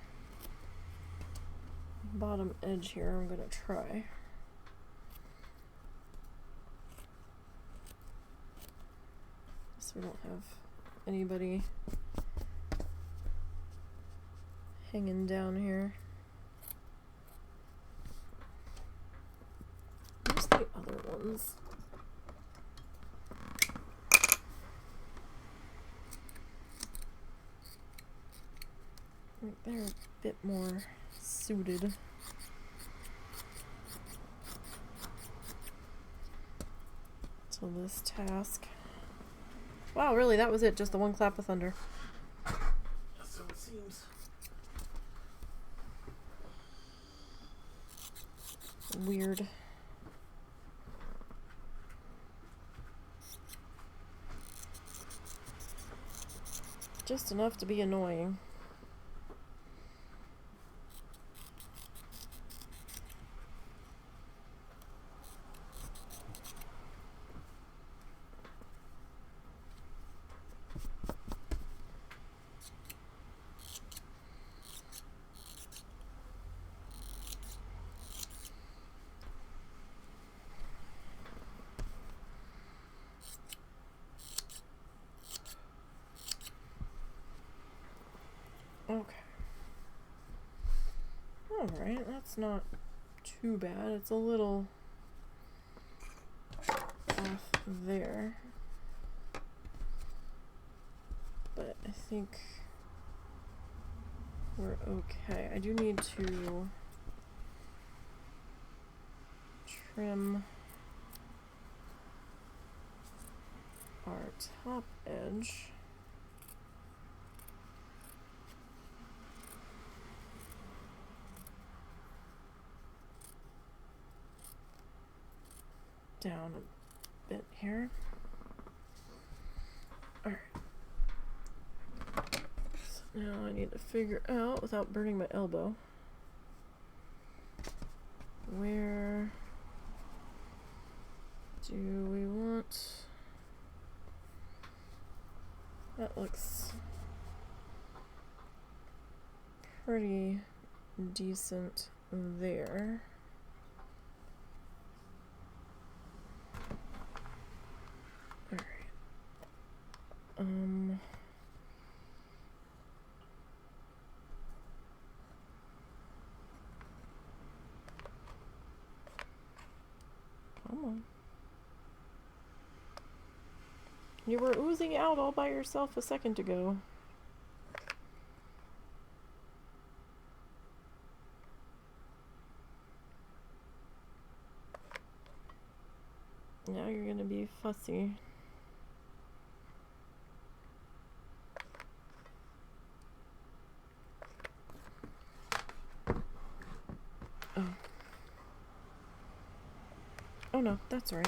A: bottom edge here. I'm gonna try. So we don't have anybody hanging down here. Where's the other ones? They're a bit more suited. To this task. Wow, really, that was it? Just the one clap of thunder?
B: So it seems.
A: Weird. Just enough to be annoying. Okay. Alright, that's not too bad. It's a little off there. But I think we're okay. I do need to trim our top edge. Down a bit here. Alright. So now I need to figure out, without burning my elbow, where do we want... That looks pretty decent there. Alright. Come on. You were oozing out all by yourself a second ago. Now you're gonna be fussy. Oh. Oh no, that's right.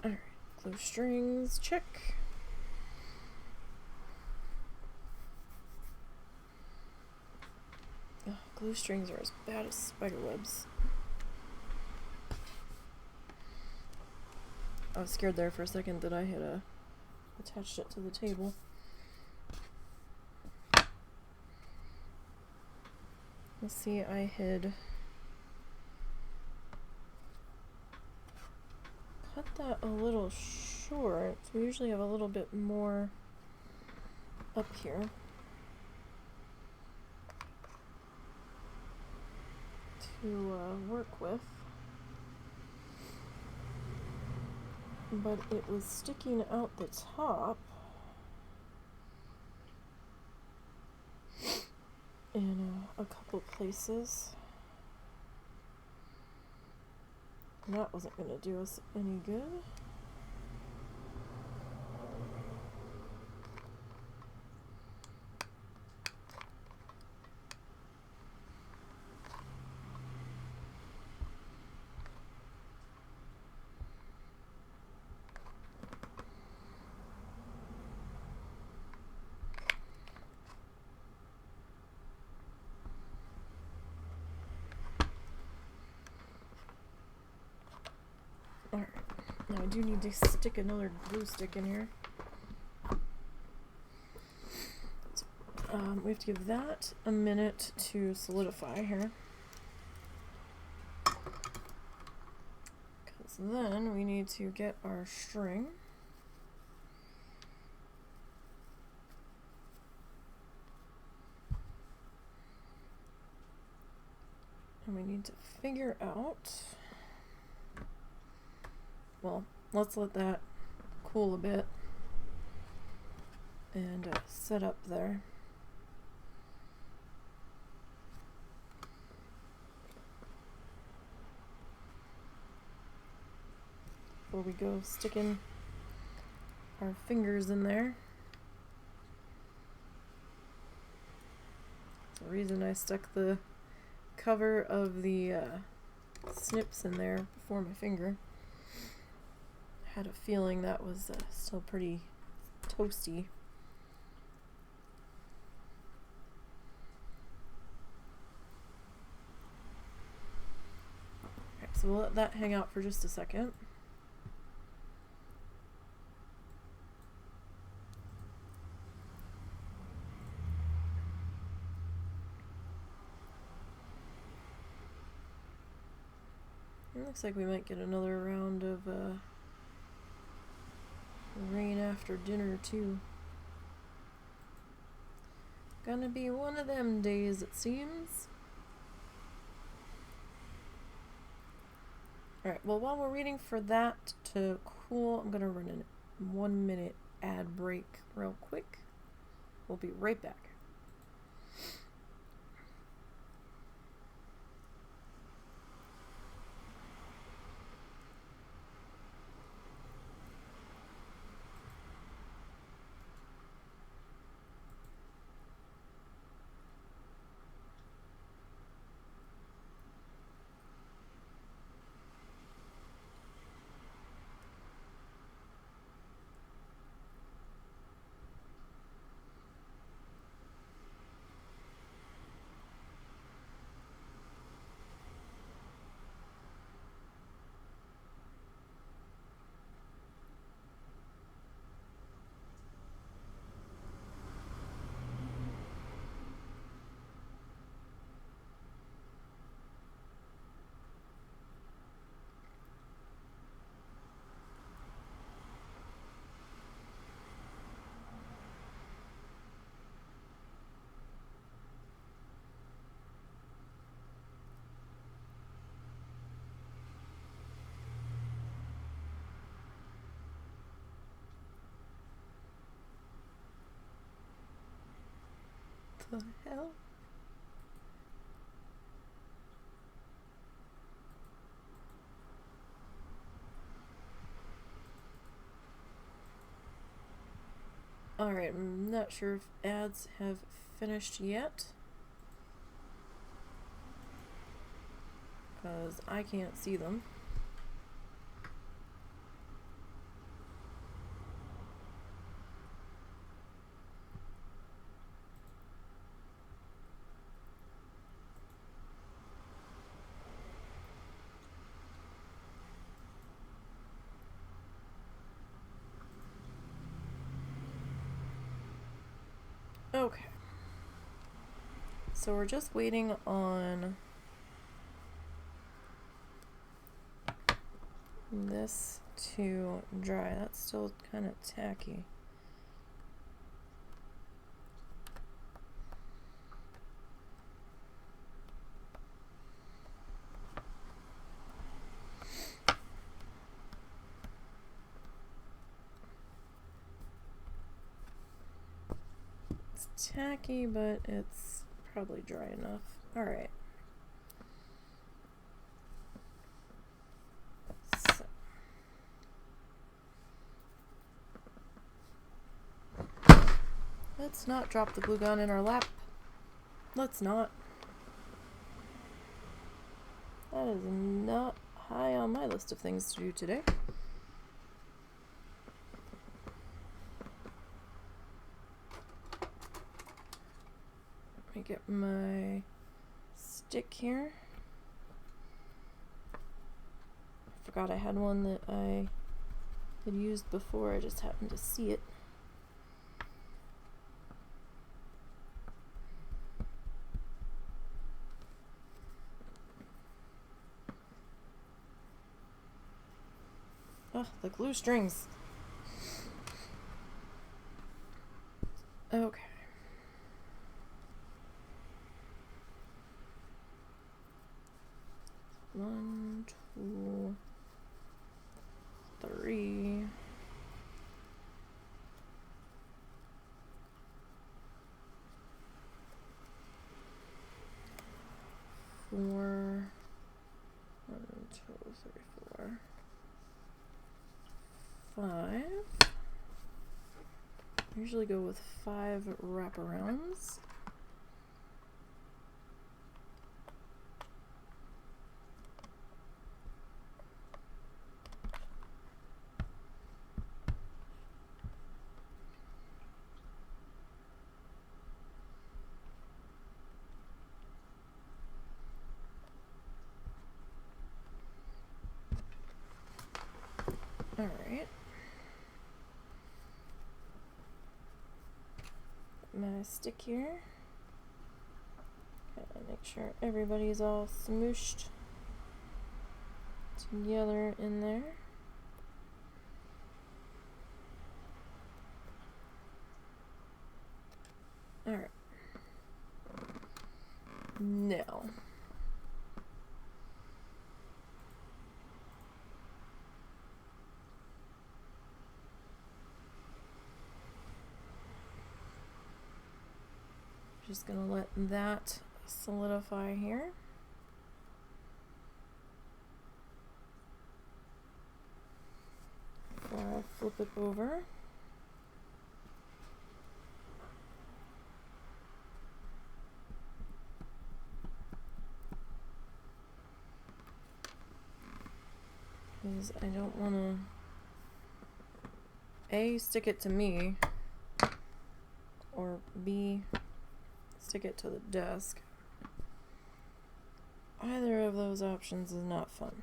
A: Alright, glue strings, check. Oh, glue strings are as bad as spider webs. I was scared there for a second that I had attached it to the table. Let's see, I had that a little short. We usually have a little bit more up here to work with. But it was sticking out the top in a couple places. And that wasn't going to do us any good. Alright, now I do need to stick another glue stick in here. So, we have to give that a minute to solidify here. Because then we need to get our string. And we need to figure out, well, let's let that cool a bit and set up there. Before we go sticking our fingers in there. That's the reason I stuck the cover of the snips in there before my finger. Had a feeling that was still pretty toasty. Alright, so we'll let that hang out for just a second. It looks like we might get another round of rain after dinner too. Gonna be one of them days, it seems. Alright, well, while we're waiting for that to cool, I'm gonna run a 1 minute ad break real quick. We'll be right back. The hell? Alright, I'm not sure if ads have finished yet, because I can't see them. Okay, so we're just waiting on this to dry. That's still kind of tacky. It's tacky, but it's probably dry enough. All right. So. Let's not drop the glue gun in our lap. Let's not. That is not high on my list of things to do today. Let me get my stick here. I forgot I had one that I had used before. I just happened to see it. Oh, the glue strings. Okay. One, two, three. Four. 1, 2, 3, 4. 5. I usually go with 5 wraparounds. All right. My stick here. Gotta make sure everybody's all smooshed together in there. All right. Now. Just gonna let that solidify here. Before I flip it over. Because I don't want to A, stick it to me, or B, stick it to the desk. Either of those options is not fun.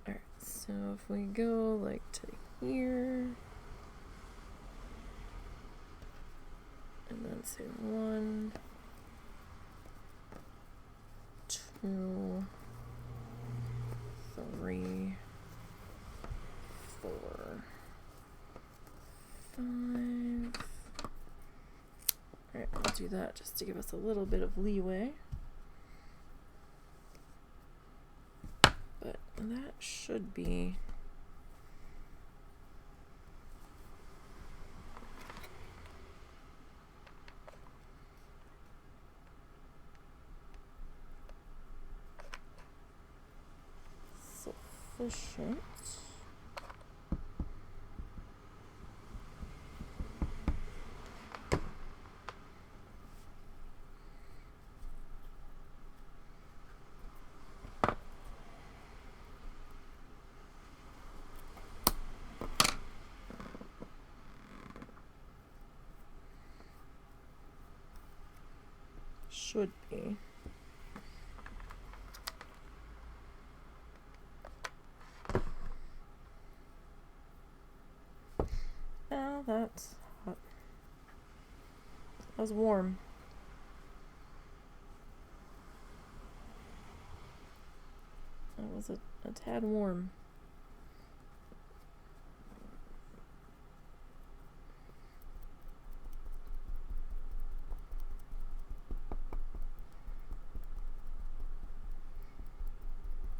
A: Alright, so if we go like to here, and then say 1, 2, 3, 4, 5. Alright, I'll do that just to give us a little bit of leeway. But that should be sufficient. Should be. Oh, that's hot. That was warm. I was a tad warm.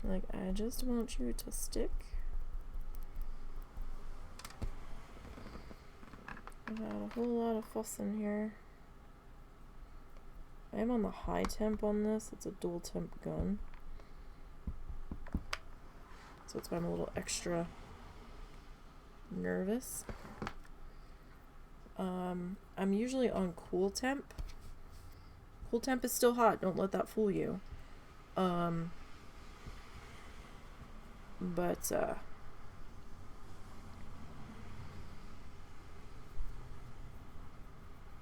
A: Like, I just want you to stick without a whole lot of fuss in here. I am on the high temp on this. It's a dual temp gun. So that's why I'm a little extra nervous. I'm usually on cool temp. Cool temp is still hot. Don't let that fool you. But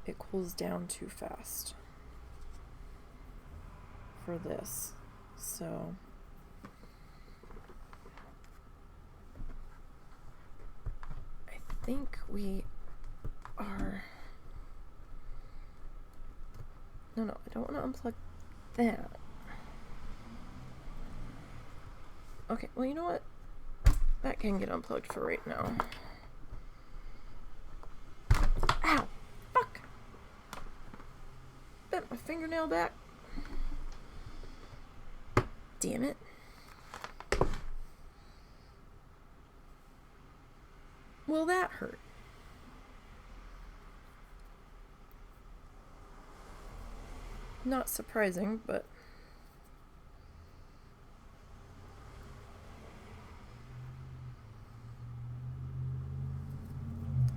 A: it cools down too fast for this. So I think we are... No, I don't want to unplug that. Okay, well, you know what? That can get unplugged for right now. Ow! Fuck! Bent my fingernail back. Damn it. Well, that hurt. Not surprising, but...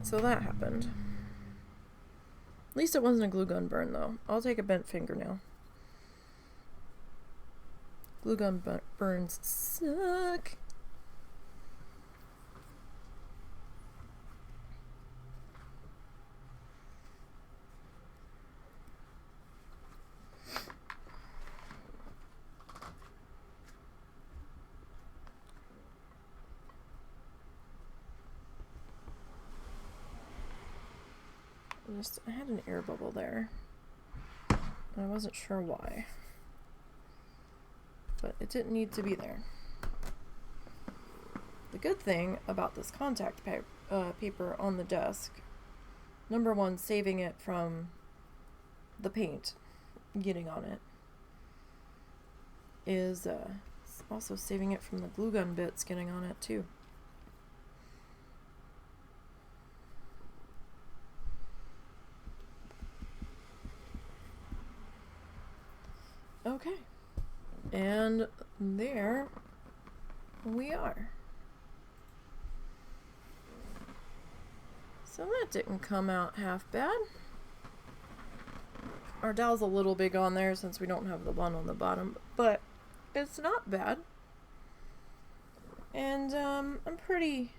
A: So that happened. At least it wasn't a glue gun burn, though. I'll take a bent fingernail. Glue gun burns suck. I had an air bubble there. I wasn't sure why. But it didn't need to be there. The good thing about this contact paper on the desk, number one, saving it from the paint getting on it, is also saving it from the glue gun bits getting on it too. Okay, and there we are. So that didn't come out half bad. Our dowel's a little big on there since we don't have the one on the bottom, but it's not bad. And I'm pretty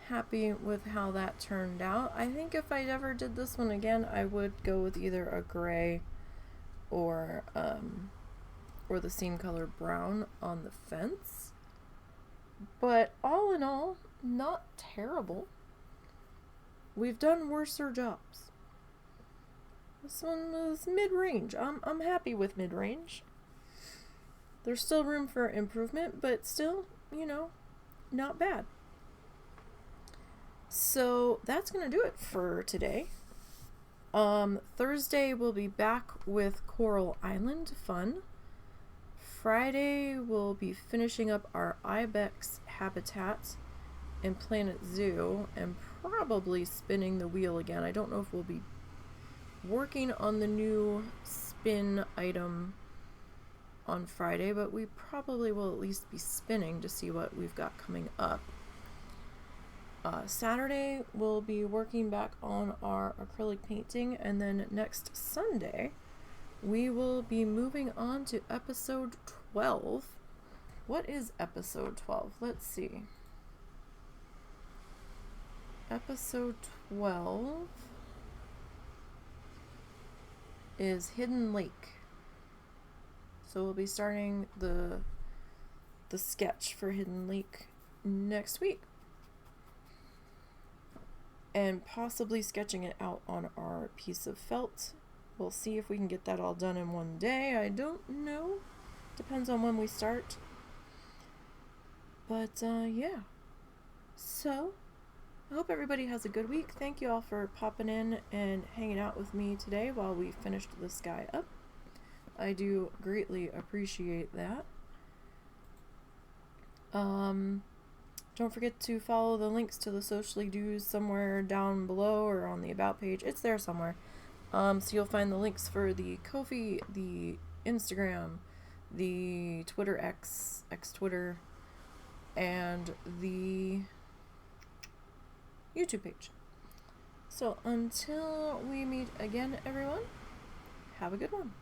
A: happy with how that turned out. I think if I ever did this one again, I would go with either a gray or the seam color brown on the fence. But all in all, not terrible. We've done worser jobs. This one was mid-range. I'm happy with mid-range. There's still room for improvement, but still, you know, not bad. So that's gonna do it for today. Thursday we'll be back with Coral Island Fun. Friday we'll be finishing up our ibex habitat in Planet Zoo and probably spinning the wheel again. I don't know if we'll be working on the new spin item on Friday, but we probably will at least be spinning to see what we've got coming up. Saturday we'll be working back on our acrylic painting, and then next Sunday we will be moving on to episode 12. What is episode 12? Let's see. Episode 12 is Hidden Lake. So we'll be starting the sketch for Hidden Lake next week. And possibly sketching it out on our piece of felt. We'll see if we can get that all done in one day. I don't know. Depends on when we start. But yeah. So I hope everybody has a good week. Thank you all for popping in and hanging out with me today while we finished this guy up. I do greatly appreciate that. Don't forget to follow the links to the socially do's somewhere down below or on the about page. It's there somewhere. So you'll find the links for the Ko-fi, the Instagram, the Twitter X Twitter, and the YouTube page. So until we meet again, everyone, have a good one.